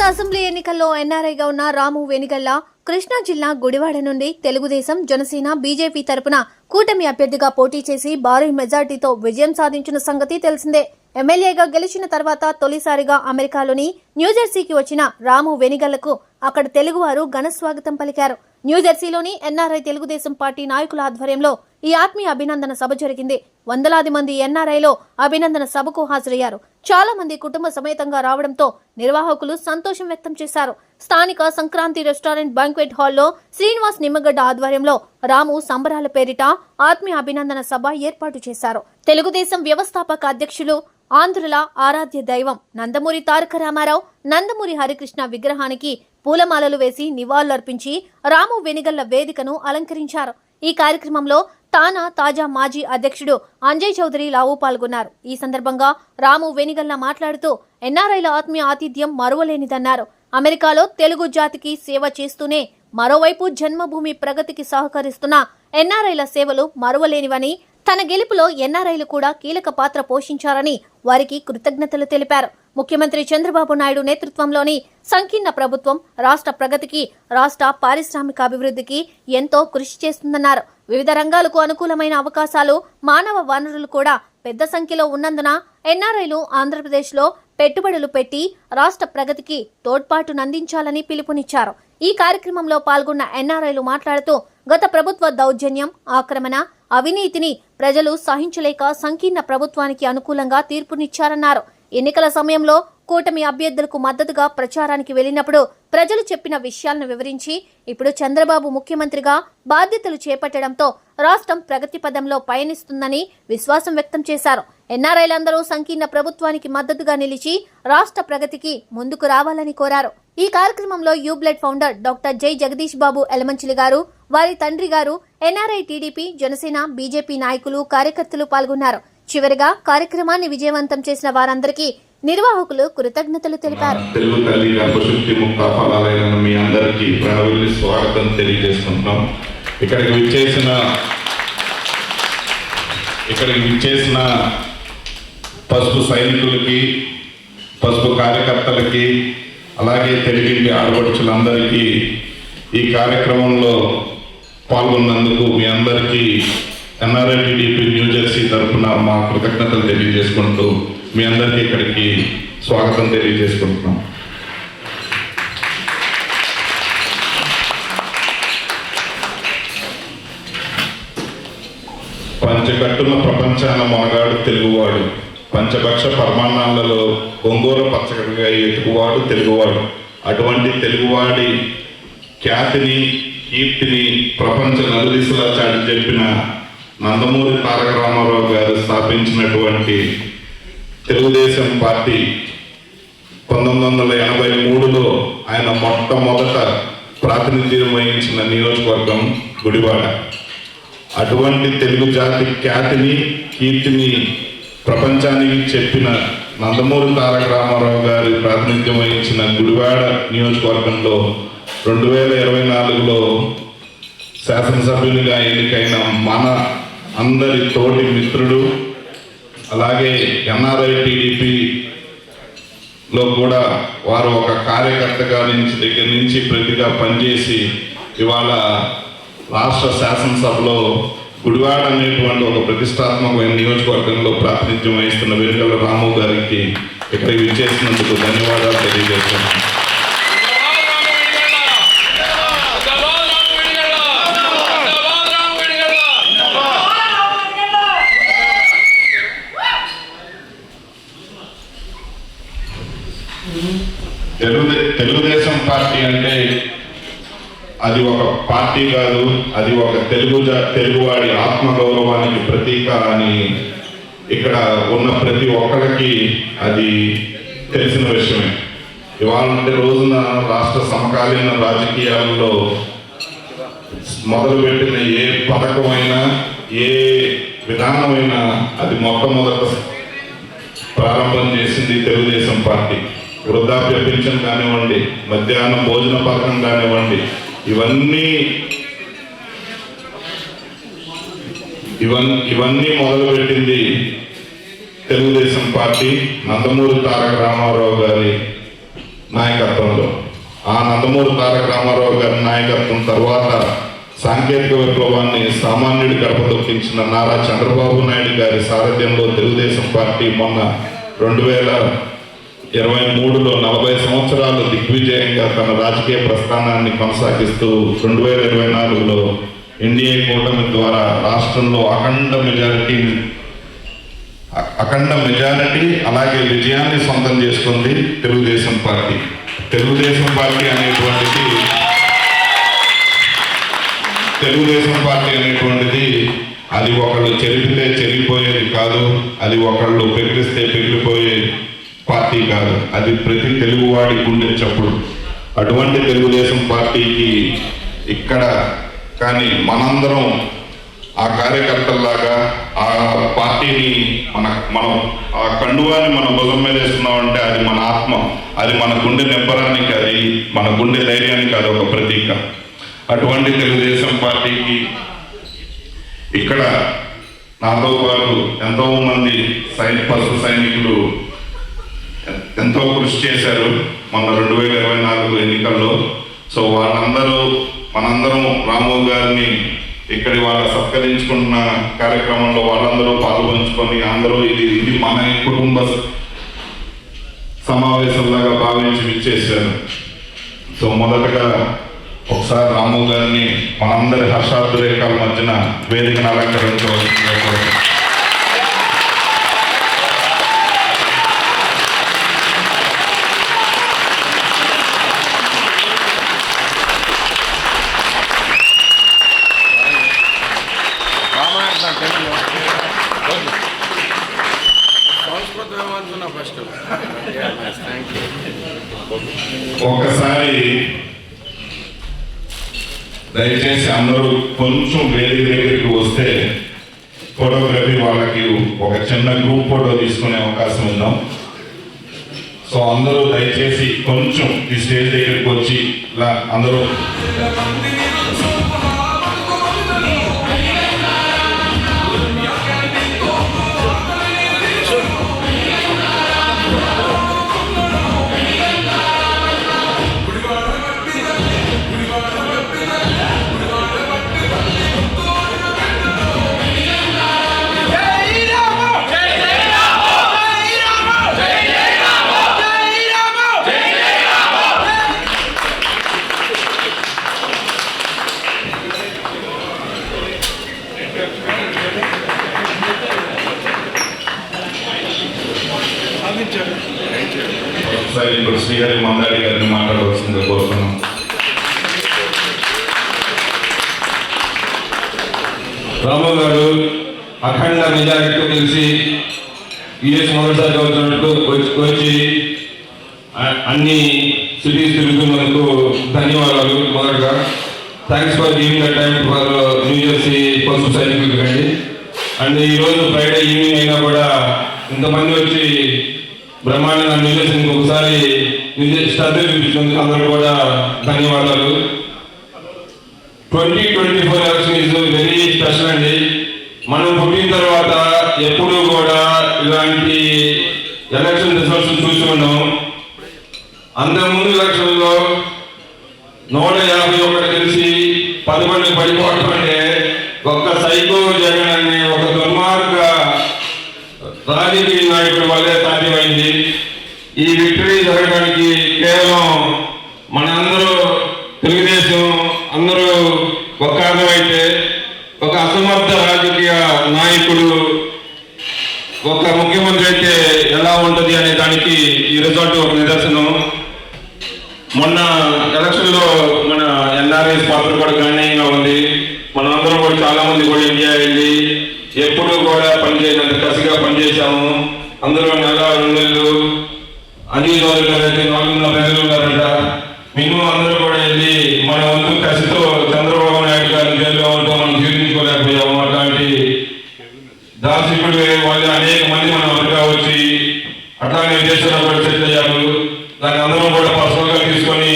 Assembly ఎన్నికల్లో ఎన్ఆర్ఐగా ఉన్న రాము వెనిగళ్ల కృష్ణా జిల్లా గుడివాడ నుండి తెలుగుదేశం, జనసేన, బీజేపీ తరపున కూటమి అభ్యర్థిగా పోటీ చేసి భారీ మెజార్టీతో విజయం సాధించిన సంగతి తెలిసిందే. ఎమ్మెల్యేగా గెలిచిన తర్వాత తొలిసారిగా అమెరికాలోని న్యూజెర్సీకి వచ్చిన రాము వెనిగళ్లకు అక్కడ తెలుగువారు ఘన స్వాగతం పలికారు. న్యూజెర్సీలోని ఎన్ఆర్ఐ తెలుగుదేశం పార్టీ నాయకుల ఆధ్వర్యంలో ఈ ఆత్మీయ అభినందన సభ జరిగింది. వందలాది మంది ఎన్ఆర్ఐలో అభినందన సభకు హాజరయ్యారు. చాలా మంది కుటుంబ సమేతంగా రావడంతో నిర్వాహకులు సంతోషం వ్యక్తం చేశారు. స్థానిక సంక్రాంతి రెస్టారెంట్ బ్యాంక్వెట్ హాల్లో శ్రీనివాస్ నిమ్మగడ్డ ఆధ్వర్యంలో రాము సంబరాల పేరిట ఆత్మీయ అభినందన సభ ఏర్పాటు చేశారు. తెలుగుదేశం వ్యవస్థాపక అధ్యక్షులు, ఆంధ్రుల ఆరాధ్య దైవం నందమూరి తారక రామారావు, నందమూరి హరికృష్ణ విగ్రహానికి పూలమాలలు వేసి నివాళులర్పించి రాము వెనిగళ్ల వేదికను అలంకరించారు. ఈ కార్యక్రమంలో తాజా మాజీ అధ్యక్షుడు అంజయ్ చౌదరి లావు పాల్గొన్నారు. ఈ సందర్భంగా రాము వెనిగళ్ల మాట్లాడుతూ ఎన్ఆర్ఐల ఆత్మీయ ఆతిథ్యం మరువలేనిదన్నారు. అమెరికాలో తెలుగు జాతికి సేవ చేస్తూనే మరోవైపు జన్మభూమి ప్రగతికి సహకరిస్తున్న ఎన్ఆర్ఐల సేవలు మరువలేనివని, తన గెలుపులో ఎన్ఆర్ఐలు కూడా కీలక పాత్ర పోషించారని వారికి కృతజ్ఞతలు తెలిపారు. ముఖ్యమంత్రి చంద్రబాబు నాయుడు నేతృత్వంలోని సంకీర్ణ ప్రభుత్వం రాష్ట్ర ప్రగతికి, రాష్ట్ర పారిశ్రామికాభివృద్ధికి ఎంతో కృషి చేస్తుందన్నారు. వివిధ రంగాలకు అనుకూలమైన అవకాశాలు, మానవ వనరులు కూడా పెద్ద సంఖ్యలో ఉన్నందున ఎన్ఆర్ఐలు ఆంధ్రప్రదేశ్లో పెట్టుబడులు పెట్టి రాష్ట్ర ప్రగతికి తోడ్పాటునందించాలని పిలుపునిచ్చారు. ఈ కార్యక్రమంలో పాల్గొన్న ఎన్ఆర్ఐలు మాట్లాడుతూ గత ప్రభుత్వ దౌర్జన్యం, ఆక్రమణ, అవినీతిని ప్రజలు సహించలేక సంకీర్ణ ప్రభుత్వానికి అనుకూలంగా తీర్పునిచ్చారన్నారు. ఎన్నికల సమయంలో కూటమి అభ్యర్థులకు మద్దతుగా ప్రచారానికి వెళ్లినప్పుడు ప్రజలు చెప్పిన విషయాలను వివరించి ఇప్పుడు చంద్రబాబు ముఖ్యమంత్రిగా బాధ్యతలు చేపట్టడంతో రాష్ట్రం ప్రగతి పదంలో పయనిస్తుందని విశ్వాసం వ్యక్తం చేశారు. ఎన్ఆర్ఐలందరూ సంకీర్ణ ప్రభుత్వానికి మద్దతుగా నిలిచి రాష్ట్ర ప్రగతికి ముందుకు రావాలని కోరారు. ఈ కార్యక్రమంలో యూబ్లెట్ ఫౌండర్ డాక్టర్ జై జగదీష్ బాబు ఎలమంచిలి గారు, వారి తండ్రి గారు, ఎన్ఆర్ఐ, టీడీపీ, జనసేన, బీజేపీ నాయకులు, కార్యకర్తలు పాల్గొన్నారు. చివరిగా కార్యక్రమాన్ని విజయవంతం చేసిన వారందరికీ నిర్వాహకులు కృతజ్ఞతలు తెలిపారు. తెలుగు తల్లి గర్భశక్తి ముక్త ఫలాలైన మీ అందరికీ ప్రణవిల్లి స్వాగతం తెలియజేసుకుంటున్నాం. ఇక్కడికి విచ్చేసిన పసుపు సైనికులకి, పసుపు కార్యకర్తలకి, అలాగే తెలుగింటి ఆడపడుచులందరికీ ఈ కార్యక్రమంలో పాల్గొన్నందుకు మీ అందరికీ ఎన్ఆర్ఐ టీడీపీ న్యూజెర్సీ తరఫున మా కృతజ్ఞతలు తెలియజేసుకుంటూ మీ అందరికీ ఇక్కడికి స్వాగతం తెలియజేసుకుంటున్నాం. పంచకట్టున ప్రపంచాన మొనగాడు తెలుగువాడు, పంచభక్ష పరమాన్నాలలో ఒంగోర పచ్చగడిగా ఎతుకువాడు తెలుగువాడు. అటువంటి తెలుగువాడి ఖ్యాతిని, కీర్తిని ప్రపంచ నలుదిశలా చాటి చెప్పిన నందమూరి తారక రామారావు గారు స్థాపించినటువంటి తెలుగుదేశం పార్టీ 1983లో ఆయన మొట్టమొదట ప్రాతినిధ్యం వహించిన నియోజకవర్గం గుడివాడ. అటువంటి తెలుగు జాతి ఖ్యాతిని, కీర్తిని ప్రపంచానికి చెప్పిన నందమూరి తారక రామారావు గారి ప్రాతినిధ్యం వహించిన గుడివాడ నియోజకవర్గంలో 2024లో శాసనసభ్యునిగా ఎన్నికైన మన అందరి తోటి మిత్రుడు, అలాగే ఎన్ఆర్ఐ టీడీపీలో కూడా వారు ఒక కార్యకర్తగా దగ్గర నుంచి ప్రతిగా పనిచేసి ఇవాళ రాష్ట్ర శాసనసభలో గుడివాడ అనేటువంటి ఒక ప్రతిష్టాత్మకమైన నియోజకవర్గంలో ప్రాతినిధ్యం వహిస్తున్న వెనిగళ్ల రాము గారికి ఇక్కడికి విచ్చేసినందుకు ధన్యవాదాలు తెలియజేస్తున్నాను. తెలుగుదేశం పార్టీ అంటే అది ఒక పార్టీ కాదు, అది ఒక తెలుగువాడి ఆత్మగౌరవానికి ప్రతీక అని ఇక్కడ ఉన్న ప్రతి ఒక్కరికి అది తెలిసిన విషయమే. ఇవాళ రోజున రాష్ట్ర సమకాలీన రాజకీయాల్లో మొదలుపెట్టిన ఏ పథకమైనా, ఏ విధానమైనా అది మొట్టమొదట ప్రారంభం చేసింది తెలుగుదేశం పార్టీ. వృద్ధాప్య పెన్షన్ కానివ్వండి, మధ్యాహ్నం భోజన పథకం కానివ్వండి, ఇవన్నీ మొదలుపెట్టింది తెలుగుదేశం పార్టీ. నందమూరి తారక రామారావు గారి నాయకత్వంలో, ఆ నందమూరి తారక రామారావు గారి నాయకత్వం తర్వాత సాంకేతిక విప్లవాన్ని సామాన్యుడి గడప దొక్కించిన నారా చంద్రబాబు నాయుడు గారి సారథ్యంలో తెలుగుదేశం పార్టీ మొన్న 2023లో 40 సంవత్సరాలు దిగ్విజయంగా తన రాజకీయ ప్రస్థానాన్ని కొనసాగిస్తూ 2024లో ఎన్డీఏ కూటమి ద్వారా రాష్ట్రంలో అఖండ మెజారిటీ అలాగే విజయాన్ని సొంతం చేసుకుంది తెలుగుదేశం పార్టీ. తెలుగుదేశం పార్టీ అనేటువంటిది అది ఒకళ్ళు చెరిపితే చెరిగిపోయేది కాదు, అది ఒకళ్ళు పెగిలిస్తే పెగిలిపోయే పార్టీ కాదు, అది ప్రతి తెలుగువాడి గుండె చప్పుడు. అటువంటి తెలుగుదేశం పార్టీకి ఇక్కడ కానీ మనందరం ఆ కార్యకర్తల్లాగా ఆ పార్టీని మనం ఆ కండువాన్ని మన భుజం మీద వేస్తున్నామంటే అది మన ఆత్మ, అది మన గుండె నింపరానికి, అది మన గుండె ధైర్యానికి అది ఒక ప్రతీక. అటువంటి తెలుగుదేశం పార్టీకి ఇక్కడ నాతో పాటు ఎంతో మంది పశు సైనికులు ఎంతో కృషి చేశారు మొన్న 2024 ఎన్నికల్లో. సో మనందరం రాము గారిని ఇక్కడి వాళ్ళ సత్కరించుకుంటున్న కార్యక్రమంలో వాళ్ళందరూ పాల్పంచుకొని అందరూ ఇది మన కుటుంబ సమావేశంలాగా భావించి విచ్చేశారు. సో మొదటగా ఒకసారి రాము గారిని మనందరి హర్షాద్రేకాల మధ్యన వేదికను అలంకరించవచ్చు. ఒకసారి దయచేసి అందరూ కొంచెం వేదిక దగ్గరికి వస్తే ఫోటోగ్రఫీ వాళ్ళకి ఒక చిన్న గ్రూప్ ఫోటో తీసుకునే అవకాశం ఉందాం. సో అందరూ దయచేసి కొంచెం ఈ స్టేజ్ దగ్గరికి వచ్చి ఇలా అందరూ ఇప్పుడు శ్రీహరి మందాడి గారిని మాట్లాడవలసిందిగా కోరుతున్నాం. రాము గారు అఖండ మెజారిటీతో తెలిసి యుఎస్ మొదటిసారిగా వచ్చినట్టు వచ్చి అన్ని సిటీస్ తిరుగుతున్నందుకు ధన్యవాదాలు. మొదటగా thanks for giving the time for new Jersey పశు సైనికులు కండి. అండ్ ఈరోజు ఫ్రైడే ఈవినింగ్ అయినా కూడా ఇంతమంది వచ్చి బ్రహ్మాండంగా న్యూ జెర్సీకి ఒకసారి శ్రద్ధ చూపించినందుకు అందరూ కూడా ధన్యవాదాలు. 2024 ఎలక్షన్ ఈజ్ వెరీ స్పెషల్ అండి. మనం పుట్టిన తర్వాత ఎప్పుడూ కూడా ఇలాంటి ఎలక్షన్ రిజల్ట్స్ చూసి ఉన్నాం. అంతకుముందు ఎలక్షన్లో 151 కలిసి 11 పడిపోవడం అంటే ఒక్క సైకో జగన్ అనే ఒక దుర్మార్గ రాజకీయ నాయకుడి వల్లే సాధ్యమైంది. ఈ విక్టరీ జరగడానికి కేవలం మనందరూ తెలుగుదేశం అందరూ ఒక కారణమైతే ఒక అసమర్థ రాజకీయ నాయకుడు ఒక ముఖ్యమంత్రి అయితే ఎలా ఉంటుంది అనే దానికి ఈ రిజల్ట్ ఒక నిదర్శనం. మొన్న ఎలక్షన్లో మన ఎన్ఆర్ఎస్ పాత్ర కూడా గణనీయంగా ఉంది. మనందరం కూడా చాలా మంది కూడా ఇండియా వెళ్ళి ఎప్పుడు కూడా పనిచేసినంత కసిగా పనిచేశాము. అందరూ నెల 2 నెలలు అనిల్ గౌరవ్ గారు అయితే 4 ప్రజలు ఉన్నారంట. మినిమం అందరూ కూడా వెళ్ళి మన వంతు కసితో చంద్రబాబు నాయుడు గారిని జైల్లో ఉంటూ మనం జీర్ణించుకోలేకపోయాము. అట్లాంటి దార్శకుడు వాళ్ళు అనేక మంది మనం అమెరికా వచ్చి అట్లానే విదేశాల్లో కూడా సెటిల్ అయ్యారు. దాన్ని అందరం కూడా పర్సనల్గా తీసుకొని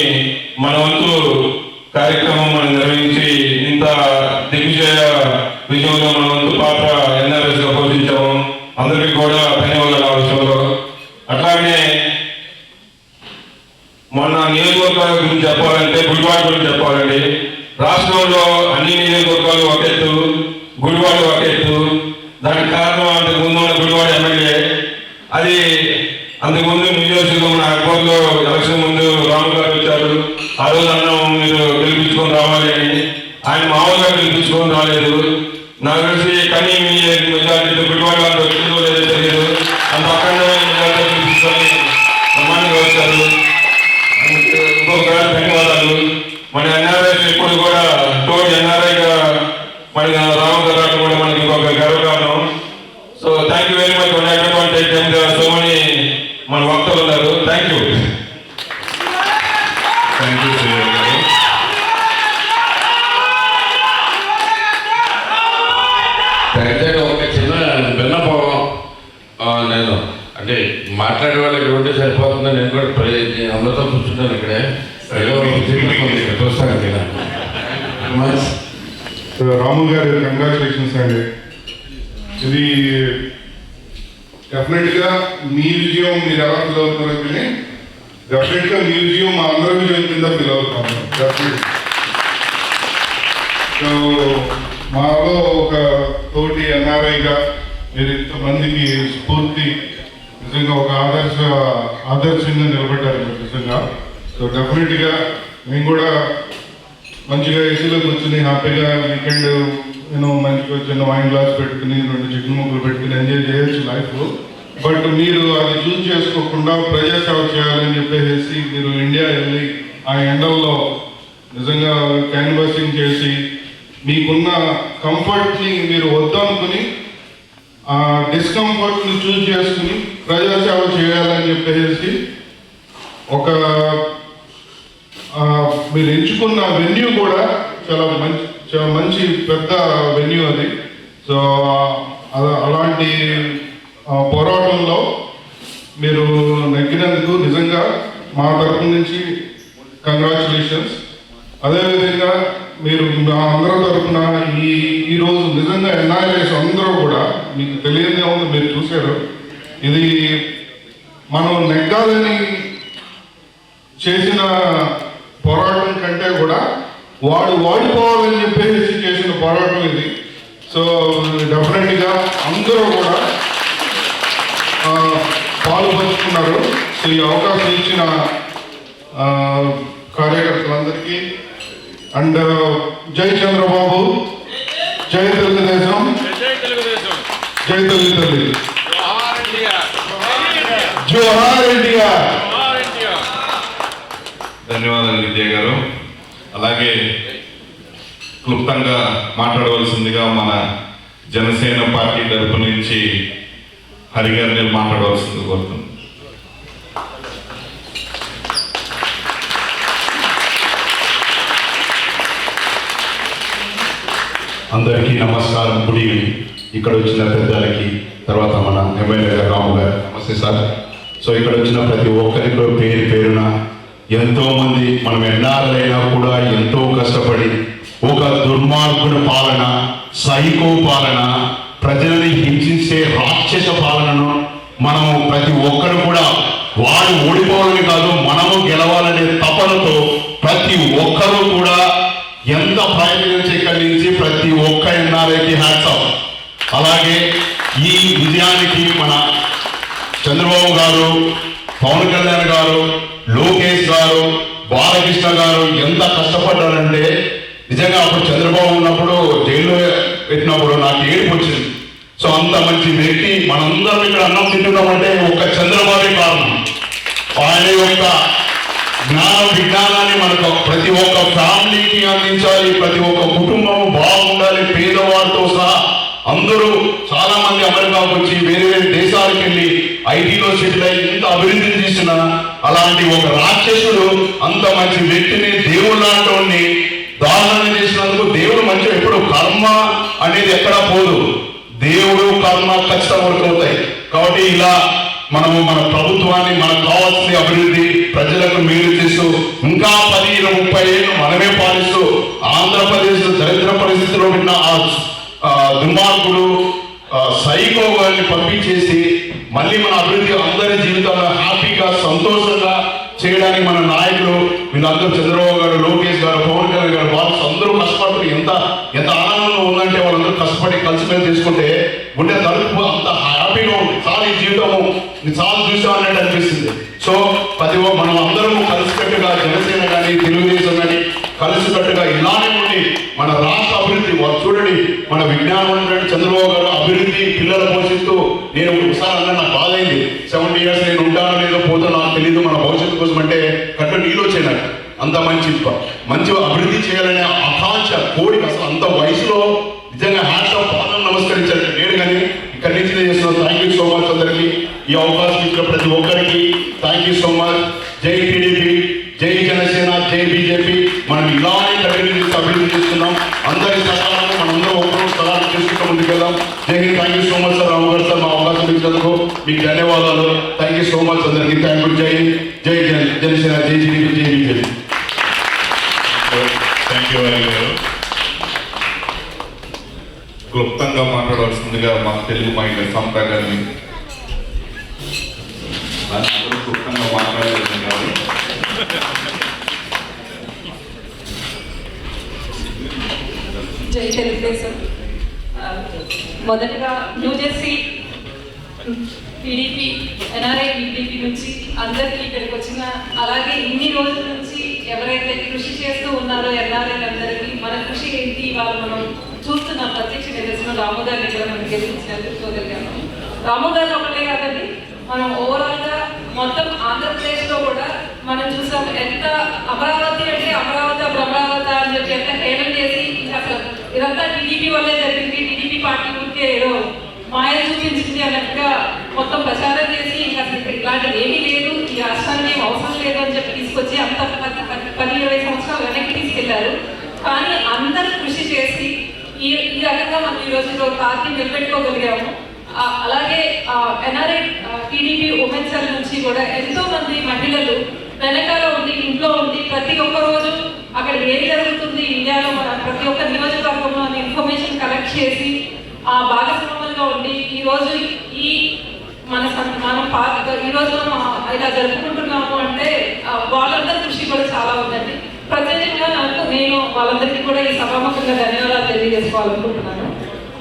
మన వంతు కార్యక్రమం మనం నిర్వహించి ఇంత దిగ్విజయ విజయంలో మన వంతు పాత్ర ఎన్ఆర్ఎస్ గా పోషించాము. అందరికీ కూడా ధన్యవాదాలు ఆ విషయంలో. అట్లాగే మొన్న నియోజకవర్గాల గురించి చెప్పాలంటే గుడివాడ గురించి చెప్పాలండి. రాష్ట్రంలో అన్ని నియోజకవర్గాలు ఒక ఎత్తు, గుడివాడ ఒక ఎత్తు. దానికి కారణం అంతకుముందు ఉన్న గుడివాడ ఎమ్మెల్యే. అది అంతకుముందు నియోజకవర్గం అక్బర్లో ఎలక్షన్ ముందు రాము గారు వచ్చారు. ఆ రోజు అన్నం మీరు గెలిపించుకొని రావాలి అని. ఆయన మామూలుగా గెలిపించుకొని రాలేదు. నాకు తెలిసి కానీ మీ మెజార్టీతో గుడివాడ వాళ్ళు వచ్చిందో లేదో తెలియదు. అంత అఖండమైన మెజార్టీ గెలిపించుకొని ప్రమాణంగా వచ్చారు. ఇంకొక ధన్యవాదాలు. మన ఎన్ఆర్ఐ ఇప్పుడు కూడా తోటి ఎన్ఆర్ఐగా మన రాము గారు కూడా మనకి ఇంకొక గర్వకారణం. So thank you very much. So money మన వక్తలు ఉన్నారు. Thank you. Thank you Sridhar గారు. దయచేసి ఒక చిన్న విన్నపం. నేను అంటే మాట్లాడే వాళ్ళకి ఉంటే సరిపోతుంది. నేను కూడా అందరితో కూర్చుంటాను ఇక్కడే. చూస్తాను రాము గారు కంగ్రాచులేషన్స్ అండి. ఇది డెఫినెట్గా మీ విజయం మీరు ఎలా ఫీల్ అవుతారో కానీ డెఫినెట్గా మీ విజయం మా అందరి విజయం కింద ఫీల్ అవుతాము. డెఫినెట్. సో మాలో ఒక తోటి ఎన్ఆర్ఐగా మీరు ఇంతమందికి స్ఫూర్తి నిజంగా ఒక ఆదర్శంగా నిలబడ్డారు మీరు నిజంగా. సో డెఫినెట్గా మేము కూడా మంచిగా ఏసీలో కూర్చుని హ్యాపీగా వీకెండ్ మంచిగా చిన్న వైన్ గ్లాస్ పెట్టుకుని 2 చికెన్ ముక్కలు పెట్టుకుని ఎంజాయ్ చేయొచ్చు లైఫ్. బట్ మీరు అది చూస్ చేసుకోకుండా ప్రజాసేవ చేయాలని చెప్పేసి మీరు ఇండియా వెళ్ళి ఆ ఎండల్లో నిజంగా క్యాన్వాసింగ్ చేసి మీకున్న కంఫర్ట్ని మీరు వద్దనుకుని ఆ డిస్కంఫర్ట్ని చూస్ చేసుకుని ప్రజాసేవ చేయాలని చెప్పేసి ఒక మీరు ఎంచుకున్న వెన్యూ కూడా చాలా మంచి పెద్ద వెన్యూ అది. సో అలాంటి పోరాటంలో మీరు నెగ్గినందుకు నిజంగా మా తరఫు నుంచి కంగ్రాచులేషన్స్. అదేవిధంగా మీరు మా అందరి తరఫున ఈరోజు నిజంగా ఎన్ఆర్ఐస్ అందరూ కూడా మీకు తెలియదే ఉంది, మీరు చూశారు. ఇది మనం నెగ్గాలని చేసిన పోరాటం కంటే కూడా వాడిపోవాలని చెప్పేసి చేసిన పోరాటం ఇది. సో డెఫినెట్గా అందరూ కూడా పాలు పంచుకున్నారు. సో ఈ అవకాశం ఇచ్చిన కార్యకర్తలందరికీ అండ్ జై చంద్రబాబు, జై తెలుగుదేశం, జై తెలుగు తల్లి, జోహార్ ఇండియా. ధన్యవాదాలు విజయ్ గారు. అలాగే క్లుప్తంగా మాట్లాడవలసిందిగా మన జనసేన పార్టీ తరపు నుంచి హరి గారిని మాట్లాడవలసింది కోరుతున్నాను. అందరికీ నమస్కారం. Good evening. ఇక్కడ వచ్చిన పెద్దలకి, తర్వాత మన ఎమ్మెల్యే గారు రాము గారు నమస్తే సార్. సో ఇక్కడ వచ్చిన ప్రతి ఒక్కరికి పేరు పేరున ఎంతో మంది మనం ఎన్నాళ్ళైనా కూడా ఎంతో కష్టపడి ఒక దుర్మార్గుడి పాలన, సైకో పాలన, ప్రజలని హింసించే రాక్షస పాలనను మనము ప్రతి ఒక్కరు కూడా వాడు ఓడిపోవాలని కాదు మనము గెలవాలనే తపనతో ప్రతి ఒక్కరూ కూడా ఎంత ప్రయత్నించి ఇక్కడి నుంచి ప్రతి ఒక్క ఎన్ఆర్ఐకి హ్యాట్స్ ఆఫ్. అలాగే ఈ విజయానికి మన చంద్రబాబు గారు, పవన్ కళ్యాణ్ గారు, లోకేష్ గారు, బాలకృష్ణ గారు ఎంత కష్టపడ్డారంటే నిజంగా అప్పుడు చంద్రబాబు ఉన్నప్పుడు జైల్లో పెట్టినప్పుడు నాకు ఏడుపు వచ్చింది. సో అంత మంచి వ్యక్తి మనందరం ఇక్కడ అన్నం తింటున్నామంటే ఒక్క చంద్రబాబే కారణం. ఆయన యొక్క విజ్ఞానాన్ని మనకు ప్రతి ఒక్క ఫ్యామిలీకి అందించాలి, ప్రతి ఒక్క కుటుంబం బాగుండాలి, పేదవారితో సహా అందరూ చాలా మంది అమెరికాకు వచ్చి వేరే వేరే దేశాలకు వెళ్ళి ఐటీలో సెటిల్ అయ్యి ఇంత అభివృద్ధి చేసిన అలాంటి ఒక రాక్షసుడు అంత మంచి వ్యక్తిని, దేవుడు లాంటి దారుణం చేసినందుకు దేవుడు మంచి ఎప్పుడు కర్మ అనేది ఎక్కడా పోదు. దేవుడు కర్మ ఖచ్చితంగా వర్కవుతాయి. కాబట్టి ఇలా మనము మన ప్రభుత్వాన్ని మనకు కావాల్సిన అభివృద్ధి ప్రజలకు మేలు చేస్తూ ఇంకా 10-30 ఏళ్ళు మనమే పాలిస్తూ ఆంధ్రప్రదేశ్ దరిద్ర పరిస్థితిలో ఉన్న ఆ దుర్మార్గుడు సైకో గారిని పంపించేసి మళ్ళీ మన అభివృద్ధి అందరి జీవితంలో హ్యాపీగా సంతోషంగా చేయడానికి మన నాయకులు వీళ్ళందరూ చంద్రబాబు గారు, లోకేష్ గారు, పవన్ కళ్యాణ్ గారు, బాక్స్ అందరూ కష్టపడుతూ ఎంత ఆనందంగా ఉందంటే వాళ్ళందరూ కష్టపడి కలిసిమెలిసి తీసుకుంటే గుండె తలుపు అంత హ్యాపీగా ఉంది. చాలా ఈ జీవితము చాలా చూసామన్నట్టు అనిపిస్తుంది. సో మనం అందరం కలిసికట్టుగా జనసేన కానీ తెలుగుదేశం కానీ కలిసికట్టుగా ఇలానే ఉండి మన రాష్ట్ర అభివృద్ధి చూడండి, మన విజ్ఞానవంతుడు చంద్రబాబు గారు అభివృద్ధి పిల్లల పోషిస్తూ నేను ఒకసారి అన్న నాకు బాధ అయింది. 70 years నేను ఉంటానో లేదో పోతానో నాకు తెలియదు, మన భవిష్యత్తు కోసం అంటే కట్టు నీళ్ళు వచ్చాయి. అంత మంచి అభివృద్ధి చేయాలనే ఆకాంక్ష కోడికి అసలు అంత వయసులో నిజంగా హ్యాట్స్ ఆఫ్ పాదం నమస్కరించారు నేను. కానీ ఇక్కడి నుంచి నేను చేస్తున్నాను. థ్యాంక్ యూ సో మచ్ అందరికీ, ఈ అవకాశం ఇచ్చిన ప్రతి ఒక్కరికి థ్యాంక్ యూ సో మచ్. జై టీడీపీ, జై జనసేన, జై బీజేపీ. మనం ఇలానే కంటిన్యూ చేసి అభివృద్ధి చేస్తున్నాం. అందరి సహాయం మనందరం ఒక్కరు సహాయం చేసుకుంటూ ముందుకెళ్దాం. జై హింద్. Thank you so much sir, Ramu గారు సార్, మా అవకాశం ఇచ్చినందుకు మీకు ధన్యవాదాలు. థ్యాంక్ యూ సో మచ్ అందరికీ. Thank you. జై హింద్, జై జనసేన, జై టీడీపీ, జై బీజేపీ. థ్యాంక్ యూ వెరీ గారు. క్లుప్తంగా మాట్లాడవలసిందిగా మా తెలుగు మహిళ సంపద గారిని అందరూ క్లుప్తంగా మాట్లాడలేదు కాదు. జై తెలుగుదేశం. మొదటగా న్యూజెర్సీ టీడీపీ, ఎన్ఆర్ఐ టీడీపీ నుంచి అందరికీ ఇక్కడికి వచ్చిన, అలాగే ఇన్ని రోజుల నుంచి ఎవరైతే కృషి చేస్తూ ఉన్నారో ఎన్ఆర్ఐలందరికీ మన కృషి ఏంటి ఇవాళ మనం చూస్తున్నాం. ప్రత్యక్ష నిదర్శనం రాము గారిని ఇక్కడ మనం గెలిపించినందుకు చూడగలిగాము. రాము గారు ఒకటే కాదండి, మనం ఓవరాల్గా మొత్తం ఆంధ్రప్రదేశ్లో కూడా మనం చూసాం ఎంత అమరావతి అంటే అమరావతి భ్రమరావతి అని చెప్పి ఎంత హేళన చేసి అసలు ఇదంతా టీడీపీ వల్లే జరిగింది, టీడీపీ పార్టీ ఊరికే ఏదో మాయ చూపించింది అన్నట్టుగా మొత్తం ప్రచారం చేసి అసలు ఇలాంటిది ఏమీ లేదు, ఈ రాష్ట్రానికి ఏం అవసరం లేదు అని చెప్పి తీసుకొచ్చి అంత 10-20 సంవత్సరాలు వెనక్కి తీసుకెళ్లారు. కానీ అందరూ కృషి చేసి ఈ రకంగా మనం ఈరోజు పార్టీ నిలబెట్టుకోగలిగాము. అలాగే ఎన్ఆర్ఐ టీడీపీ ఉమెన్స్ సెల్ నుంచి కూడా ఎంతో మంది మహిళలు వెనకాల ఉండి ఇంట్లో ఉండి ప్రతి ఒక్క రోజు అక్కడ ఏం జరుగుతుంది ఇండియాలో ప్రతి ఒక్క నియోజకవర్గంలో ఇన్ఫర్మేషన్ కలెక్ట్ చేసి ఆ భాగస్వాములుగా ఉండి ఈరోజు ఈరోజు మనం ఇలా జరుపుకుంటున్నాము అంటే వాళ్ళందరి కృషి కూడా చాలా ఉందండి. ప్రత్యేకంగా నేను వాళ్ళందరికీ కూడా ఈ సభాముఖంగా ధన్యవాదాలు తెలియజేసుకోవాలనుకుంటున్నాను.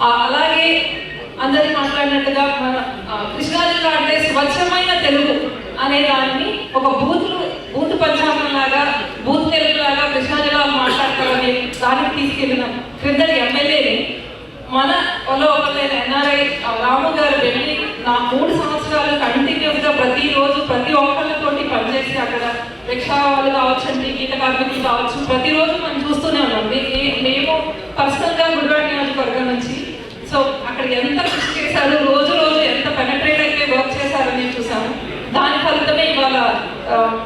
అలాగే అందరి మాట్లాడినట్టుగా మన కృష్ణా జిల్లా అంటే స్వచ్ఛమైన తెలుగు అనే దాన్ని ఒక బూత్ పంచాంగం లాగా బూత్ తెలుగు లాగా కృష్ణా జిల్లాలో మాట్లాడతారని దానికి తీసుకెళ్ళిన క్రిందటి ఎమ్మెల్యేని మన ఒకళ్ళైన ఎన్ఆర్ఐ రాము గారు వెళ్ళి నా 3 సంవత్సరాలు కంటిన్యూస్గా ప్రతిరోజు ప్రతి ఒక్కళ్ళతోటి పనిచేసి అక్కడ రిక్షా వాళ్ళు కావచ్చండి, గీత కార్మికులు కావచ్చు, ప్రతిరోజు మనం చూస్తూనే ఉన్నాం. మేము పర్సనల్గా గుడివాడ నియోజకవర్గం నుంచి సో అక్కడ ఎంత కృషి చేశారు, రోజు ఎంత పెనట్రేట్ అయితే వర్క్ చేశారని చూసాము. దాని ఫలితమే ఇవాళ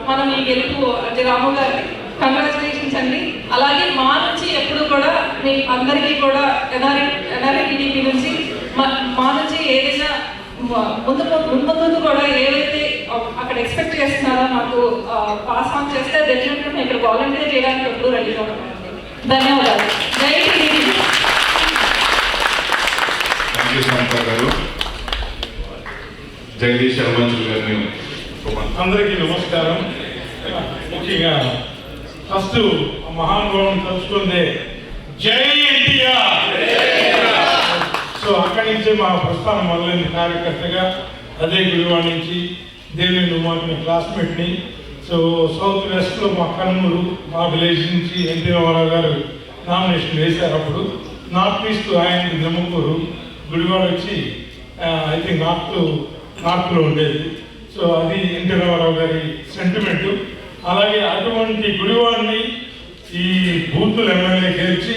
మనం ఈ గెలుపు రాము గారికి కంగ్రాచులేషన్స్ అండి. అలాగే మా నుంచి ఎప్పుడు కూడా మీ అందరికీ కూడా ఎన్ఆర్ఐ టీడీపీ నుంచి మా నుంచి ఏదైనా ముందు కూడా ఏవైతే అక్కడ ఎక్స్పెక్ట్ చేస్తున్నారో మాకు పాస్ ఆన్ చేస్తే డెఫినెట్గా మేము ఇక్కడ వాలంటీర్ చేయడానికి ఎప్పుడు రెడీగా ఉన్నామండి. ధన్యవాదాలు. జై టీడీపీ. గారు జగదీష్ అర్మంచులు గారిని. అందరికీ నమస్కారం. ముఖ్యంగా ఫస్ట్ మహానుభావుని తలుచుకుందే జై ఎన్టీఆర్. సో అక్కడి నుంచే మా ప్రస్థానం మొదలైంది కార్యకర్తగా. అదే గుడివాడ నుంచి దేవిని మాకు క్లాస్మేట్ని. సో సౌత్ వెస్ట్లో మా కర్నూలు మా విలేజ్ నుంచి ఎన్టీ రామారావు గారు నామినేషన్ వేశారు. అప్పుడు నార్త్ ఈస్ట్ ఆయన నెమ్మకూరు, గుడివాడ వచ్చి ఐ థింక్ నార్త్లో ఉండేది. సో అది ఎన్టీ రామారావు గారి సెంటిమెంటు. అలాగే అటువంటి గుడివాడిని ఈ బూతులు ఎమ్మెల్యే గెలిచి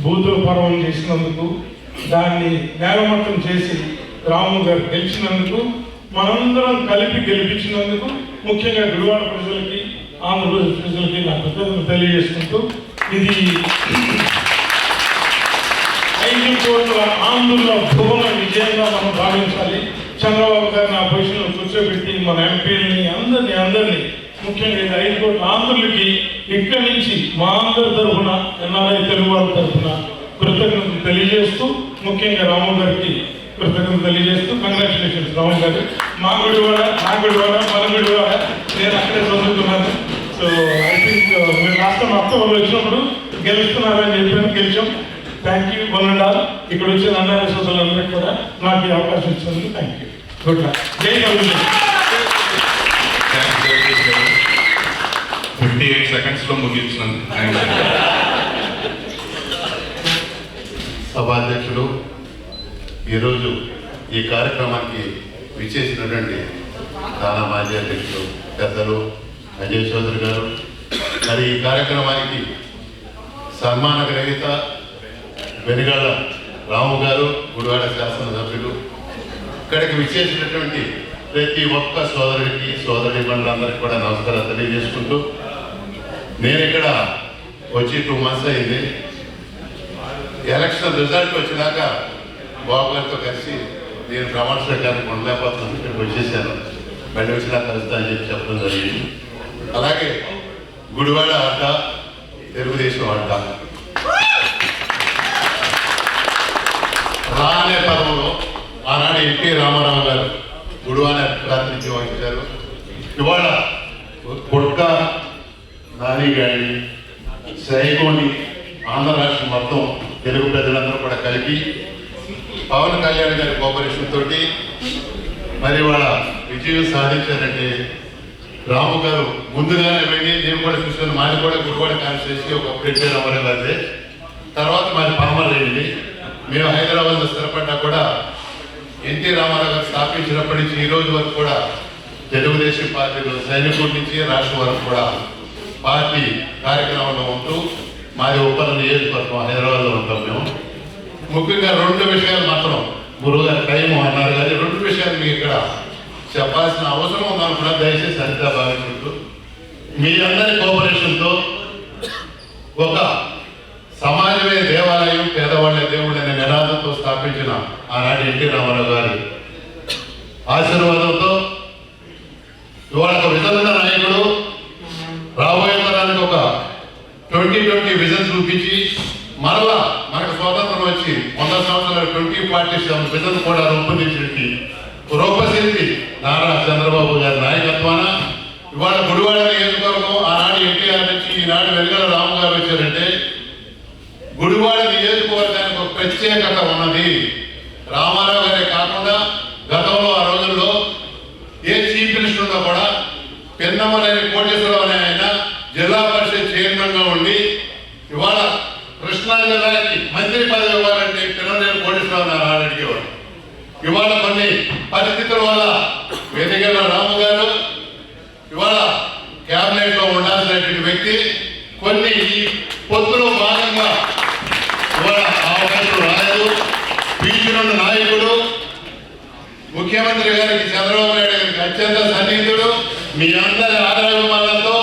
బూతుల పర్వం చేసినందుకు, దాన్ని నేలమట్టం చేసి రాము గారు గెలిచినందుకు, మనందరం కలిపి గెలిపించినందుకు ముఖ్యంగా గుడివాడ ప్రజలకి, ఆంధ్రప్రదేశ్ ప్రజలకి నా కృతజ్ఞతలు తెలియజేసుకుంటూ, ఇది 5 కోట్ల ఆంధ్రుల భువన విజయంగా మనం భావించాలి. చంద్రబాబు గారిని ఆ పొజిషన్లో కూర్చోబెట్టి మన ఎంపీలని అందరినీ ముఖ్యంగా 5 కోట్ల ఆంధ్రులకి ఇక్కడి నుంచి మా అందరి తరఫున ఎన్ఆర్ఐ తెలుగు వాళ్ళ తరఫున కృతజ్ఞతలు తెలియజేస్తూ, ముఖ్యంగా రాము గారికి కృతజ్ఞతలు తెలియజేస్తూ కంగ్రాచులేషన్స్ రామ్ గారు. మా గుడివాడ మన గుడివాడ, నేను అక్కడే చదువుకున్నాను. సో ఐ థింక్ మీరు లాస్ట్ టైం అక్టోబర్లో వచ్చినప్పుడు గెలుస్తున్నారని చెప్పాను, గెలిచాం. Thank you one and all. ఇక్కడ వచ్చిన అన్నయ్య సోదరులందరికీ కూడా నాకు ఈ అవకాశం ఇచ్చినందుకు థ్యాంక్ యూ. Good luck. జై తెలుగుదేశం. 58 సెకండ్స్లో ముగించినందుకు సభాధ్యక్షులు, ఈరోజు ఈ కార్యక్రమానికి విచ్చేసినటువంటి చాలా మాజీ అధ్యక్షులు పెద్దలు అజయ్ చౌదరి గారు, మరి ఈ కార్యక్రమానికి సన్మాన గ్రహీత వెనుగళ్ళ రాము గారు, గుడివాడ శాసనసభ్యులు, ఇక్కడికి విచ్చేసినటువంటి ప్రతి ఒక్క సోదరుడికి సోదరి మండలందరికీ కూడా నమస్కారాలు తెలియజేసుకుంటూ, నేను ఇక్కడ వచ్చి 2 months అయింది. ఎలక్షన్ రిజల్ట్ వచ్చినాక బాబు గారితో కలిసి నేను ప్రమాణ స్వీకారానికి ఉండలేకపోతున్నాను, ఇక్కడికి వచ్చేసాను. మళ్ళీ వచ్చినా కలుస్తా అని చెప్పడం జరిగింది. అలాగే గుడివాడ అడ్డ, తెలుగుదేశం అడ్డ రా అనే పదంలో ఆనాడు ఎన్టీ రామారావు గారు గుడివాడ ప్రాతినిధ్యం వహించారు. ఇవాళ పుట్క నాని గారి సైకోని ఆంధ్ర రాష్ట్రం మొత్తం తెలుగు ప్రజలందరూ కూడా కలిపి పవన్ కళ్యాణ్ గారి కోఆపరేషన్ తోటి మరి వాళ్ళ విజయం సాధించారంటే రాము గారు ముందుగానే వెళ్ళి నేను కూడా చూసాను. మాది కూడా గుడివాడ కాన్స్టిట్యూన్సీ ఒక ఎన్టీ రామారావు గారిదే, తర్వాత మాది పామర్ అయింది. మేము హైదరాబాద్లో స్థిరపడ్డా కూడా ఎన్టీ రామారావు గారు స్థాపించినప్పటి నుంచి ఈ రోజు వరకు కూడా తెలుగుదేశం పార్టీలో సైనికుల నుంచి రాష్ట్రం వరకు కూడా పార్టీ కార్యక్రమంలో ఉంటూ మాది ఉప్పల నియోజకవర్గం హైదరాబాద్లో ఉంటాం. మేము ముఖ్యంగా 2 విషయాలు మాత్రం గురువుగారు టైం అన్నారు, కానీ 2 విషయాలు మీకు ఇక్కడ చెప్పాల్సిన అవసరం ఉందనుకున్నా దయచేసి సరిగ్గా భావించుకుంటూ, మీ అందరి కోఆపరేషన్తో ఒక సమాజమే దేవాలయం, పేదవాళ్ళ దేవుడు అనే నినాదంతో స్థాపించిన ఆనాటి ఎన్టీ రామారావు గారి ఆశీర్వాదంతో ఇవాళ ఒక విజన్ నాయకుడు రాబోయే తరానికి ఒక 2020 విజన్ చూపించి మరలా మనకు స్వాతంత్రం వచ్చి 100 సంవత్సరాలు 2047 విజన్ కూడా రూపశిల్పి నారా చంద్రబాబు గారి నాయకత్వాన ఇవాళ గుడివాడ నియోజకవర్గం ఆనాడు ఎన్టీఆర్ నుంచి ఈనాడు వెనుగల రాము గారు వచ్చారంటే గుడివాడ నియోజకవర్గానికి ఒక ప్రత్యేకత ఉన్నది. రామారావు గారే కాకుండా గతంలో ఆ రోజుల్లో ఏ చీఫ్ మినిస్టర్ ఉన్నా కూడా పెన్నమనేని కోటేశ్వరరావు అనే ఆయన జిల్లా పరిషత్ చైర్మన్ గా ఉండి ఇవాళ కృష్ణా జిల్లాకి మంత్రి పదవి ఇవ్వాలంటే పెన్నమనేని కోటేశ్వరరావు నాడు అడిగేవాడు. ఇవాళ కొన్ని పరిస్థితుల వల్ల వెనుగల రాము గారు ఇవాళ క్యాబినెట్ లో ఉండాల్సినటువంటి వ్యక్తి కొన్ని ఈ పొత్తులో భాగంగా ఇవాళ అవకాశం రాలేదు. పీచినున్న నాయకుడు, ముఖ్యమంత్రి గారికి చంద్రబాబు నాయుడు గారికి అత్యంత సన్నిహితుడు, మీ అందరి ఆదరాభిమానాలతో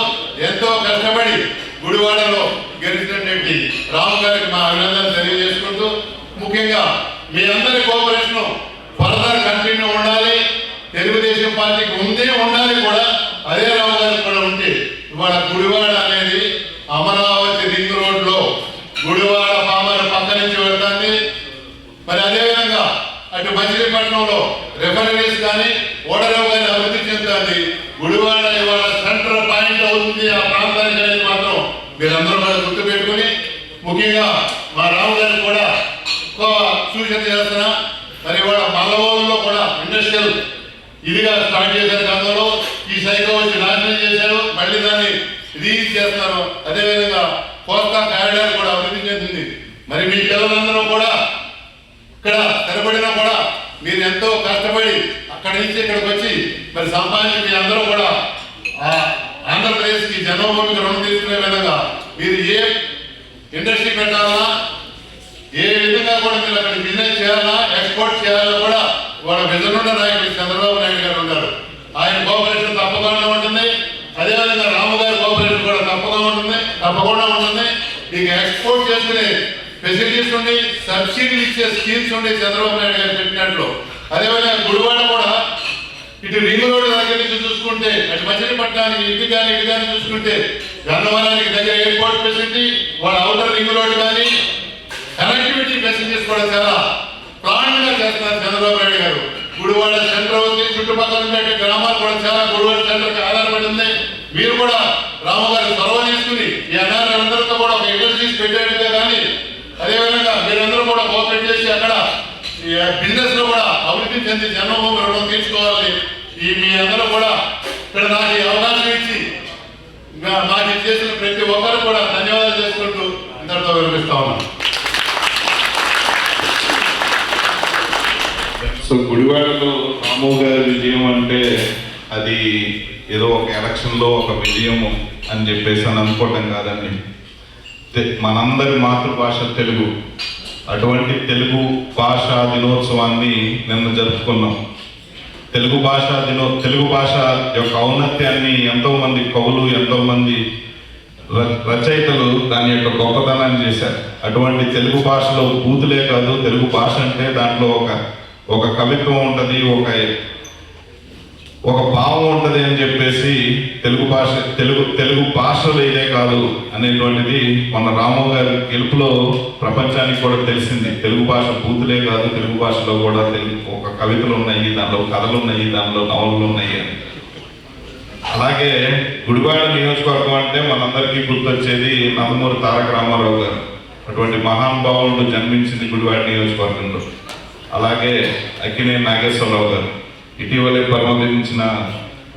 ఎంతో కష్టపడి గుడివాడలో గెలిచినటువంటి రాము గారికి మా అభినందనలు తెలియజేసుకుంటూ, ముఖ్యంగా మీ అందరి కోఆపరేషన్ ఫర్దర్ కంటిన్యూ ఉండాలి. తెలుగుదేశం పార్టీకి ఉండాలి కూడా, అదే రావు గారికి కూడా ఉంటే ఇవాళ గుడివాడ అనేది అమరావతి రింగ్ రోడ్ లో గుడివాడ పామర్ పక్క నుంచి వెళ్తుంది. మరి అదేవిధంగా అటు మచిలీపట్నంలో రిఫైనరీస్ కానీ ఓడరేవు కానీ అభివృద్ధి చెందుతుంది. గుడివాడ ఇవాళ సెంట్రల్ పాయింట్ అవుతుంది ఆ ప్రాంతానికి అనేది మాత్రం మీరందరూ కూడా గుర్తుపెట్టుకుని, ముఖ్యంగా మా రాము గారికి కూడా సూచన చేస్తున్నా. మరి ఇవాళ మల్లవోలులో కూడా ఇండస్ట్రియల్ ఇదిగా స్టార్ట్ చేశారు. గతంలో ఈ సైకో వచ్చి నాశనం చేశారు, మళ్ళీ దాన్ని రీచ్ చేస్తున్నారు. అదేవిధంగా కోస్తా కారిడార్ కూడా అభివృద్ధి చెందింది. మరి మీ పిల్లలందరూ కూడా ఇక్కడ స్థిరపడినా కూడా మీరు ఎంతో కష్టపడి అక్కడి నుంచి ఇక్కడికి వచ్చి మరి సంపాదించి మీ అందరూ కూడా ఆంధ్రప్రదేశ్కి జన్మభూమికి రుణం తీసుకునే విధంగా మీరు ఏ ఇండస్ట్రీ పెట్టాలన్నా, ఏ విధంగా కూడా మీరు అక్కడ బిజినెస్ చేయాలన్నా, ఎక్స్పోర్ట్ చేయాలన్నా కూడా వాళ్ళ విజనున్న నాయకుడు చంద్రబాబు నాయుడు గారు ఉన్నారు. ఆయన కోఆపరేషన్ తప్పకుండా ఉంటుంది. అదేవిధంగా రాము గారి కోఆపరేషన్ కూడా తప్పకుండా ఉంటుంది. ఇక ఎక్స్పోర్ట్ చేసుకునే ఫెసిలిటీస్ ఉండి, సబ్సిడీలు ఇచ్చే స్కీమ్స్ ఉండి చంద్రబాబు నాయుడు గారు పెట్టినట్లు. అదేవిధంగా గుడివాడ కూడా ఇటు రింగ్ రోడ్డు దగ్గర నుంచి చూసుకుంటే, అటు మచిలీపట్నానికి ఇటు కానీ చూసుకుంటే గన్నవరానికి దగ్గర ఎయిర్పోర్ట్ ఫెసిలిటీ, వాళ్ళ అవుటర్ రింగ్ రోడ్డు కానీ కనెక్టివిటీ ఫెసిలిటీస్ కూడా చాలా ప్లాన్ గా చేస్తున్నారు చంద్రబాబు నాయుడు గారు. గుడివాడ సెంటర్ ఉంది, చుట్టుపక్కల ఉండే గ్రామాలు కూడా చాలా గుడివాడ సెంటర్కి ఆధారపడి ఉంది. మీరు కూడా రాము గారి చొరవ తీసుకుని ఈ అన్నారందరితో కూడా ఒక ఏజెన్సీస్ పెట్టేట్టుగా కానీ అదేవిధంగా మీరందరూ కూడా కోఆపరేట్ చేసి అక్కడ బిజినెస్ లో కూడా అభివృద్ధి చెంది జన్మభూమి రుణం తీసుకోవాలి. ఈ మీ అందరూ కూడా ఇక్కడ నాకు ఈ అవకాశం ఇచ్చి మాకు చేసిన ప్రతి ఒక్కరు కూడా ధన్యవాదాలు చేసుకుంటూ ఇంతటితో వినిపిస్తా ఉన్నాను. సో గుడివాడలో రాము గారి విజయం అంటే అది ఏదో ఒక ఎలక్షన్లో ఒక విజయం అని చెప్పేసి అని అనుకోవటం కాదండి. మనందరి మాతృభాష తెలుగు. అటువంటి తెలుగు భాషా దినోత్సవాన్ని నిన్న జరుపుకున్నాం. తెలుగు భాష యొక్క ఔన్నత్యాన్ని ఎంతోమంది కవులు, ఎంతోమంది రచయితలు దాని యొక్క గొప్పతనాన్ని చేశారు. అటువంటి తెలుగు భాషలో బూతులే కాదు, తెలుగు భాష అంటే దాంట్లో ఒక కవిత్వం ఉంటుంది, ఒక భావం ఉంటుంది అని చెప్పేసి తెలుగు భాషలో ఇదే కాదు అనేటువంటిది మన రాము గారి గెలుపులో ప్రపంచానికి కూడా తెలిసింది. తెలుగు భాష బూతులే కాదు, తెలుగు భాషలో కూడా ఒక కవితలు ఉన్నాయి, దానిలో కథలు ఉన్నాయి, దానిలో నవలలు ఉన్నాయి అని. అలాగే గుడివాడ నియోజకవర్గం అంటే మనందరికీ గుర్తొచ్చేది నందమూరి తారక రామారావు గారు. అటువంటి మహానుభావులు జన్మించింది గుడివాడ నియోజకవర్గంలో. అలాగే అక్కినేని నాగేశ్వరరావు గారు, ఇటీవలే పరమదించిన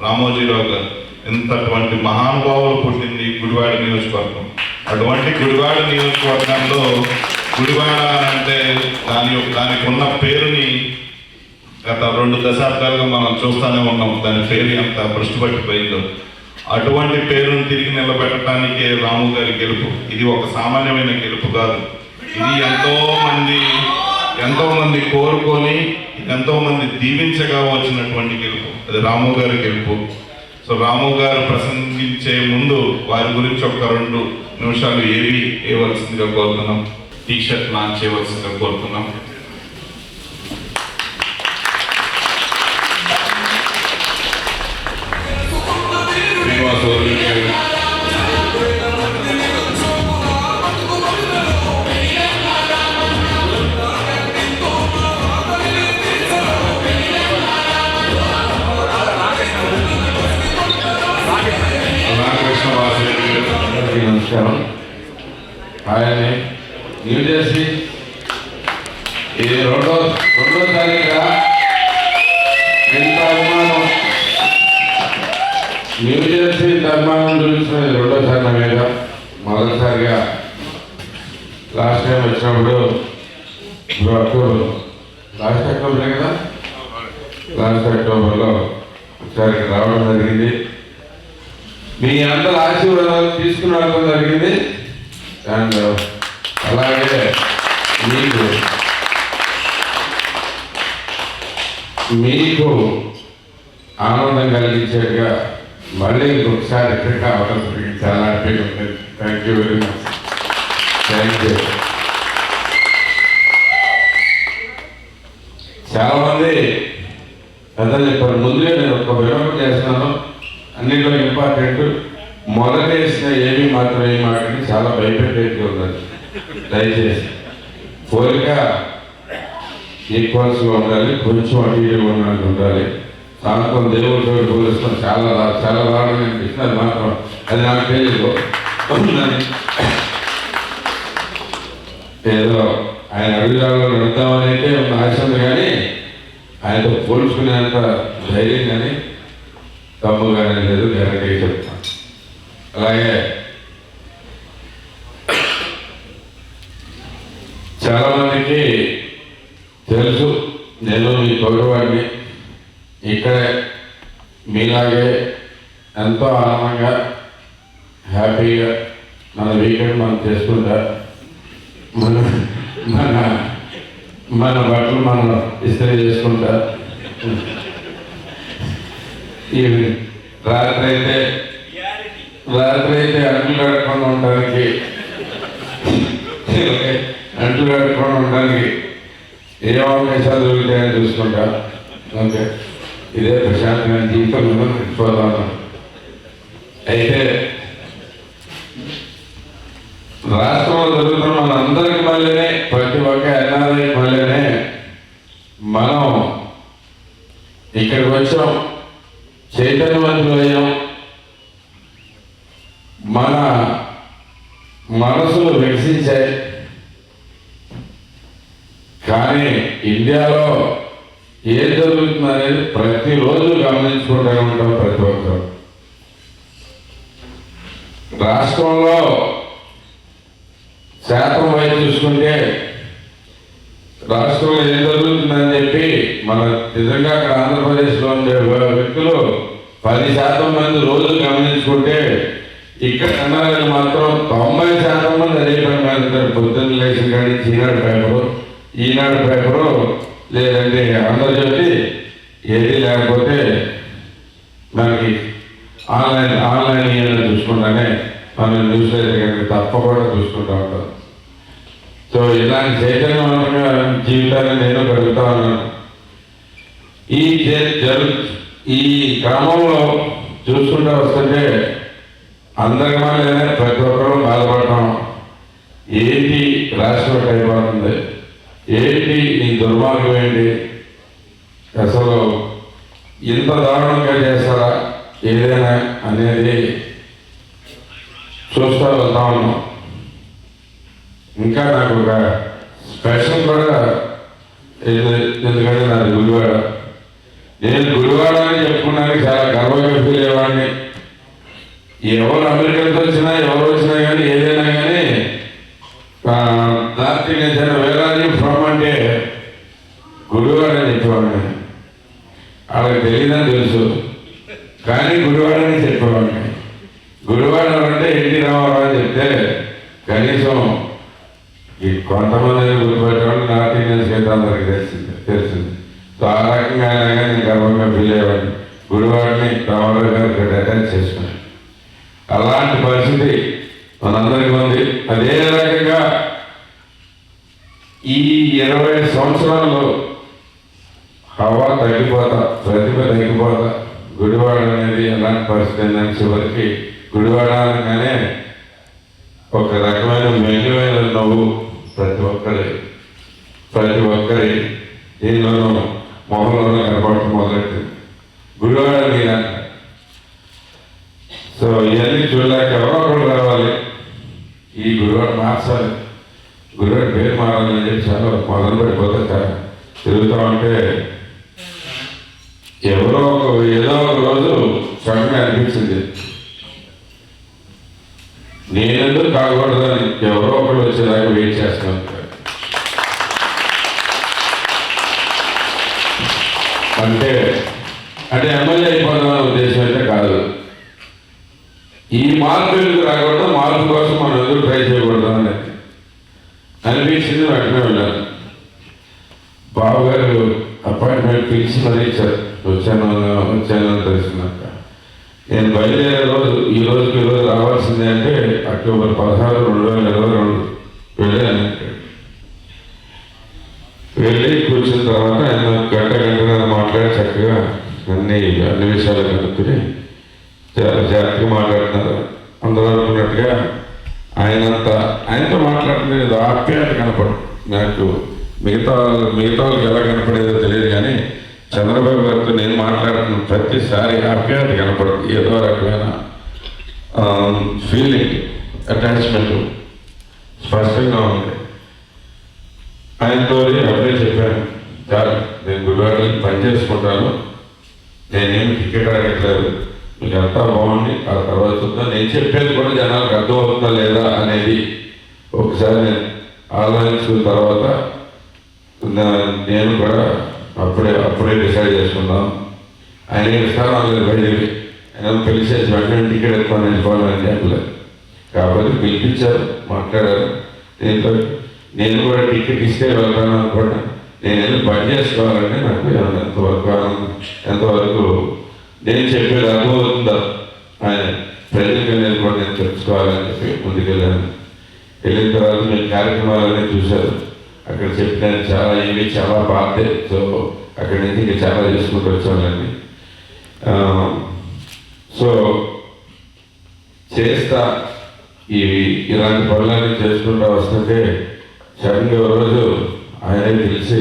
రామోజీరావు గారు, ఇంతటువంటి మహానుభావులు పుట్టింది గుడివాడ నియోజకవర్గం. అటువంటి గుడివాడ నియోజకవర్గంలో గుడివాడ అంటే దానికి ఉన్న పేరుని గత 2 దశాబ్దాలుగా మనం చూస్తూనే ఉన్నాం. దాని పేరు ఎంత భ్రష్టుపట్టిపోయిందో. అటువంటి పేరును తిరిగి నిలబెట్టడానికే రాము గారి గెలుపు. ఇది ఒక సామాన్యమైన గెలుపు కాదు. ఇది ఎంతో మంది కోరుకొని, ఎంతో మంది దీవించగా వచ్చినటువంటి గెలుపు. అది రాము గారి గెలుపు. సో రాము గారు ప్రసంగించే ముందు వారి గురించి ఒక 2 నిమిషాలు వేయవలసిందిగా కోరుతున్నాం. టీషర్ట్ లాంచ్ చేయవలసిందిగా కోరుతున్నాం. నమస్కారం. ఆయన న్యూజెర్సీ ఇది రెండోసారిగా ఎంత అభిమానం, న్యూజెర్సీ అభిమానం చూసిన రెండోసారి నా మీద. మొదటిసారిగా లాస్ట్ టైం వచ్చినప్పుడు లాస్ట్ అక్టోబర్లో ఒకసారి రావడం జరిగింది. మీ అందరి ఆశీర్వాదాలు తీసుకుని రావడం జరిగింది. అండ్ అలాగే మీకు ఆనందం కలిగించేట్టుగా మళ్ళీ ఇంకొకసారి ఎక్కడికి అవకాశం చాలా హ్యాపీగా ఉంటుంది. Thank you very much. Thank you. చాలామంది పెద్దలు చెప్పారు. ముందే నేను ఒక వివరణ చేస్తున్నాను. అన్నింటిలో ఇంపార్టెంట్ మొదలేసిన ఏమి మాత్రమే మాట్లాడి చాలా భయపెట్టేది ఉన్నది. దయచేసి కోరిక ఈక్వల్స్గా ఉండాలి, కొంచెం అటు ఉన్నట్టు ఉండాలి. సాయంత్రం దేవుడితో పోలిస్తాం చాలా దారుణంగా అనిపిస్తుంది. అది మాత్రం అది నాకు తెలియదు. ఏదో ఆయన అడుగుదాలో నడుద్దామని అయితే ఉన్న ఆశ ఉంది, కానీ ఆయనతో పోల్చుకునేంత ధైర్యం కానీ తమ్ముగానే లేదు. గ్యారంటీ చెప్తాను. అలాగే చాలామందికి తెలుసు నేను మీ పౌరవాడిని. ఇక్కడే మీలాగే ఎంతో ఆనందంగా హ్యాపీగా మన వీకెండ్ మనం చేసుకుంటా, మన బట్టలు మనం ఇస్త్రీ చేసుకుంటా, రాత్రి అయితే అంట్లు కట్టుకుండా ఉండడానికి ఏ అవకాశాలు దొరుకుతాయని చూసుకుంటా. ఓకే, ఇదే ప్రశాంతమైన జీవితంలో నడిచిపోతాను. అయితే రాష్ట్రంలో జరుగుతున్న మనందరికి మళ్ళీనే, ప్రతి ఒక్క ఎన్ఆర్ఐ మళ్ళీనే మనం ఇక్కడికి వచ్చాం, చైతన్యవంతులయ్యాం, మన మనసులు వికసించాయి. కానీ ఇండియాలో ఏం జరుగుతుందనేది ప్రతిరోజు గమనించుకుంటూనే ఉంటాం ప్రతి ఒక్కరు. రాష్ట్రంలో శాతం వైపు చూసుకుంటే రాష్ట్రంలో ఏం జరుగుతుందని చెప్పి మన నిజంగా అక్కడ ఆంధ్రప్రదేశ్లో ఉండే వ్యక్తులు 10% మంది రోజులు గమనించుకుంటే ఇక్కడ ఎన్ఆర్ఐలు మాత్రం 90% మంది అదే పని మీద పొద్దున్న లేచిన కానీ ఈనాడు పేపరు లేదంటే ఆంధ్రజ్యోతి ఏది లేకపోతే మనకి ఆన్లైన్ ఏమైనా చూసుకుంటానే మనం న్యూస్ అయితే తప్పకుండా చూసుకుంటూ ఉంటాం. సో ఇలాంటి చైతన్యవంతంగా జీవితాన్ని నేను గడుపుతా ఉన్నాను. ఈ క్రమంలో చూసుకుంటూ వస్తుంటే అందరికీ ప్రతి ఒక్కరూ బాధపడటం, ఏంటి రాష్ట్రం అయిపోతుంది, ఏంటి ఈ దుర్మార్గం, ఏంటి అసలు ఇంత దారుణంగా చేస్తారా ఏదైనా అనేది చూస్తూ వెళ్తా ఉన్నాం. ఇంకా నాకు ఒక స్పెషల్ కూడా ఎందుకంటే నాది గుడివాడ. నేను గుడివాడ అని చెప్పుకున్నానికి చాలా గర్వంగా ఫీల్ అయ్యేవాడిని. ఎవరు అమెరికన్స్ వచ్చినా ఎవరు వచ్చినా కానీ ఏదైనా కానీ దానికి నేను వేలాది ఫ్రమ్ అంటే గుడివాడ అని చెప్పేవాడిని. వాళ్ళకి తెలియదని తెలుసు కానీ గుడివాడ అని చెప్పేవాడిని. గుడివాడ అంటే ఎన్టీ రామారావు అని చెప్తే కనీసం ఈ కొంతమంది గుర్తుపెట్టేవాళ్ళు నార్త్ ఇండియన్స్ అయితే అందరికి తెలిసింది. సో ఆ రకంగా నేను గర్వంగా ఫీల్ అయ్యేవాడిని. గుడివాడిని రామారావు గారు ఇక్కడ అటాచ్ చేసుకున్నాను. అలాంటి పరిస్థితి మనందరికీ ఉంది. అదే రకంగా ఈ 20 సంవత్సరాల్లో హవా తగ్గిపోతా, ప్రతిభ తగ్గిపోతా, గుడివాడ అనేది ఎలాంటి పరిస్థితి అయిందని చివరికి గుడివాడ అనగానే ఒక రకమైన మెండుమైన నవ్వు ప్రతి ఒక్కరి దీనిలోనూ మొహంలోనూ కనపడటం మొదలెట్టింది. గుడివాడ మీద సో ఇవన్నీ చూడలేక ఎవరో ఒకరు రావాలి, ఈ గుడివాడ మార్చాలి, గుడివాడ పేరు మారాలని చెప్పి చాలా మొదలు పడిపోతే చాలా తిరుగుతూ ఉంటే ఏదో ఒక రోజు సడన్గా అనిపించింది నేనెందుకు కాకూడదని. ఎవరో ఒకరు వచ్చేదాకా వెయిట్ చేస్తున్నాను. అంటే ఎమ్మెల్యే అయిపోదామనే ఉద్దేశం అయితే కాదు. ఈ మార్పు ఎందుకు రాకూడదు, మార్పు కోసం మనం ఎందుకు ట్రై చేయకూడదు అనేది అనిపించింది. వెంటనే వెళ్ళాను. బాబు గారు అపాయింట్మెంట్ పిలిచి మరీ ఇచ్చారు. వచ్చానని తెలుసుకున్నాక నేను బయలుదేరే రోజు ఈ రోజు రావాల్సిందే అంటే అక్టోబర్ 16, 2022 వెళ్ళాను. వెళ్ళి కూర్చున్న తర్వాత ఆయన గంట మాట్లాడి చక్కగా అన్ని విషయాలు కనుక్కుని చాలా జాగ్రత్తగా మాట్లాడుతున్నారు. అందరూ అనుకున్నట్టుగా ఆయనతో మాట్లాడుతున్నది ఆప్యాయత కనపడు. నాకు మిగతా వాళ్ళకి ఎలా కనపడేదో తెలియదు కానీ చంద్రబాబు గారితో నేను మాట్లాడుతున్న ప్రతిసారి ఆప్యాయత కనపడదు. ఏదో రకమైన ఫీలింగ్, అటాచ్మెంట్ స్పష్టంగా ఉంది. ఆయనతో అప్పుడే చెప్పాను, చాలు నేను గుడివాడకి పని చేసుకుంటాను, నేనేమి టికెట్ అడగట్లేదు, మీకు అంతా బాగుంది, ఆ తర్వాత చూద్దాం, నేను చెప్పేది కూడా జనాలకు అర్థమవుతుందా లేదా అనేది ఒకసారి నేను ఆలోచించుకున్న తర్వాత నేను కూడా అప్పుడే డిసైడ్ చేసుకున్నాను. ఆయన ఇస్తాను అనలేదు, బయలుదేరి ఆయన పిలిచేసి వెంటనే టికెట్ ఎత్తుకొని వెళ్ళిపోవాలని చెప్పలేదు. కాబట్టి పిలిపించారు, మాట్లాడారు. దీంతో నేను కూడా టికెట్ ఇస్తే వెళ్తాను అనుకున్నాను. నేను వెళ్ళి పని చేసుకోవాలంటే నాకు ఎంతవరకు నేను చెప్పేది అర్థమవుతుందా ఆయన ప్రజలకు నేను కూడా నేను తెలుసుకోవాలని చెప్పి ముందుకెళ్ళాను. వెళ్ళిన తర్వాత మేము కార్యక్రమాలన్నీ చూశారు. అక్కడ చెప్పినాను చాలా బాధే. సో అక్కడి నుంచి ఇంకా చాలా చేసుకుంటూ వచ్చానండి. సో చేస్తా ఇలాంటి పనులన్నీ చేసుకుంటూ వస్తుంటే సడన్గా రోజు ఆయనే పిలిచి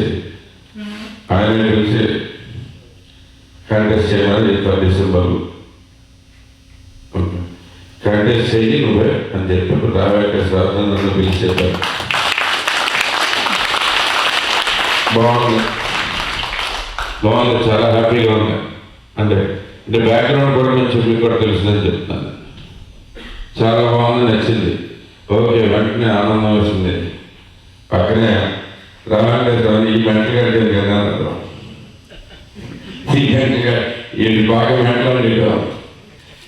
కంటెస్ట్ చేయమని చెప్తాను డిసెంబర్ కంటెస్ట్ చేయి నువ్వే అని చెప్పి రావేంకటేశ్వర నన్ను పిలిచి చెప్పాను. బాగుంది, చాలా హ్యాపీగా ఉంది. అంటే బ్యాక్గ్రౌండ్ కూడా కొంచెం మీకు కూడా తెలుస్తుందని చెప్తున్నాను. చాలా బాగుంది, నచ్చింది. ఓకే, వెంటనే ఆనందం వచ్చింది. పక్కనే రావేంకటేశ్వర ఈ మెంటల్ కంటే కదా ఈ గంటగా వీటి బాగా మెంటల్ నీకు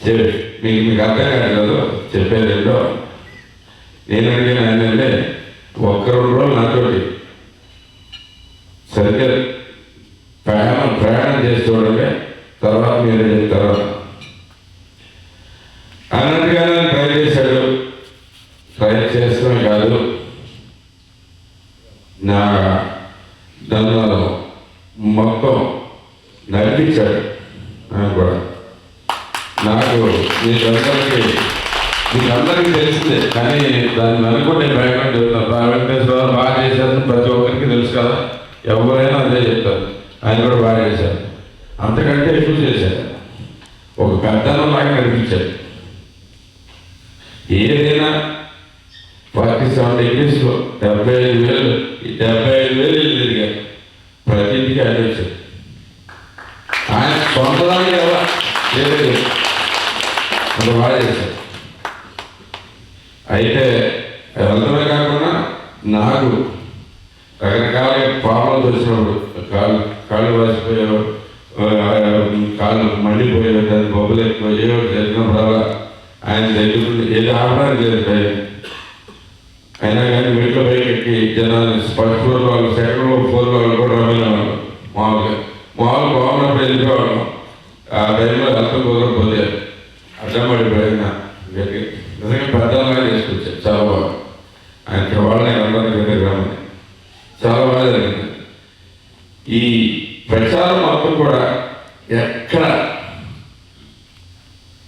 సరే మీకు అర్థం కాదు చెప్పేది ఏంటో. నేను అడిగిన ఏంటంటే ఒక్క 2 రోజులు నాతోటి సరిగ్గా ప్రయాణం చేసి చూడండి, తర్వాత మీరే చెప్తారు అన్నట్టుగానే ట్రై చేశాడు. ట్రై చేస్తమే కాదు, నన్ను మొత్తం నడిపించాడు. కూడా నాకు మీకందరికీ తెలిసిందే, కానీ దాన్ని అనుకుంటే బ్యాక్గ్రౌండ్ చెప్తాను. వెంకటేశ్వర బాగా చేశారని ప్రతి ఒక్కరికి తెలుసు కదా, ఎవరైనా అదే చెప్తారు. ఆయన కూడా బాగా చేశారు, అంతకంటే ఎక్కువ చేశారు. ఒక పెద్దలాగా నడిపించాడు. ఏదైనా 47 డిగ్రీస్లో 75,000 తిరిగారు. ప్రతి ఇంటికి ఆయన వచ్చారు. ఆయన సొంతదానికి కదా లేదు, అంత బాగా చేశారు. అయితే వెళ్ళడమే కాకుండా నాకు రకరకాల ప్రాబ్లమ్స్ వచ్చినప్పుడు కాళ్ళు వాసిపోయావు, కాళ్ళు మండిపోయావు, దాన్ని బొబ్బలు ఎక్కువ ఏవో జరిగినప్పుడల్లా ఆయన దగ్గర ఏది ఆడడానికి లేదు. అయినా కానీ మెట్ల పైకి ఎక్కి జనాలు ఫస్ట్ ఫ్లోర్ వాళ్ళు, సెకండ్ ఫ్లోర్ వాళ్ళు కూడా రమ్మేవాళ్ళు. మామూలుగా బాగున్నప్పుడు వెళ్ళిపోవడం. ఆ టైంలో ఎంత కుదరకపోతే అడ్డం పడిపోయిన నిజంగా పెద్దలాగా చేసుకొచ్చారు. చాలా బాగా ఆయన వాళ్ళని అందరికీ గ్రామం చాలా బాగా జరిగింది. ఈ ప్రచారం మొత్తం కూడా ఎక్కడ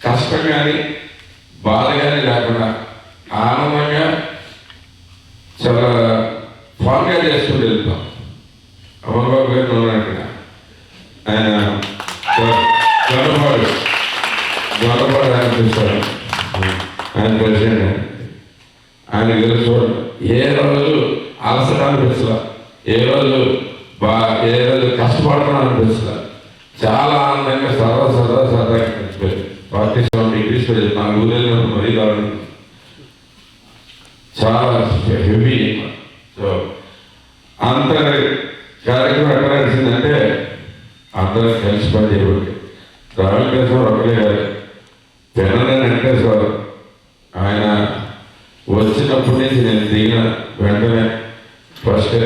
కష్టం కానీ బాధ కానీ లేకుండా ఆనందంగా చాలా ఫాన్గా చేసుకుంటూ వెళ్తాం. అమర్బాబు గారు ఉన్నట్టుగా ఆయన గొడవపాడు ఆయన చూస్తాడు. ఆయన ప్రెసిడెంట్. ఆయన తెలుసు ఏ రోజు అలసట అనిపిస్తుందా, ఏ రోజు కష్టపడతాను అనిపిస్తుందా. చాలా ఆనందంగా సరదాగా గడిచిపోయింది. 47 డిగ్రీస్ 4 ఊళ్ళో మరీ దారుణం, చాలా హెవీ. సో అంత కార్యక్రమం ఎక్కడ నడిచిందంటే అందరూ కలిసి పనిచేయబట్టి రామకృష్ణ ఒకటే కాదు, పెనన వెంకటేశ్వర ఆయన వచ్చినప్పటి నుంచి నేను దిగిన వెంటనే ఫస్ట్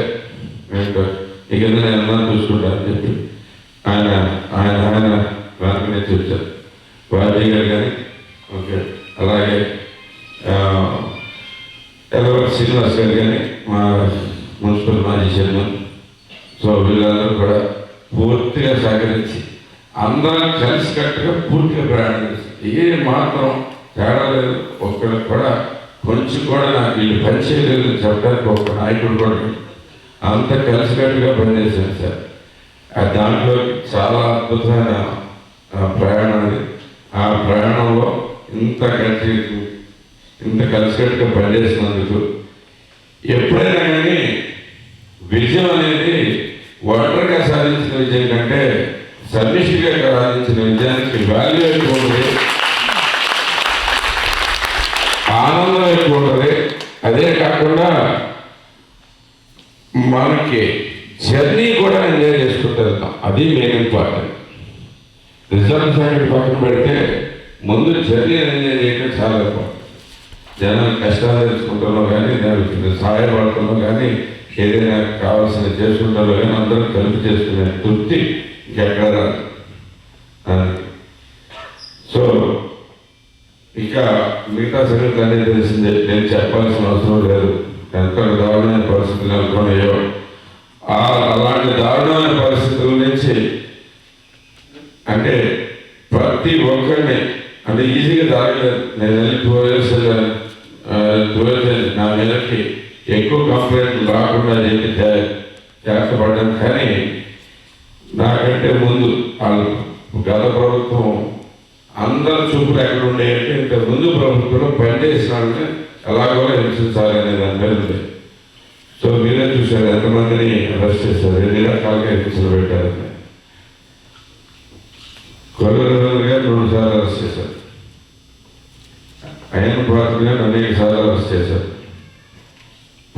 ఇక నేను అన్నా చూసుకుంటానని చెప్పి ఆయన ఆయన ఆయన వెనకనే చూశారు. వాజీ గారు కానీ ఓకే, అలాగే శ్రీనివాస్ గారు కానీ మా మున్సిపల్ మాజీ చైర్మన్. సో వీళ్ళందరూ కూడా పూర్తిగా సహకరించి అందరం కలిసికట్టుగా పూర్తిగా ప్రయాణం చేస్తారు. ఏ మాత్రం తేడా లేదు. ఒక్కరికి కూడా కొంచెం కూడా నాకు వీళ్ళు పనిచేయలేదు చెప్పడానికి ఒక నాయకుడు కూడా అంత కలిసికట్టుగా పనిచేశాను సార్. దాంట్లో చాలా అద్భుతమైన ప్రయాణం అది. ఆ ప్రయాణంలో ఇంత కలిసికట్టుగా పనిచేసినందుకు ఎప్పుడైనా కానీ విజయం అనేది ఒంటరిగా సాధించిన విజయం కంటే సమిష్టిగా సాధించిన విజయానికి వాల్యూ ఎక్కువ ఉంటుంది, ఆనందం ఎక్కువ ఉంటుంది. అదే కాకుండా మనకి జర్నీ కూడా ఎంజాయ్ చేసుకుంటూ వెళ్తాం. అది మెయిన్ ఇంపార్టెంట్. రిజల్ట్స్ అనేది పక్కన పెడితే ముందు జర్నీ ఎంజాయ్ చేయడం చాలా ఇంపార్టెంట్. జనం కష్టాలు తెలుసుకుంటారో కానీ, దానికి సహాయపడుతున్నో కానీ, ఏదైనా కావాల్సిన చేసుకుంటారో కానీ అందరూ కలిపి చేసుకునే తృప్తి ఇంకెక్కడ రాదు. సో ఇక మిగతా సంగతి అనేది తెలిసిందే, నేను చెప్పాల్సిన అవసరం లేదు. ఎంత దారుణమైన పరిస్థితులు నెలకొన్నాయో అలాంటి దారుణమైన పరిస్థితుల నుంచి అంటే ప్రతి ఒక్కరిని అంటే ఈజీగా దారలేదు. నేను వెళ్ళి 2 years నా మీదకి ఎక్కువ కంప్లైంట్ రాకుండా చెప్పి చేస్తపడ్డాను. కానీ నాకంటే ముందు వాళ్ళు గత ప్రభుత్వం అందరు చూపులు ఎక్కడ ఉండేయంటే ఇంత ముందు ప్రభుత్వంలో పనిచేసిన వాళ్ళని ఎలాగో హింసించాలి అనే దాని మీద ఉంది. సో మీరే చూశారు ఎంతమందిని అరెస్ట్ చేశారు, ఎన్ని రకాలుగా హింసలు పెట్టారని. కొల్లూరు గారు 2 సార్లు అరెస్ట్ చేశారు, ఆయన పాత్రగా అనేక సార్లు అరెస్ట్ చేశారు.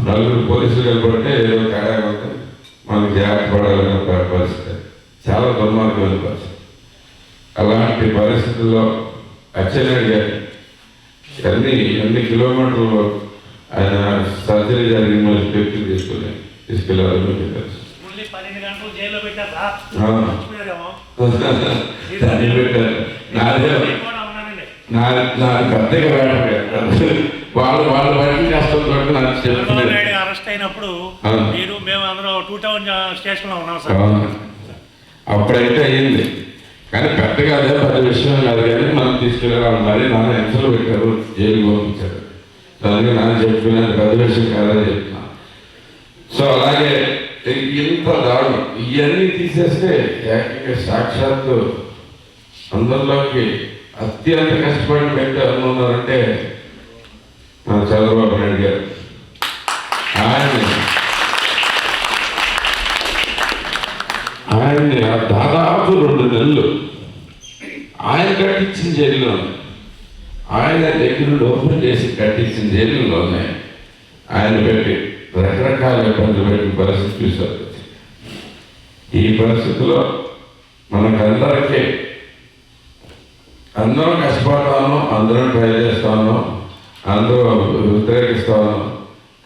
4 పోలీసులు కనపడితే ఏదో తేడా ఉంటే మనకు జాగ్రత్త పడాలనే ఒక పరిస్థితి, చాలా దుర్మార్గమైన పరిస్థితి. అలాంటి పరిస్థితుల్లో అచ్చెన్నాయుడు గారు ఎన్ని కిలోమీటర్లు ఆయన సర్జరీ జరిగిన వ్యక్తులు తీసుకెళ్ళారు మీకు తెలుసు. దాన్ని పెట్టారు నాకు పెద్దగా వాళ్ళు బయట చేస్తున్నట్టు నాకు చెప్తున్నారు. అరెస్ట్ అయినప్పుడు మేము అందరూ 2000 స్టేషన్ లో ఉన్నాం సార్. అప్పుడైతే అయ్యింది, కానీ పెద్దగా అదే పెద్ద విషయం కాదు. కానీ మనం తీసుకెళ్ళాలి, మరి నాన్న హింసలు పెట్టారు, జైలు పంపించారు. దానికి నాన్న చెప్పుకునేది పెద్ద విషయం కాదని చెప్తున్నాను. సో అలాగే ఇంత దారుణం ఇవన్నీ తీసేస్తే ఏకంగా సాక్షాత్తు అందరిలోకి అత్యంత కష్టపడిన వ్యక్తి అనుకున్నారంటే మన చంద్రబాబు నాయుడు గారు. ఆయన్ని దాదాపు 2 నెలలు ఆయన కట్టించిన జైల్లో, ఆయన దగ్గర ఓపెన్ చేసి కట్టించిన జైలులోనే ఆయన పెట్టి రకరకాల ఇబ్బందులు పెట్టిన పరిస్థితి చూశారు. ఈ పరిస్థితిలో మనకందరికీ అందరం కష్టపడతాను, అందరం ట్రై చేస్తాను, అందరూ వ్యతిరేకిస్తాను.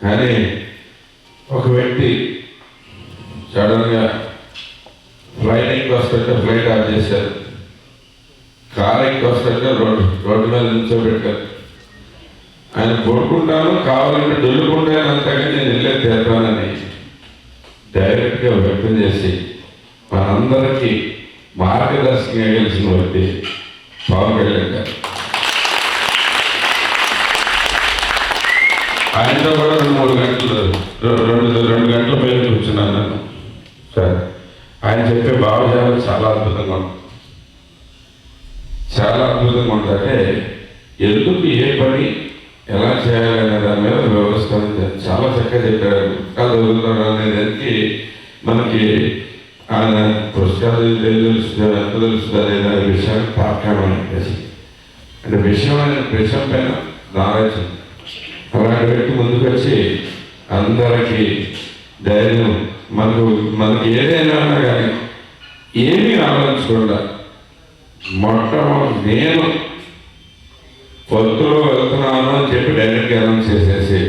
కానీ ఒక వ్యక్తి సడన్గా ఫ్లైట్ వస్తుంటే ఫ్లైట్ ఆఫ్ చేశారు, కారు వస్తుంటే రోడ్డు మీద నిల్చోబెట్టారు. ఆయన కొడుకుంటాను కావాలంటే డొల్లుకుంటాను అంతగా నేను వెళ్ళే తీర్పానని డైరెక్ట్గా వ్యక్తం చేసి మనందరికీ మార్గదర్శకంగా గెలిచిన వ్యక్తి పవన్ కళ్యాణ్ గారు. ఆయనతో కూడా 2 గంటల పైన కూర్చున్నాను నేను సార్. ఆయన చెప్పే భావజాలం చాలా అద్భుతంగా ఉంటుంది, చాలా అద్భుతంగా ఉంటుంది. అంటే ఎందుకు ఏ పని ఎలా చేయాలనే దాని మీద వ్యవస్థ చాలా చక్కగా చెప్పారు. చదువుతాడు అనే దానికి మనకి ఆయన పుస్తకాలు తెలుస్తుంది, ఎంత తెలుస్తుంది అనే విషయాన్ని తాత్కాలం అంటే విషయం పైన నాలెడ్జ్. అలాంటి వ్యక్తి ముందుకు వచ్చి అందరికీ ధైర్యం, మనకి ఏదైనా కానీ ఏమీ ఆలోచించకుండా మొట్టమొదటి నేను పొత్తులో వెళ్తున్నాను అని చెప్పి డైరెక్ట్గా అనౌన్స్ చేసేసి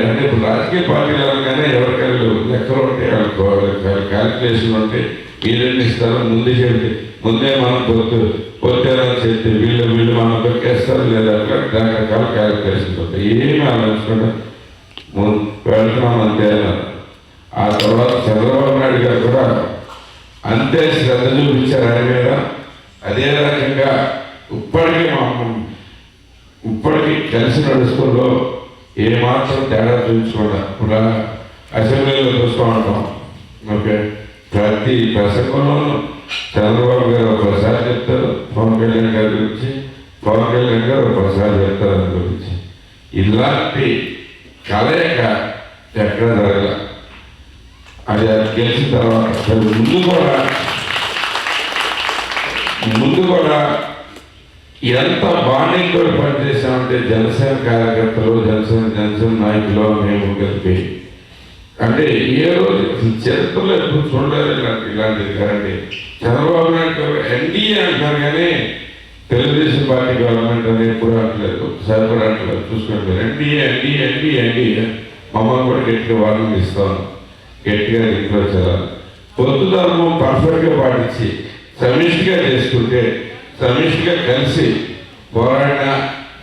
అంటే ఇప్పుడు రాజకీయ పార్టీలు అనగానే ఎవరికైనా లెక్కలు ఉంటాయి, వాళ్ళకి క్యాల్కులేషన్ ఉంటే మీరేమి ఇస్తారో ముందే మనం పొత్తేదని చెప్పి వీళ్ళు మనం తొక్కేస్తారు లేదా రకరకాల క్యాల్కులేషన్స్ ఉంటాయి. ఏమీ ఆలోచించకుండా వెళ్తున్నాం అంతే అన్నారు. ఆ తర్వాత చంద్రబాబు నాయుడు గారు కూడా అంతే శ్రద్ధ చూపించారు ఆయన మీద. అదే రకంగా ఇప్పటికీ కలిసి నడుచుకుంటూ ఏమాత్రం తేడా చూపించకుండా ఇప్పుడు అసెంబ్లీలో చూస్తూ ఉంటాం. ఓకే, ప్రతి ప్రసంగంలోనూ చంద్రబాబు గారు ఒకసారి చెప్తారు పవన్ కళ్యాణ్ గారి గురించి, పవన్ కళ్యాణ్ గారు ఒకసారి చెప్తారు దాని గురించి. ఇలాంటి కలయిక ఎక్కడ జరగల. అది గెలిచిన తర్వాత ముందు కూడా ఎంత బాండింగ్ కూడా పనిచేసామంటే జనసేన కార్యకర్తలు, జనసేన నాయకులు మేము కలిపి అంటే ఏ రోజు చరిత్రలో ఎప్పుడు చూడలేదు ఇలాంటిది. కానీ చంద్రబాబు నాయుడు గారు ఎన్డీఏ అంటారు కానీ తెలుగుదేశం పార్టీ గవర్నమెంట్ అని ఎప్పుడు అంటలేదు, ఒకసారి కూడా అంటలేదు. చూసుకుంటారు ఎన్డీఏ మమ్మల్ని కూడా గట్టిగా వార్నింగ్ ఇస్తాను, గట్టిగా ఇంట్లో చేయాలి. పొత్తు ధర్మం పర్ఫెక్ట్గా పాటించి సమిష్టిగా చేసుకుంటే, సమిష్టిగా కలిసి పోరాడిన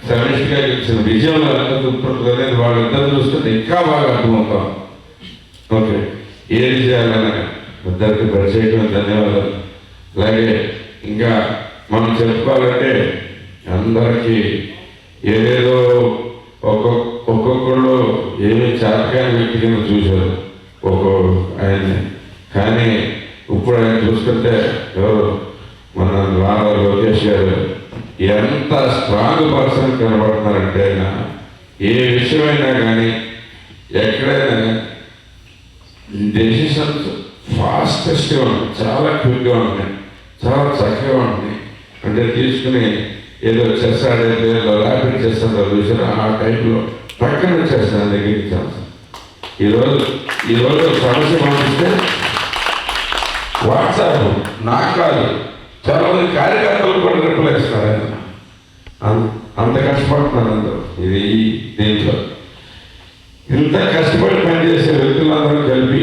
సమిష్టిగా గెలిచిన విజయంలో ఎంత గుర్తుంటుంది అనేది వాళ్ళిద్దరు చూస్తుంటే ఇంకా బాగా అర్థమవుతాం. ఓకే, ఏది చేయాలన్నా ఇద్దరికి పరిచయం ధన్యవాదాలు. అలాగే ఇంకా మనం చెప్పుకోవాలంటే అందరికీ ఏదేదో ఒక్కొక్కళ్ళు ఏమీ చాతకాని వ్యక్తి కింద చూశారు ఆయన్ని. కానీ ఇప్పుడు ఆయన చూసుకుంటే ఎవరు మన నారా లోకేష్ గారు ఎంత స్ట్రాంగ్ పర్సన్ కనబడుతున్నారంటే ఆయన ఏ విషయమైనా కానీ ఎక్కడైనా డెసిషన్స్ ఫాస్టెస్ట్గా ఉన్నాయి, చాలా క్విక్గా ఉన్నాయి, చాలా చక్కగా ఉన్నాయి. అంటే తీసుకుని ఏదో చెస్ ఆడేది ఏదో ర్యాపిడ్ చెస్ అంటారు చూసారు, ఆ టైప్లో పక్కన వచ్చేస్తాను దగ్గరికి ఛాన్స్. ఈరోజు సమస్య పంపిస్తే వాట్సాప్ నాకు కాదు, చాలా మంది కార్యకర్తలు కూడా రిప్లై ఇస్తారు. ఆయన అంత కష్టపడుతున్నారు అందరూ. ఇది దీంట్లో ఇంత కష్టపడి పనిచేసే వ్యక్తులందరూ కలిపి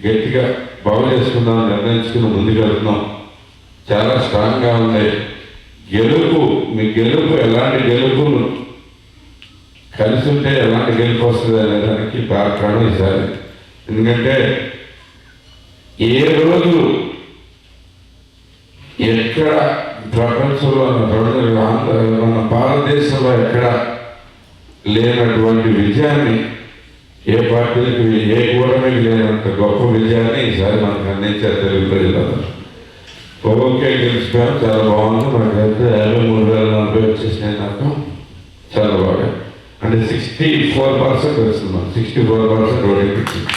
గట్టిగా బాగు చేసుకుందాం నిర్ణయించుకుని ముందుకెళ్తున్నాం. చాలా స్ట్రాంగ్గా ఉంది. మీ గెలుపు ఎలాంటి గెలుపు కలిసి ఉంటే ఎలాంటి గెలుపు వస్తుంది అనే దానికి కారణం ఈసారి. ఎందుకంటే ఏ రోజు ఎక్కడ ప్రపంచంలో మన భారతదేశంలో ఎక్కడ లేనటువంటి విజయాన్ని, ఏ పార్టీలకు ఏ కూటమికి లేనంత గొప్ప విజయాన్ని ఈసారి మనకు అందించారు తెలుగు ప్రజలందరూ. ఓకే గెలిచిపోయాం, చాలా బాగుంది. మనకైతే 53,040 వచ్చేసినాయి. నాకు చాలా బాగా అంటే 64% వస్తున్నాం. 64% ఓటింగ్ వచ్చింది.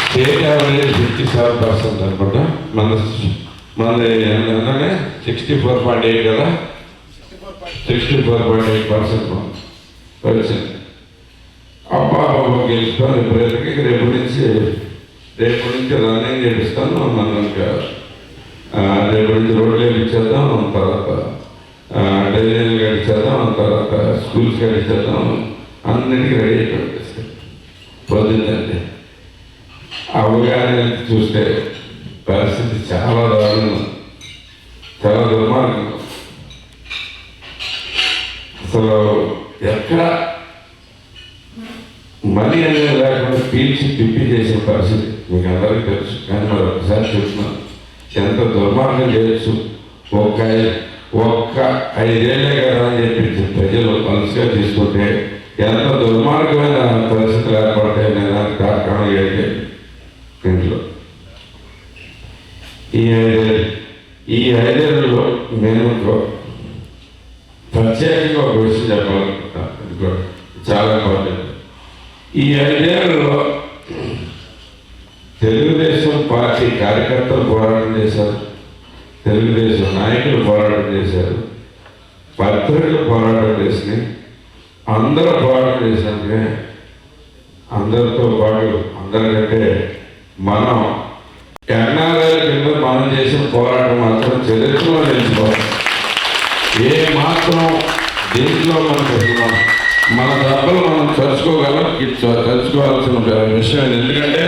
స్టేట్ యావరేజ్ 57% అనుకుంటా. మనది ఎంతనే 64.8 కదా, 64.8% వచ్చింది. అబ్బా గెలుస్తాను ఇప్పుడైతే రేపు నుంచి రన్నింగ్ చేపిస్తాను. మనం ఇంకా రేపు నుంచి రోడ్లు వేయించేద్దాం, తర్వాత డ్రైనేజీలు గడిచేద్దాం, తర్వాత స్కూల్స్ గడిచేద్దాం, అన్నింటికి రెడీ అయిపోయి పొద్దుందండి. అవగాహన చూస్తే పరిస్థితి చాలా దారుణం, చాలా దుర్మార్గం. అసలు ఎక్కడ మనీ అనేది లేకుండా పీల్చి తిప్పి చేసిన పరిస్థితి మీకు అందరికీ తెలుసు. కానీ మరి ఒకసారి చెప్తున్నాను, ఎంత దుర్మార్గం చేయొచ్చు. ఒక్క 5 ఏళ్ళే కదా అని చెప్పి ప్రజలు మనసుగా తీసుకుంటే ఎంత దుర్మార్గమైన పరిస్థితులు ఏర్పడతాయనే దానికి కారణం ఏంటి ఇంట్లో. ఈ ఐదేళ్లలో నేను ప్రత్యేకంగా ఒక విషయం చెప్పాలనుకుంటున్నాను, చాలా ఇంపార్టెంట్. ఈ 5 ఏళ్లలో తెలుగుదేశం పార్టీ కార్యకర్తలు పోరాటం చేశారు, తెలుగుదేశం నాయకులు పోరాటం చేశారు, పత్రికలు పోరాటం చేసినాయి, అందరూ పోరాటం చేసినట్టే. అందరితో పాటు అందరికంటే మనం ఎన్ఆర్ఐల కింద మనం చేసిన పోరాటం మాత్రం చరిత్రలో నిలిచిపోవాలి. ఏ మాత్రం దీంట్లో మనం మన దెబ్బలు మనం చర్చుకోవాల్సిన విషయం. ఎందుకంటే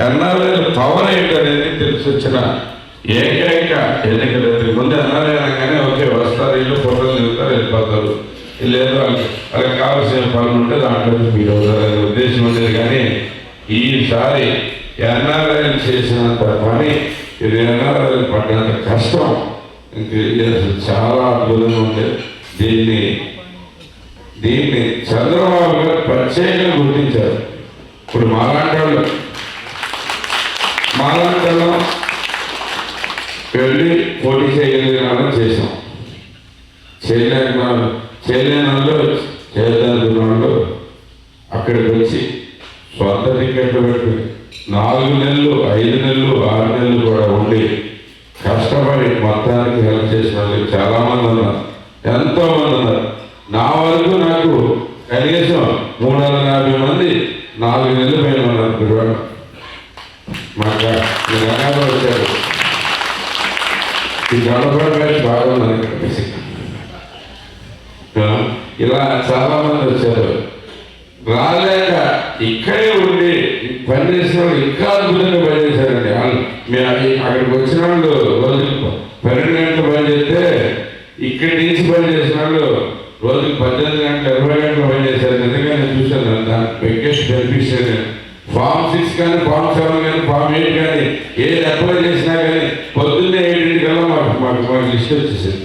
ఎన్ఆర్ఐల పవర్ ఏంటనేది తెలిసి వచ్చిన ఏకైక ఎన్నికలు. ముందు ఎన్ఆర్ఐ అనగానే ఓకే వస్తారు, ఇల్లు ఫోటోలు దిగుతారు, వెళ్ళిపోతారు, లేదు వాళ్ళకి కావాల్సిన పనులు ఉంటే దాంట్లో మీరు ఉద్దేశం ఉండేది. కానీ ఈసారి ఎన్ఆర్ఐలు చేసినంత పని, ఇది ఎన్ఆర్ఐలు పడినంత కష్టం చాలా అద్భుతంగా ఉండేది. దీన్ని చంద్రబాబు గారు ప్రత్యేకంగా గుర్తించారు. ఇప్పుడు మాలాంటి వాళ్ళం వెళ్ళి పోటీ చేయగలిగిన చేసాం. చేయలేని వాళ్ళు చేయడానికి వాళ్ళు అక్కడికి వచ్చి స్వంత టికెట్లు పెట్టి 4 నెలలు 5 నెలలు 6 నెలలు కూడా ఉండి కష్టపడి మొత్తానికి హెల్ప్ చేసిన వాళ్ళు చాలామంది ఉన్నారు, ఎంతోమంది ఉన్నారు. నా వరకు నాకు కనీసం 350 మంది 4 నెలల పైన ఉన్నారు. గుడివాడ మాకు వచ్చారు. ఈ గడపడ బాగుందని కనిపిస్తుంది. ఇలా చాలా మంది వచ్చారు. రాలేక ఇక్కడే ఉండి పనిచేసిన వాళ్ళు ఇంకా అద్భుతంగా పనిచేశారండి. అక్కడికి వచ్చిన వాళ్ళు రోజుకు 12 గంటలు పనిచేస్తే ఇక్కడి నుంచి పనిచేసిన వాళ్ళు రోజుకు 18 గంటలు 20 గంటలు పనిచేశారు. నిజంగా నేను చూశాను. దానికి బిగ్గెస్ట్ బెనిఫిషియరీ ఫామ్ 6 కానీ ఫామ్ 7 కానీ ఫామ్ 8 కానీ ఏది అప్లై చేసినా కానీ పొద్దున్నే 7 కల్లా మాకు లిస్ట్ వచ్చేసింది.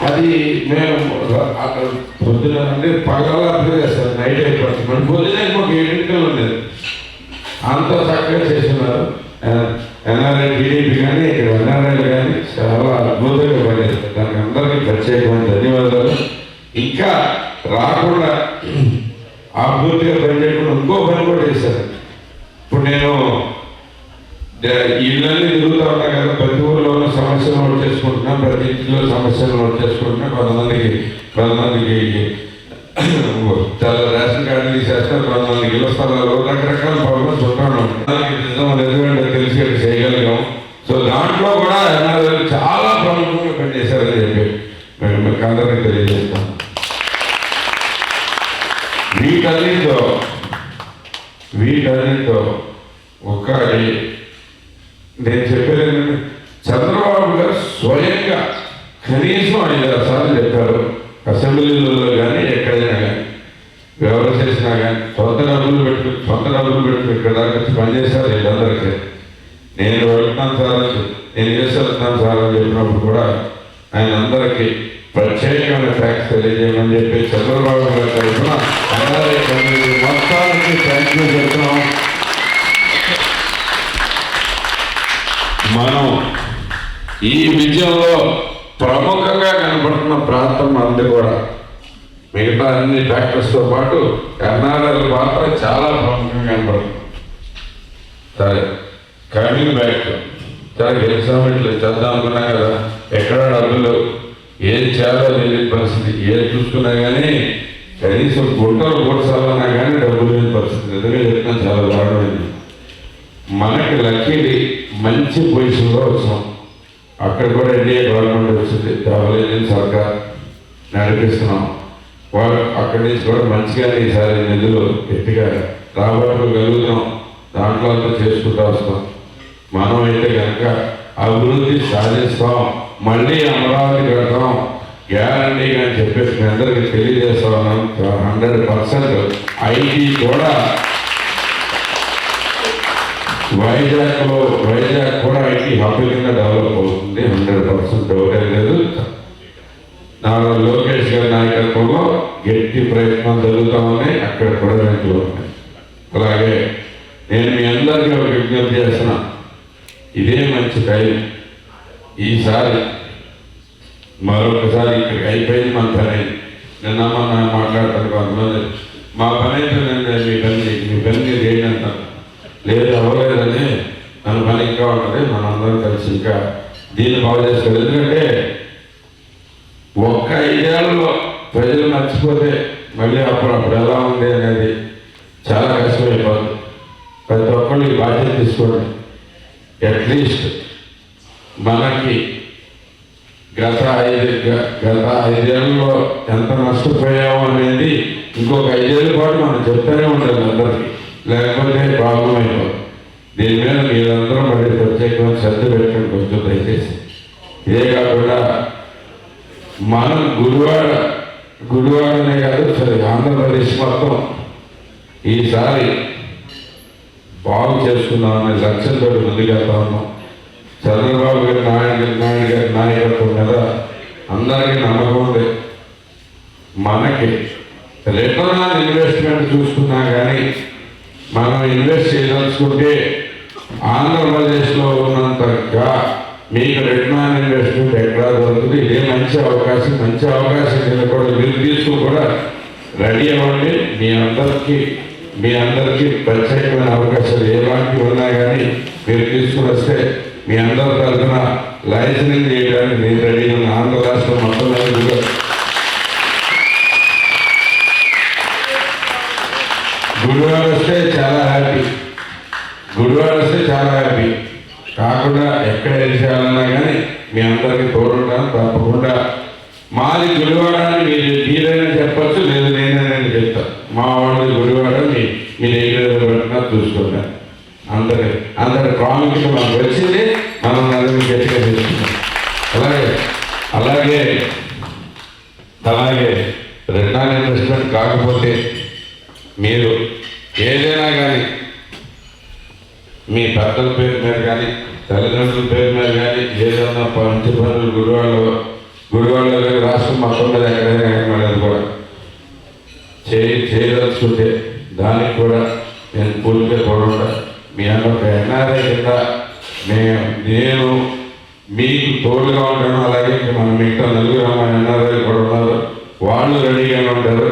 అది మేము పొద్దున అంటే పగల అప్లై చేస్తాం, నైట్ అయిపోతుంది. మనం పొద్దున ఒక ఎన్నికలు ఉండేది. అంత చక్కగా చేస్తున్నారు. ఎన్ఆర్ఐ టీడీపీ కానీ ఇక్కడ ఎన్ఆర్ఐలు కానీ చాలా అద్భుతంగా పనిచేస్తారు. దానికి అందరికీ ప్రత్యేకమైన ధన్యవాదాలు. ఇంకా రాకుండా అభివృద్ధిగా పనిచేయకుండా ఇంకో పని కూడా చేశారు. ఇప్పుడు నేను ఇళ్ళన్నీ తిరుగుతూ ఉన్నా కదా, ప్రతి ఊరిలో ఉన్న సమస్యలు నోట్ చేసుకుంటున్నా, ప్రతి ఇంటిలో సమస్యలు నోట్ చేసుకుంటున్నా. కొంతమందికి చాలా రేషన్ కార్డు తీసేస్తారు, కొంతమందికి ఇళ్ళ స్థలాలు, రకరకాల ప్రాబ్లమ్స్ ఉంటాను. నిజం నిజంగా తెలిసి చేయగలిగాం. సో దాంట్లో కూడా ఎన్ఆర్ఐలు చాలా ప్రముఖంగా పనిచేశారని చెప్పి మీకు అందరికీ తెలియజేస్తాం. వీటన్నిటితో ఒకటి నేను చెప్పేది, చంద్రబాబు గారు స్వయంగా కనీసం 5-6 సార్లు చెప్పారు. అసెంబ్లీలలో కానీ ఎక్కడైనా కానీ ఎవరు చేసినా కానీ సొంత డబ్బులు పెట్టుకుని ఇక్కడ దాకా పనిచేశారు. వీళ్ళందరికీ నేను వెళ్తున్నాను సార్, నేను చేస్తున్నాను సార్ అని చెప్పినప్పుడు కూడా ఆయన అందరికీ ప్రత్యేకమైన ట్యాక్స్ తెలియజేయమని చెప్పి చంద్రబాబు గారి తరఫున మొత్తానికి థ్యాంక్ యూ చెప్తున్నాం. మనం ఈ విజయంలో ప్రముఖంగా కనపడుతున్న ప్రాంతం అంది కూడా మిగతా అన్ని ఫ్యాక్టర్స్తో పాటు ఎన్ఆర్ఐల పాత్ర చాలా ప్రముఖంగా కనపడుతుంది. సరే, కమింగ్ బ్యాక్, సరే గెలిచాము, ఇట్లా చేద్దాం అనుకున్నాం కదా, ఎక్కడ డబ్బులు ఏది చేయాలో తెలియని పరిస్థితి. ఏది చూసుకున్నా కానీ కనీసం గుంటలు కూర్చాలన్నా కానీ డబ్బులు లేని పరిస్థితి. నిజంగా చెప్తున్నాను, చాలా దారుణమైంది. మనకి లక్కీది మంచి పొజిషన్లో వచ్చాం. అక్కడ కూడా ఎన్డీఏ గవర్నమెంట్ వచ్చింది, దేవాలయం సర్కార్ నడిపిస్తున్నాం. వాళ్ళు అక్కడి నుంచి కూడా మంచిగానే ఈసారి నిధులు గట్టిగా రాబట్టుకోగలుగుతున్నాం. దాంట్లో అంతా చేసుకుంటూ వస్తాం. మనం అయితే కనుక అభివృద్ధి సాధిస్తాం, మళ్ళీ అమరావతి కడతాం గ్యారంటీగా అని చెప్పేసి మీ అందరికీ తెలియజేస్తా ఉన్నాం. 100% ఐటీ కూడా వైజాగ్ కూడా ఐటీ హబ్ కింద డెవలప్ అవుతుంది. 100% ఎవరే లేదు. నారా లోకేష్ గారి నాయకత్వంలో గట్టి ప్రయత్నం జరుగుతూ ఉన్నాయి. అక్కడ కూడా రైతులు ఉన్నాయి. అలాగే నేను మీ అందరికీ ఒక విజ్ఞప్తి చేస్తున్నా, ఇదే మంచి టైం. ఈసారి మరొకసారి ఇక్కడికి అయిపోయింది మన పని. నిన్న మనం మాట్లాడతాను కొంతమంది, మా పని అయితే నేను మీ పని చేయండి అంటాను. లేదు అవ్వలేదని మన పని ఇంకా ఉంటుంది. మనందరం కలిసి ఇంకా దీన్ని బాగు చేసుకోవాలి. ఎందుకంటే ఒక్క 5 ఏళ్లలో ప్రజలు మర్చిపోతే మళ్ళీ అప్పుడు ఎలా ఉంది అనేది చాలా కష్టమైపోతుంది. ప్రతి ఒక్కళ్ళు ఈ బాధ్యత తీసుకోండి. అట్లీస్ట్ మనకి గత 5 ఏళ్లలో ఎంత నష్టపోయాము అనేది ఇంకొక 5 ఏళ్ళ పాటు మనం చెప్తూనే ఉండాలి అందరికీ, లేకపోతే ప్రాబ్లం అయిపోతుంది. దీని మీద మీరందరూ మళ్ళీ ప్రత్యేకమైన శ్రద్ధ పెట్టండి కొంచెం దయచేసి. ఇదే కాకుండా మనం గుడివాడనే కాదు, సరే ఆంధ్రప్రదేశ్ మొత్తం ఈసారి బాగు చేసుకుందామనే లక్ష్యంతో ముందుకెళ్తా ఉన్నాం. చంద్రబాబు గారి నాయకత్వం మీద అందరికీ నమ్మకం ఉంది. మనకి రిటర్న్ ఆన్ ఇన్వెస్ట్మెంట్ చూసుకున్నా కానీ మనం ఇన్వెస్ట్ చేయదలుచుకుంటే ఆంధ్రప్రదేశ్లో ఉన్నంతగా మీకు రిటర్న్ ఆన్ ఇన్వెస్ట్మెంట్ ఎక్కడా దొరుకుతుంది. ఇదే మంచి అవకాశం కింద కూడా మీరు తీసుకుని కూడా రెడీ అవ్వండి. మీ అందరికీ ప్రత్యేకమైన అవకాశాలు ఏలాంటివి ఉన్నా కానీ మీరు తీసుకుని వస్తే మీ అందరి తరఫున లైసెన్సింగ్ చేయడానికి నేను రెడీ ఉన్న ఆంధ్ర రాష్ట్రం మొత్తం గుడివాడ వస్తే చాలా హ్యాపీ. కాకుండా ఎక్కడ చేయాలన్నా కానీ మీ అందరికీ తోడుంటాను తప్పకుండా. మాది గుడివాడని మీరైనా చెప్పచ్చు, లేదు నేనైనా చెప్తాను. మా వాళ్ళది గుడివాడ, మీరు ఏదైనా పెట్టినా చూసుకుంటాను. అందరి ప్రాముఖ్యత మనకు వచ్చింది, మనం దాన్ని గట్టిగా తీసుకుంటాం. అలాగే రిటర్న్ ఆన్ ఇన్వెస్ట్మెంట్ కాకపోతే మీరు ఏదైనా కానీ మీ పెద్దల పేరు మీద కానీ తల్లిదండ్రుల పేరు మీద కానీ ఏదైనా మంచి పనులు గుడివాడలో కానీ రాష్ట్రం మొత్తం మీద ఎక్కడైనా కూడా చేయదలుచుకుంటే దాని దానికి కూడా నేను పూర్తిగా తోడుంటా. మీ అన్న ఒక ఎన్ఆర్ఐ కింద నేను మీకు తోడుగా ఉంటాను. అలాగే మన మిగతా నలుగురు ఎన్ఆర్ఐలు కూడా ఉన్నారు, వాళ్ళు రెడీగానే ఉంటారు.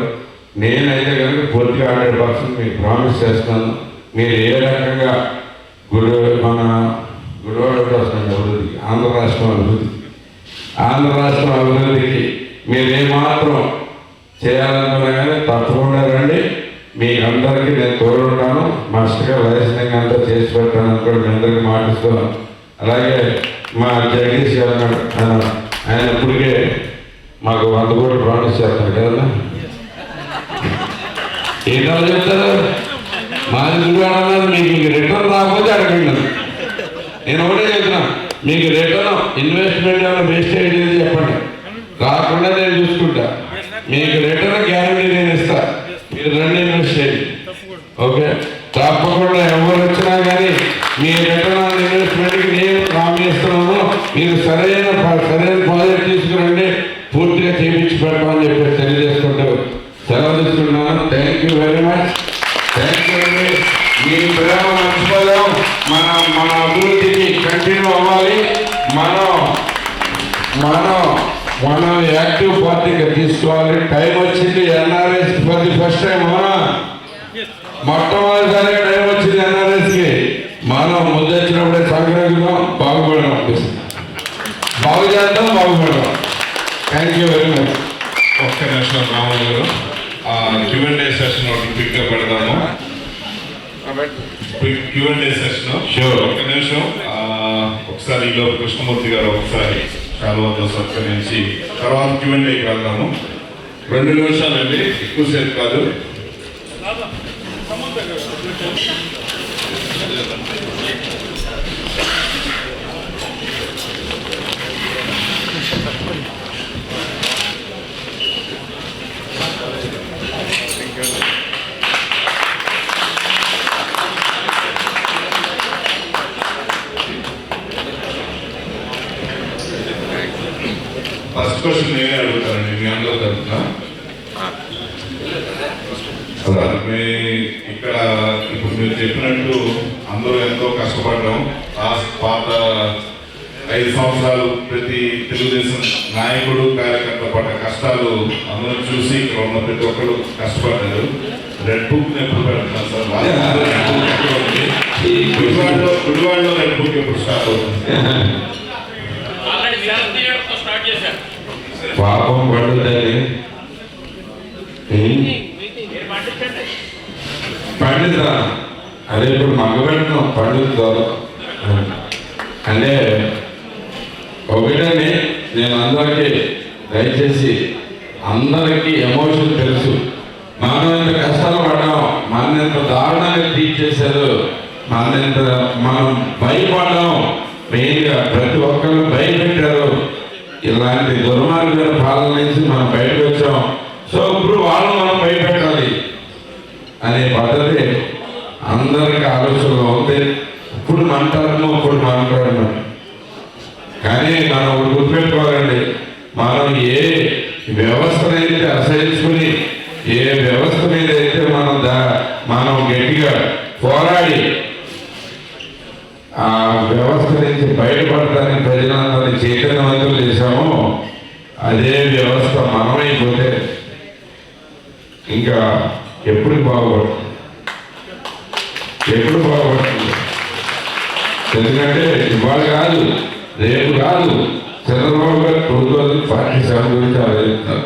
నేనైతే కనుక పూర్తిగా 100% మీకు ప్రామిస్ చేస్తున్నాను. మీరు ఏ రకంగా మన గుడివాడ వస్తుంది అభివృద్ధి, ఆంధ్ర రాష్ట్రం అభివృద్ధికి మీరు ఏమాత్రం చేయాలనుకున్నా కానీ తప్పకుండా రండి. మీ అందరికీ నేను తోడుంటాను. మాస్టర్గా లైసెన్సింగ్ అంతా చేసి పెడతాను అనుకోండి, మీ అందరికీ మాటిస్తున్నాను. అలాగే మా జగదీష్ గారు ఆయన ఇప్పటికే మాకు 100 కోట్లు ప్రామిస్ చేస్తాను కదా. ఏంటో చెప్తారు, మాది గుడివాడ మీకు రిటర్న్ రాకపోతే అడగండి. నేను ఒకటే చెప్తున్నా, మీకు రిటర్న్ ఇన్వెస్ట్మెంట్ ఏమైనా వేస్ట్ అయ్యేది చెప్పండి, రాకుండా నేను చూసుకుంటా. మీకు రిటర్న్ గ్యారంటీ నేను ఇస్తా, మీరు రండి ఇన్వెస్ట్ చేయండి. ఓకే, తప్పకుండా ఎవరు వచ్చినా కానీ మీ రిటర్న్ ఆన్ ఇన్వెస్ట్మెంట్కి నేను హామీ ఇస్తున్నాను. మీరు సరైన ప్రాజెక్ట్ తీసుకురండి, పూర్తిగా చేయించి పెడతామని చెప్పి తెలియజేసుకుంటూ సెలవు తీసుకున్నాను. Thank you very much. Thank you అండి. మీ ప్రేమ మర్చిపోదాం. మన అభివృద్ధికి కంటిన్యూ అవ్వాలి. మనం యాక్టివ్ పార్టీగా తీసుకోవాలి. టైం వచ్చింది NRS for the first time. మొట్టమొదటిసారిగా టైం వచ్చింది ఎన్ఆర్ఎస్కి. మనం ముద్దొచ్చినప్పుడే సంగ్రహిద్దాం, బాగుపడడం బాగు చేద్దాం, బాగుపడదాం. Thank you very much. ఒక్క నిమిషం రాము గారు, Q&A సెషన్ ఒకటి క్విక్గా పెడదాము. Q&A session sure. ఒక్క నిమిషం, ఒకసారి ఈలో కృష్ణమూర్తి గారు ఒకసారి శాలువాతో సత్కరించి తర్వాత Q&Aకి వెళ్దాము. 2 నిమిషాలండి, ఎక్కువసేపు కాదు. ఫస్ట్ క్వశ్చన్ నేనే అడుగుతానండి మీ అందరూ తరఫున. ఇక్కడ ఇప్పుడు మీరు చెప్పినట్టు అందరూ ఎంతో కష్టపడ్డాం. పాత 5 సంవత్సరాలు ప్రతి తెలుగుదేశం నాయకుడు కార్యకర్త పడ్డ కష్టాలు అందరూ చూసి ఇక్కడ ఉన్న ప్రతి ఒక్కరు కష్టపడ్డారు. రెడ్ బుక్ ఎప్పుడు పెడుతున్నారు సార్? గుడివాడలో రెడ్ బుక్ ఎప్పుడు స్టార్ట్ అవుతుంది? పాపం పడుతుంది పండుతా. అదే ఇప్పుడు మగబెట్టడం పండుతుంది అంటే ఒకటని నేను అందరికీ దయచేసి అందరికీ ఎమోషన్ తెలుసు. మనం ఎంత కష్టాలు పడ్డాం, మన ఎంత దారుణాన్ని ట్రీట్ చేశారు, మనం భయపడ్డాం. మెయిన్గా ప్రతి ఒక్కరు భయపెట్టారు. ఇలాంటి దుర్మార్గమైన పాలన నుంచి మనం బయటకు వచ్చాం. సో ఇప్పుడు వాళ్ళు మనం భయపెట్టాలి అనే పద్ధతి అందరికీ ఆలోచనలో ఉంది. ఇప్పుడు మంటారు, ఇప్పుడు మాట్లాడము. కానీ మనం ఒకటి గుర్తుపెట్టుకోవాలండి, మనం ఏ వ్యవస్థనైతే అసహించుకుని ఏ వ్యవస్థ మీద అయితే మనం గట్టిగా పోరాడి ఆ వ్యవస్థ నుంచి బయటపడటానికి ప్రజలందరినీ చైతన్యవంతులు చేశామో అదే వ్యవస్థ మనమైపోతే ఇంకా ఎప్పుడు బాగుపడుతుంది. ఎందుకంటే ఇవాళ కాదు, రేపు కాదు. చంద్రబాబు గారు 2047 గురించి ఆలోచిస్తున్నారు.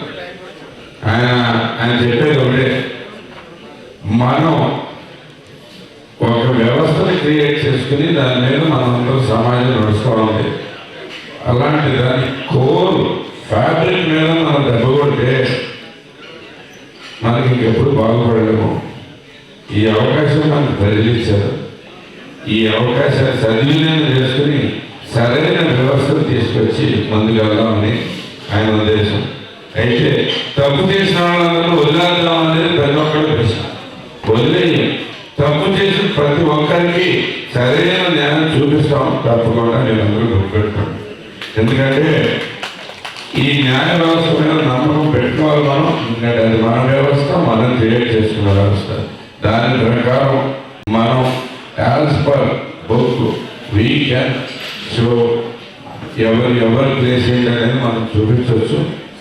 ఆయన చెప్పేది ఒకటే, మనం ఒక వ్యవస్థని క్రియేట్ చేసుకుని దాని మీద మనందరూ సమాజం నడుచుకోవాలి. అలాంటి దాని కోర్ ఫ్యాబ్రిక్ మీద మనం దెబ్బ కొడితే మనకి ఇంకెప్పుడు బాగుపడలేము. ఈ అవకాశం మనకు ప్రజలిచ్చారు. ఈ అవకాశాన్ని సద్వినియోగం చేసుకుని సరైన వ్యవస్థను తీసుకొచ్చి ముందుకెళ్దామని ఆయన ఉద్దేశం. అయితే తప్పు చేసిన వాళ్ళందరూ వదిలేద్దాం అనేది ప్రతి ఒక్కరి ప్రశ్న. వదిలేయం. తప్పు చేసిన ప్రతి ఒక్కరికి సరైన న్యాయం చూపిస్తాం. తప్పకుండా నేను అందరూ గుర్తుపెట్టుకోండి. ఎందుకంటే ఈ న్యాయ వ్యవస్థ మీద నమ్మకం పెట్టుకోవాలి మనం. ఎందుకంటే అది మన వ్యవస్థ, మనం క్రియేట్ చేసుకున్న వ్యవస్థ. దాని ప్రకారం మనం as per book we can show ఎవరి ప్లేస్ ఏంటనేది మనం చూపించవచ్చు.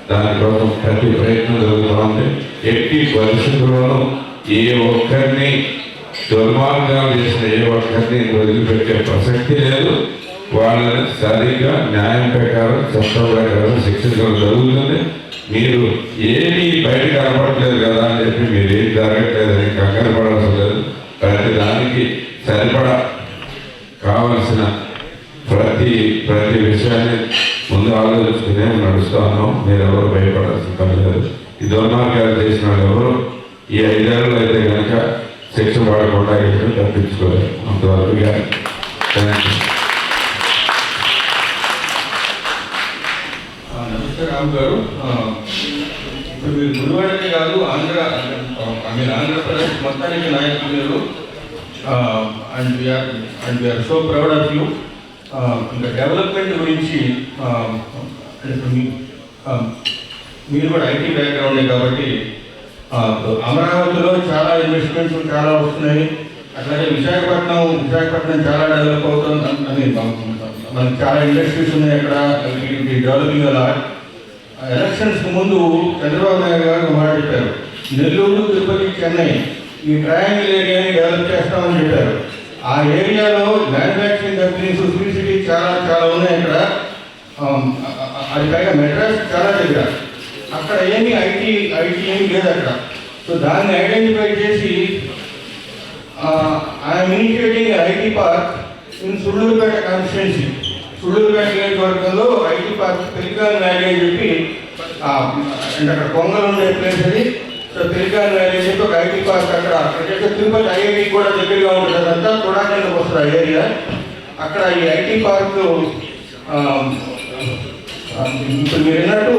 దానికోసం ప్రతి ప్రయత్నం జరుగుతుంది. ఎట్టి పరిస్థితుల్లోనూ ఏ ఒక్కరిని దుర్మార్గాలు చేసిన ఏ ఒక్కరిని వదిలిపెట్టే ప్రసక్తి లేదు. వాళ్ళని సరిగ్గా న్యాయం ప్రకారం చట్టం ప్రకారం శిక్షించడం జరుగుతుంది. మీరు ఏమీ బయట కనపడట్లేదు కదా అని చెప్పి మీరు ఏం జరగట్లేదని కంగారు పడాల్సిన లేదు. ప్రతి దానికి సరిపడా కావలసిన ప్రతి విషయాన్ని ముందు ఆలోచించుకునే నడుస్తూ ఉన్నాం. మీరు ఎవరు భయపడాల్సిన పని లేదు. ఈ దుర్మార్గాలు చేసిన వాళ్ళు ఎవరు ఈ 5 ఏళ్ళు అయితే కనుక శిక్ష పడకుండా ఏమి తప్పించుకోలేదు. అంతవరకు థ్యాంక్ యూ. నమస్తే రామ్ గారు. ఇప్పుడు మీరు గుడివాడకే కాదు ఆంధ్రప్రదేశ్ మొత్తానికి నాయకులు మీరు. And we are so proud of you. ఇంకా డెవలప్మెంట్ గురించి మీరు కూడా ఐటీ బ్యాక్గ్రౌండే కాబట్టి అమరావతిలో చాలా ఇన్వెస్ట్మెంట్స్ చాలా వస్తున్నాయి. అట్లాగే విశాఖపట్నం చాలా డెవలప్ అవుతుంది అని మనకు చాలా ఇండస్ట్రీస్ ఉన్నాయి అక్కడ. డెవలపింగ్ అలా ఎలక్షన్స్ ముందు చంద్రబాబు నాయుడు గారు మాట్లాడారు, నెల్లూరు, తిరుపతి, చెన్నై ఈ ట్రయాంగిల్ ఏరియాని డెవలప్ చేస్తామని చెప్పారు. ఆ ఏరియాలో మ్యానుఫ్యాక్చరింగ్ కంపెనీస్, స్వీట్ సిటీ చాలా ఉన్నాయి అక్కడ. అది పైగా మెడ్రాస్ చాలా దగ్గర. అక్కడ ఏమీ ఐటీ ఏమీ లేదు అక్కడ. సో దాన్ని ఐడెంటిఫై చేసి I'm initiating IT park in Sullurpeta constituency. Sullurpeta నియోజకవర్గంలో ఐటీ పార్క్ పెరికాన్ వ్యాలీ అని చెప్పి, అంటే అక్కడ కొంగలు ఉండే ప్లేస్ అది. సో పెరికాన్ వ్యాలీ అని చెప్పి ఒక ఐటీ పార్క్ అక్కడ తిరుపతి ఐఐటి కూడా దగ్గరగా ఉంటుంది. అదంతా చూడడానికి వస్తుంది ఆ ఏరియా. అక్కడ ఈ ఐటీ పార్క్ ఇప్పుడు మీరు విన్నట్టు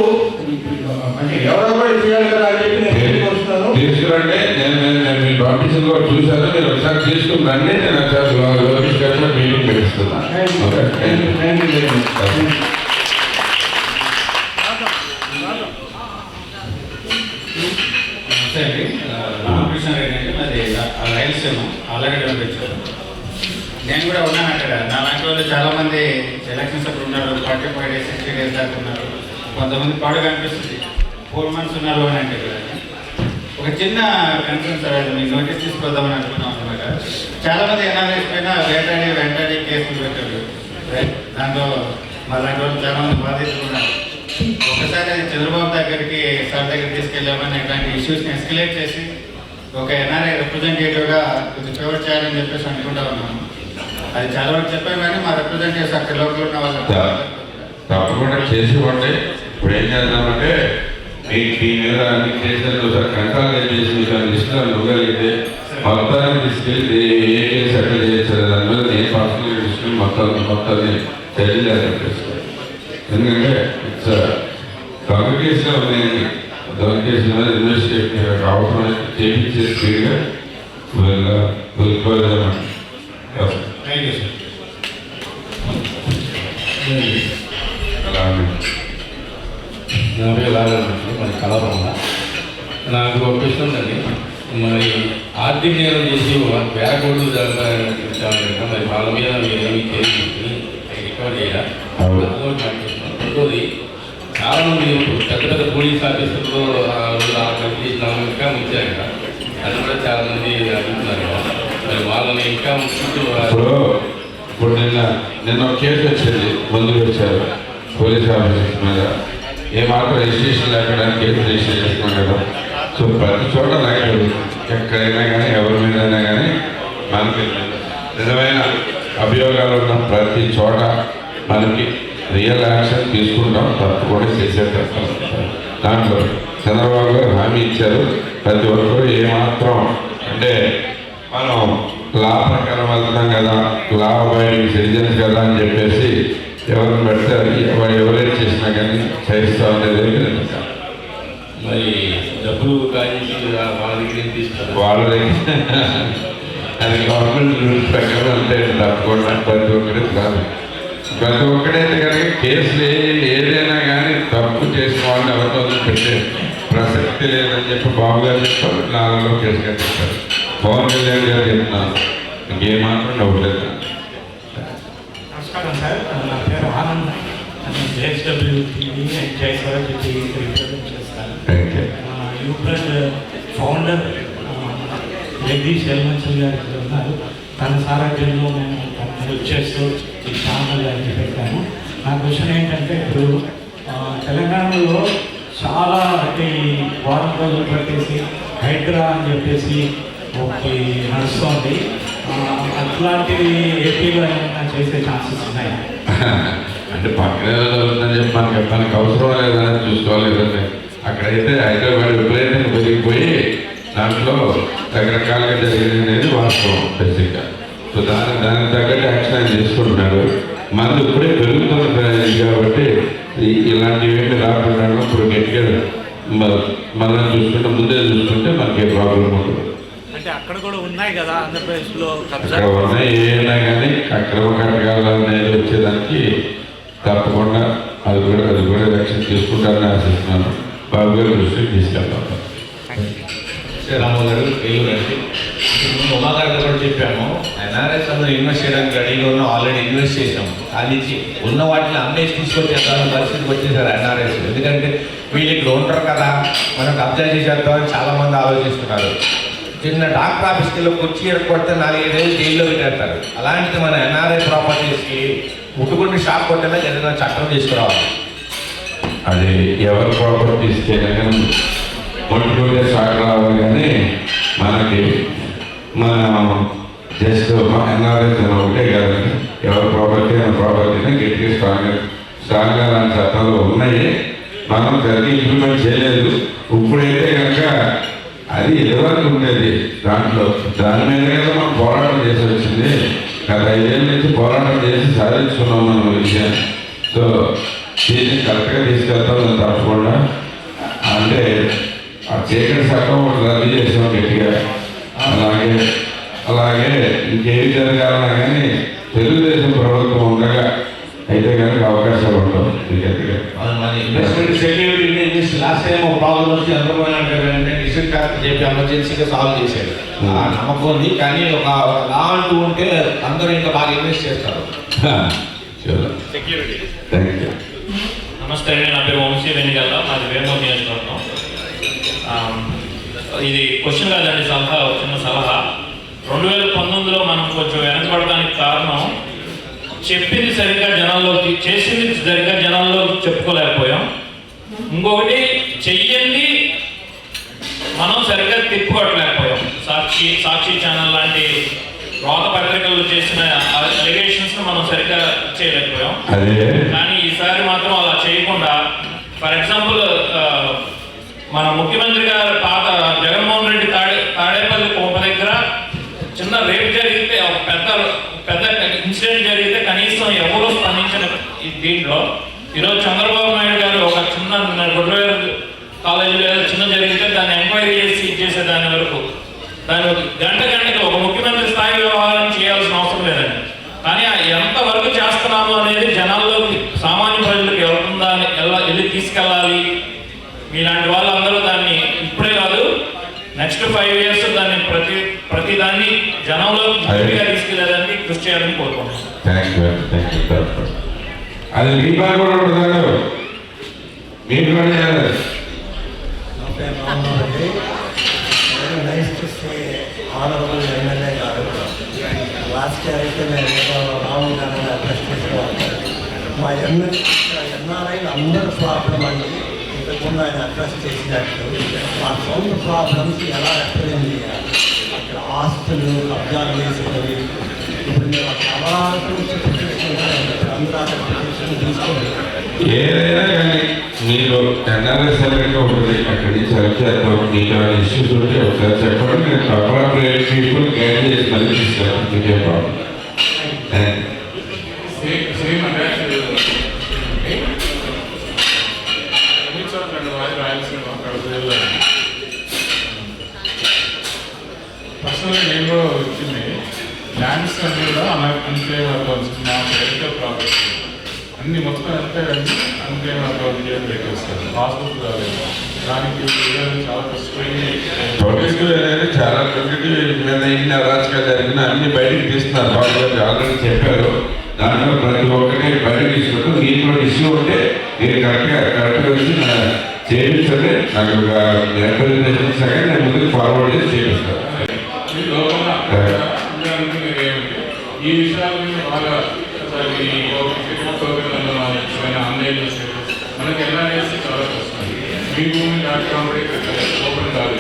అంటే ఎవరో కూడా చేయాలి కదా అని చెప్పి నేను వస్తున్నాను. తీసుకురండి, నేను మీ ఆఫీసులో కూడా చూశాను. మీరు ఒకసారి తీసుకురండి, నేను ఒకసారి మీటింగ్ పెడుతున్నాను. రామకృష్ణారెడ్డి అంటే మాది రాయలసీమ ఆల్రెడీ వచ్చారు. నేను కూడా ఉన్నాను అక్కడ. నా లాంటి వాళ్ళు చాలామంది ఎలక్షన్స్ అప్పుడు ఉన్నారు. 45 days 60 days దాకా ఉన్నారు. కొంతమంది పాడుగా అనిపిస్తుంది 4 months ఉన్నారు అని అంటే కదా. ఒక చిన్న కన్సర్న్ సార్, అది మీకు నోటీస్ తీసుకొద్దామని అనుకున్నాం అనమాట. చాలామంది ఎన్ఆర్ఐస్ పైన వెంటనే కేసులు పెట్టారు. దాంట్లో మా లాంటి వాళ్ళు చాలామంది బాధితులు ఉన్నారు. ఒకసారి అది చంద్రబాబు దగ్గరికి సార్ దగ్గరికి తీసుకెళ్ళామని ఇట్లాంటి ఇష్యూస్ని ఎస్కలేట్ చేసి ఒక ఎన్ఆర్ఐ రిప్రజెంటేటివ్గా కొంచెం ఫేవర్ చేయాలని చెప్పేసి అనుకుంటా ఉన్నాము. అది చాలా వరకు చెప్పాము, కానీ మా రిప్రజెంటేటివ్స్ అక్కడ లోపల ఉన్న వాళ్ళు తప్పకుండా చేసి ఉంటే. ఇప్పుడు ఏం చేద్దామంటే మీకు మీ మీద అన్ని కేసులు కన్సల్ట్ చేసి లిస్టులో ఇవ్వగలిగితే మొత్తాన్ని తీసుకెళ్ళి ఏ కేసు ఎట్లా చేయించారు దాని మీద నేను పర్సనల్ తీసుకుని మొత్తాన్ని చర్యలు చెప్పేస్తాను. ఎందుకంటే ఇట్స్ దొంగ కేసులో ఉన్నాయండి. దొంగ కేసుల మీద ఇన్వెస్టిగేట్ అవసరం చేయించే స్పీడ్గా వెళ్ళిపోలేదన్నమాట. Thank you sir. నా పేరు లాగండి, మరి కలవరంగా. నాకు ఒక ప్రశ్న ఉందండి. మరి ఆర్థిక నేరం చేసి 1000 కోట్లు జరపాలంటే మరి వాళ్ళ మీద మీరు ఏమి చేసి రికవర్ చేయాలి. రెండోది, చాలామంది పెద్ద పోలీస్ ఆఫీసర్లు చేసిన ఇంకా ఉంచారు కదా, అది కూడా చాలామంది అడుగుతున్నారు కదా. మరి వాళ్ళని ఇంకా ఇప్పుడు నిన్న ఒక కేసు వచ్చింది, ముందుకు వచ్చారు పోలీస్ ఆఫీసర్స్ మీద. ఏమాత్రం రిజిస్ట్రేషన్ లేకుండా కేసు రిజిస్టర్ చేస్తున్నాం కదా. సో ప్రతి చోట అలాగే ఎక్కడైనా కానీ ఎవరి మీదైనా కానీ మనకి నిజమైన అభియోగాలు ఉన్న ప్రతి చోట మనకి రియల్ యాక్షన్ తీసుకుంటాం. తప్పకుండా చేసేటప్పుడు దాంట్లో చంద్రబాబు గారు హామీ ఇచ్చారు. ప్రతి ఒక్కరు ఏమాత్రం అంటే మనం లా ప్రకారం వెళ్తున్నాం కదా, లా అబాయిడింగ్ సిటిజన్స్ కదా అని చెప్పేసి ఎవరిని పెడితే ఎవరైనా చేసినా కానీ చేయిస్తా అనేది మరి డబ్బులు కాయించి వాళ్ళ దగ్గర తీసుకుంటారు. వాళ్ళ దగ్గర అది గవర్నమెంట్ రూల్స్ ప్రకారం అంటే తప్పకుండా ప్రతి ఒక్కరి కాదు. ప్రతి ఒక్కడైతే కనుక కేసులు ఏదైనా కానీ తప్పు చేసిన వాళ్ళని ఎవరితో పెట్టే ప్రసక్తి లేదని చెప్పి బాబు గారు చెప్పారు. 4లో కేసు కట్టిస్తారు. పవన్ కళ్యాణ్ గారు చెప్తున్నాను, ఇంకేం మాత్రం డౌట్ లేదు. నమస్కారం సార్, నా పేరు ఆనంద్. నేను JSW TV and Jai Swaraj TV represent చేస్తాను. యూప్లస్ ఫౌండర్ జగదీష్ ఎల్మంచల్ గారు ఉన్నారు. తన సారథ్యంలో మేము హెల్ప్ చేస్తూ ఈ ఛానల్ అని పెట్టాము. నా క్వశ్చన్ ఏంటంటే, ఇప్పుడు తెలంగాణలో చాలా అంటే ఈ వారం రోజులు పట్టేసి హైడ్రా అని చెప్పేసి ఒకటి నడుస్తుంది. అట్లాంటివి ఏపీలో ఏమైనా చేసే ఛాన్సెస్ ఉన్నాయి? అంటే పక్కనే జరుగుతుందని చెప్పి మనకి అవసరం లేదని చూసుకోవాలి కదండి. అక్కడైతే హైదరాబాద్ విపరీతంగా పెరిగిపోయి దాంట్లో రకరకాలుగా జరిగింది అనేది వాస్తవం బేసిక్గా. సో దానికి తగ్గట్టు యాక్షన్ ఆయన చేసుకుంటున్నాడు. మనది ఇప్పుడే పెరుగుతున్న కాబట్టి ఇలాంటివి ఏమి రాకుండా ఇప్పుడు గట్టిగా మనం చూసుకుంటే ముందే చూసుకుంటే మనకి ఏ ప్రాబ్లం ఉండదు. అంటే అక్కడ కూడా ఉన్నాయి కదా ఆంధ్రప్రదేశ్లో, అక్కడ ఉన్నాయి ఏమైనా కానీ అక్రమ కట్టడాలు అనేది వచ్చేదానికి తప్పకుండా అది కూడా యాక్షన్ తీసుకుంటారని ఆశిస్తున్నాను. బాబు గారి దృష్టికి తీసుకెళ్తాం. రాము గారు ఏలూరు అండి. ముందు ఉమాగారితో కూడా చెప్పాము, ఎన్ఆర్ఎస్ అందరూ ఇన్వెస్ట్ చేయడానికి రెడీగా ఉన్నాం, ఆల్రెడీ ఇన్వెస్ట్ చేసాము. అది ఉన్న వాటిని అమ్మేసి తీసుకొచ్చేద్దాం పరిస్థితికి వచ్చేసారు ఎన్ఆర్ఎస్. ఎందుకంటే వీళ్ళు ఇక్కడ ఉంటారు కదా, మనం కబ్జా చేసేద్దామని చాలామంది ఆలోచిస్తున్నారు. చిన్న డాక్టర్ ఆఫీస్కి వెళ్ళి కుర్చీ ఎరగొడితే 4-5 ఏళ్ళు జైల్లో పెట్టేస్తారు. అలాంటిది మన ఎన్ఆర్ఐ ప్రాపర్టీస్కి ముట్టుకుంటే షాప్ కొట్టేలా ఏదైనా చట్టం తీసుకురావాలి. అది ఎవరి ప్రాపర్టీస్కి కానీ ముట్టుకుంటే షాక్ రావాలి. కానీ మనకి మనం జస్ట్ ఎన్ఆర్ఎస్ ఒకటే కాదండి, ఎవరి ప్రాపర్టీని గట్టిగా స్ట్రాంగ్గా లాంటి చట్టాలు ఉన్నాయి. మనం సరిగ్గా ఇంప్లిమెంట్ చేయలేదు. ఇప్పుడైతే కనుక అది ఎదువరకు ఉండేది దాంట్లో, దాని మీద మనం పోరాటం చేసి వచ్చింది. గత 5 ఏళ్ళ నుంచి పోరాటం చేసి సాధించుకున్నాం మనం విషయాన్ని. సో దీన్ని కరెక్ట్గా తీసుకెళ్తాం తప్పకుండా. అంటే ఆ చీకటి చట్టం ఒకటి రద్దు చేసాం గట్టిగా. అలాగే ఇంకేమి జరగాలన్నా కానీ తెలుగుదేశం ప్రభుత్వం ఉండగా అయితే కనుక అవకాశాలు ఉండవు. ఇన్వెస్ట్మెంట్ సెక్యూరిటీ లాస్ట్ టైం ఒక ప్రాబ్లం వచ్చి అంటే డిస్ట్రిక్ట్ కలెక్టర్ చెప్పి ఎమర్జెన్సీగా సాల్వ్ చేశారు. ఆ నమ్మకం ఉంది. కానీ ఒక లా అంటూ ఉంటే అందరూ ఇంకా బాగా ఇన్వెస్ట్ చేస్తారు. సెక్యూరిటీ. నమస్తే అండి, నా పేరు వంశీ వెనిగల్ల, మాది వేమూరు నియోజకవర్గం. ఇది క్వశ్చన్ కాదండి, చిన్న సలహా. 2019లో మనం కొంచెం వెనకబడడానికి కారణం చెప్పింది సరిగ్గా జనాల్లోకి, చేసింది సరిగ్గా జనాల్లో చెప్పుకోలేకపోయాం. ఇంకొకటి చెయ్యండి మనం సరిగ్గా తిప్పుకోవట్లేకపోయాం. సాక్షి ఛానల్ లాంటి రోత పత్రికలు చేసిన అలిగేషన్స్ మనం సరిగ్గా చేయలేకపోయాం. కానీ ఈసారి మాత్రం అలా చేయకుండా, ఫర్ ఎగ్జాంపుల్ మన ముఖ్యమంత్రి గారు పాత జగన్మోహన్ రెడ్డి తాడేపల్లి కోప దగ్గర చిన్న రేప్ జరిగితే, పెద్ద ఇన్సిడెంట్ జరిగితే కనీసం ఎవరో స్పందించిన దీంట్లో ఈరోజు చంద్రబాబు నాయుడు గారు ఒక చిన్న గుడ్వేర్ కాలేజీలో చిన్న జరిగితే దాన్ని ఎంక్వైరీ చేసి ఇచ్చేసే దాని వరకు దాని గంటకి ఒక ముఖ్యమంత్రి స్థాయి వ్యవహారం చేయాల్సిన అవసరం లేదండి. కానీ ఎంత వరకు చేస్తున్నాము అనేది జనాల్లోకి, సామాన్య ప్రజలకు వెళ్తుందా అని వెళ్ళి తీసుకెళ్ళాలి. మీలాంటి వాళ్ళందరూ దాన్ని ఇప్పుడే కాదు, నెక్స్ట్ 5 years దాన్ని ప్రతి దాన్ని జనంలో తీసుకెళ్ళడానికి కృషి చేయాలని కోరుకుంటున్నాను. అది మీ పని కూడా ఉంటుంది, మీరు కూడా చేయాలి. ఆనరబుల్ ఎమ్మెల్యే గారు లాస్ట్ ఇయర్ అయితే మేము రాహుల్ గాంధీ అడ్రస్ చేసుకోవాలి. మా ఎన్ఆర్ఐలు అందరూ ప్రాబ్లం అండి. ఇంతకుముందు ఆయన అడ్రస్ చేసినట్టు మా సొంత ప్రాబ్లమ్స్ ఎలా రిప్రజెంట్ చేయాలి. అక్కడ ఆస్తులు కబ్జాలు చేసుకొని ఇప్పుడు మేము అమరావతి తీసుకొని ఏదైనా కానీ మీరు ఎన్ఆర్ఎస్ ఉంటుంది, అక్కడి నుంచి వచ్చేద్దాం. మీకు ఇష్యూస్ ఉంటే ఒకసారి చెప్పండి, నేను అప్రాప్రియేట్ పీపుల్ గైడ్ చేసి మళ్ళీ తీసుకెళ్ళాను. మీకే ప్రాబ్లం. పర్సనల్గా నేను కూడా వచ్చింది. ల్యాండ్స్ అన్నీ కూడా అన్క్లెయిమ్ అకౌంట్స్, మా మెడికల్ ప్రాపర్టీ అన్ని మొత్తం ఎంత అన్క్లెయిమ్ అకౌంట్ పెట్టేస్తారు. పాస్బుక్ రాలేదు. దానికి చాలా కష్టపడి పొలిటికల్ అనేది చాలా మీద ఇన్ని అరాచకాలు జరిగిన అన్ని బయటకు తీస్తున్నారు. బాబు గారు ఆల్రెడీ చెప్పారు. దాంట్లో ప్రతి ఒక్కటి బయటకు తీసుకుంటూ మీకు కూడా ఇష్యూ ఉంటే మీరు కరెక్ట్గా వచ్చి చేయించండి. నాకు రిప్రజెంటేషన్ సెకండ్ నేను ముందుకు ఫార్వర్డ్ చేసి చేపిస్తాను. ఈ విషయాలని బాగా ఆన్లైన్లో మనకి ఎలా చేస్తే చాలా కష్టం. మీ భూమి డాక్టర్ ఓపెన్ కాదు,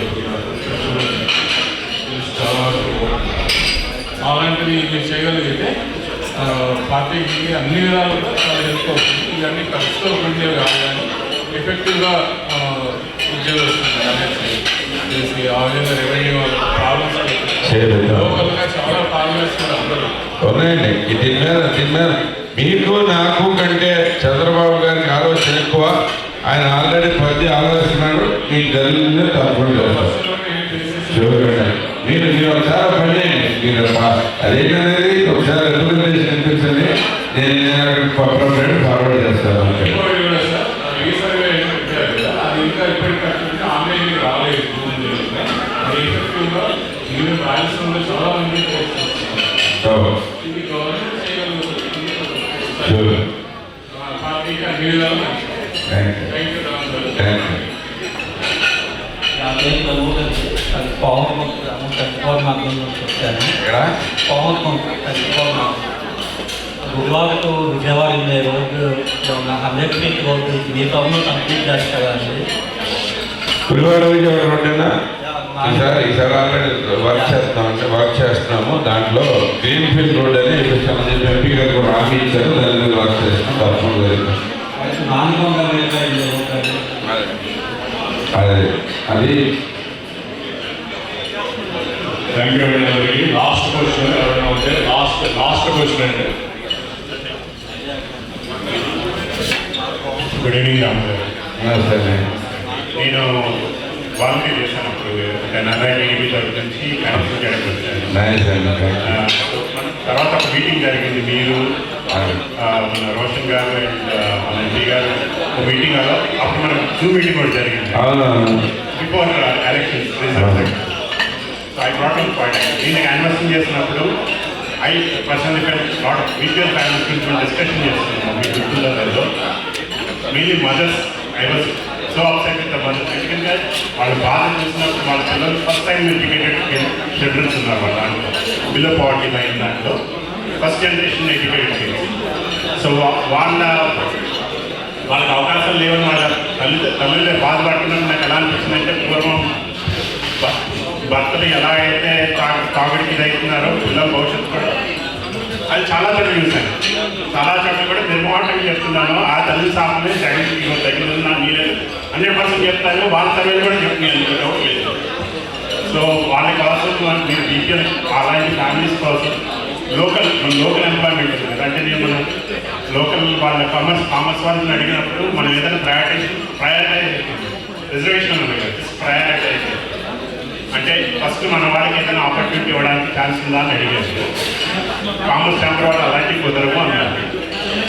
చాలా అలాంటివి మీరు చేయగలిగితే పార్టీకి అన్ని విధాలుగా చాలా హెల్ప్ అవుతుంది. ఇవన్నీ ఖర్చుతో ఉండేవి కాదు కానీ ఎఫెక్టివ్గా ఉద్యోగస్తులు చేసి ఆ విధంగా రెవెన్యూ ప్రాబ్లమ్స్ లోకల్గా చాలా ఫార్మర్స్ కూడా అందరూ ఉన్నాయండి. దీని మీద మీకు నాకు కంటే చంద్రబాబు గారికి ఆలోచన ఎక్కువ. ఆయన ఆల్రెడీ 10 ఆలోచిస్తున్నాడు. మీకు జరిగిందే తప్పకుండా మీరు ఒకసారి పని చేయండి. మీరు అదేంటనేది ఒకసారి రిప్రజెంటేషన్ ఇప్పించండి. నేను ఫార్వర్డ్ చేస్తాను. అది ఇంకా ఇప్పటికీ ఆన్లైన్ రాలేదు. మీరు రాయలసీమలో చాలా మంది ఇది గవర్నమెంట్ చేయగలుగుతుంది. పార్టీకి అన్ని విధాలు. Thank you. నా పేరు కలుగుతుంది. అది పవన్ వచ్చాను. పవన్ గురువారకు విజయవాడ ఉండే రోడ్డు 100 ఫీట్ రోడ్డు మీ టౌన్లో కంప్లీట్ చేస్తారండి. గురువాడ విజయవాడ రోడ్డేనా? ఈసారి ఆల్రెడీ వర్క్ చేస్తున్నాము. దాంట్లో గ్రీన్ ఫీల్డ్ రోడ్ అని చెప్పి ఎంపీ గారు కూడా హామీ ఇచ్చారు. దాని మీద వర్క్ చేస్తున్నాం. తప్పకుండా అది థ్యాంక్ యూ అండి. లాస్ట్ క్వశ్చన్ ఎవరైనా ఉంటే లాస్ట్ క్వశ్చన్ అండి. Good evening Ram. నేను వాలంటీర్ చేశాను అప్పుడు NRI తరఫు నుంచి కౌన్సిల్ చేయడానికి వచ్చాను. తర్వాత ఒక మీటింగ్ జరిగింది. మీరు మన రోషన్ గారు అండ్ మన ఎంపీ గారు ఒక మీటింగ్ అప్పుడు మనం జూమ్ మీటింగ్ కూడా జరిగింది before elections. So I brought up point. దీనికి యానివర్సరీ చేసినప్పుడు ఐ పర్సనల్ లాట్ ఆఫ్ వీడియల్ ప్యానల్స్ గురించి డిస్కషన్ చేస్తున్నాము. మీ గుర్తుందో mainly mothers. I was so upset with the mothers. ఎందుకంటే వాళ్ళు బాధ చూసినప్పుడు వాళ్ళ పిల్లలు ఫస్ట్ టైం ఎడ్యుకేటెడ్ చిల్డ్రన్స్ ఉన్నారు. వాళ్ళ దాంట్లో బిలో పావర్టీ లైన్ దాంట్లో first generation educated kids. So వాళ్ళకి అవకాశాలు లేవని వాళ్ళ తల్లిదండ్రులు బాధపడుతున్నట్టు నాకు ఎలా అనిపిస్తుందంటే పూర్వం భర్తలు ఎలా అయితే తాగుడికి ఇదవుతున్నారో పిల్లల భవిష్యత్తు కూడా అది చాలా చోట్ల చూశాను. చాలా చోట్ల కూడా నిర్మాణంగా చెప్తున్నాను. ఆ తల్లి సాగునే తగిన నేను 100% చెప్తాను. వాళ్ళ తల్లి కూడా చెప్తున్నాను. డౌట్ లేదు. సో వాళ్ళ కోసం మీరు బీపీఎల్ అలాంటి ఫ్యామిలీస్ కోసం లోకల్ ఎంప్లాయ్మెంట్ ఉంది. అంటే నేను మనం లోకల్ వాళ్ళ కామర్స్ వాళ్ళని అడిగినప్పుడు మనం ఏదైనా ప్రయారిటైజ్ రిజర్వేషన్ ఉంది కదా, ప్రయారిటైజ్ అంటే ఫస్ట్ మన వాళ్ళకి ఏదైనా ఆపర్చునిటీ ఇవ్వడానికి ఛాన్స్ ఉందా అని అడిగారు. కామర్స్ ఛాంబర్ వాళ్ళు అలాంటివి కుదరము అన్నారు.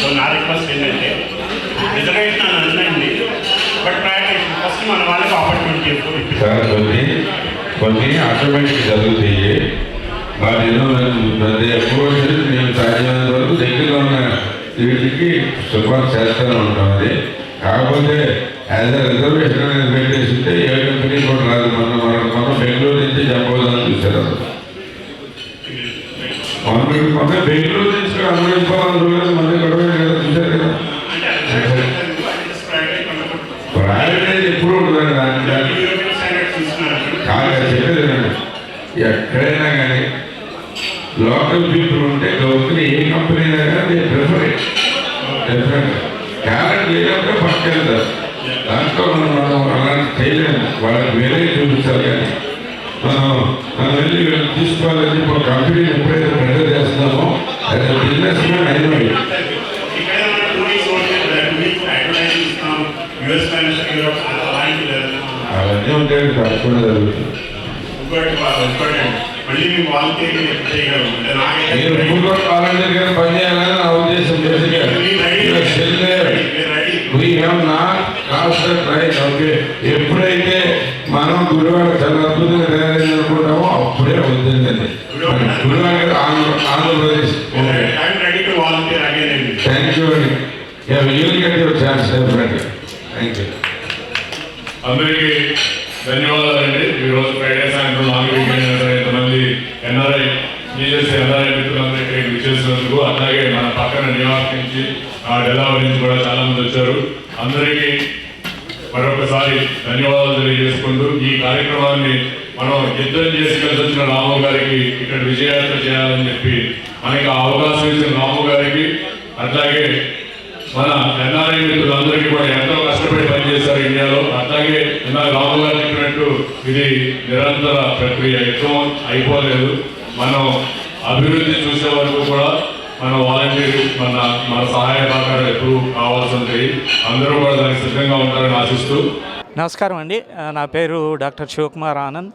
సో నా రిక్వెస్ట్ ఏంటంటే రిజర్వేషన్ అని అనండి, బట్ ప్రయారిటైజేషన్ ఫస్ట్ మన వాళ్ళకి ఆపర్చునిటీ కొన్ని ఆటోమేటిక్ జరుగుతాయి. వాటి ఎప్పుడు మేము సాధ్యమైనంత వరకు దగ్గరలో ఉన్న వీటికి సిఫార్సు చేస్తూనే ఉంటాం. అది కాకపోతే యాజ్ అ రిజర్వేషన్ అనేది పెట్టేసింటే ఏ కంపెనీ కూడా రాదు. మనం బెంగళూరు నుంచి చెప్పబోదని చూసారు. మన బెంగళూరు నుంచి అనుభవించాలని మళ్ళీ గొడవ కదా చూసారు కదా. ప్రయారిటైజ్ ఎప్పుడు ఉంటుందండి. దానికి చెప్పేది ఎక్కడైనా కానీ లోకల్ పీపుల్ ఉంటే గవర్నమెంట్ ఏ కంపెనీ అయినా కానీ ప్రిఫర్ డిఫరెంట్ క్యారెట్ లేదంటే పట్టుకెళ్తారు. దాంట్లో మనం అలాంటి చేయలేము. వాళ్ళకి వేరే చూపించాలి. కానీ మనం వెళ్ళి వీళ్ళు తీసుకోవాలని చెప్పి ఒక కంపెనీని ఎప్పుడైతే ప్రెజర్ చేస్తున్నామో అది బిజినెస్ మ్యాన్ అయిపోయి అవన్నీ ఉంటాయి. తప్పకుండా జరుగుతుంది. మళ్ళీ మీ వాలంటీర్ చేయగలం. అంటే నాకైతే మీరు ఇప్పుడు కూడా వాలంటీర్ గారు పనిచేయాలని నా ఉద్దేశం. ఎప్పుడైతే మనం గుడివాడ చాలా అద్భుతంగా తయారైందనుకుంటామో అప్పుడే అవుతుందండి. గుడివాడ ఆంధ్రప్రదేశ్. థ్యాంక్ యూ అండి. అందరికీ ధన్యవాదాలండి. ఈరోజు ఫ్రైడే సాయంత్రం 4 ఇంతమంది ఎన్ఆర్ఐ బీజేపీ ఎన్ఆర్ఐ మిత్రులందరికీ విచ్చేసినందుకు, అలాగే మన పక్కన న్యూయార్క్ నుంచి డెలావర్ నుంచి కూడా చాలా మంది వచ్చారు. అందరికీ మరొకసారి ధన్యవాదాలు తెలియజేసుకుంటూ ఈ కార్యక్రమాన్ని మనం యుద్ధం చేసి కలిసి వచ్చిన రాము గారికి ఇక్కడ విజయయాత్ర చేయాలని చెప్పి మనకి అవకాశం ఇచ్చిన రాము గారికి, అట్లాగే మన ఎన్ఆర్ఐ మిత్రులందరికీ కూడా ఎంతో కష్టపడి పనిచేశారు ఇండియాలో. అట్లాగే రాము గారు చెప్పినట్టు ఇది నిరంతర ప్రక్రియ, యుద్ధం అయిపోలేదు. మనం అభివృద్ధి చూసే వరకు కూడా మన వాలంటీర్ మన సహాయ సహకారం ఎప్పుడు కావాల్సి ఉంటాయి. అందరూ కూడా దానికి సిద్ధంగా ఉంటారని ఆశిస్తూ. నమస్కారం అండి. నా పేరు doctor Shivakumar Anand,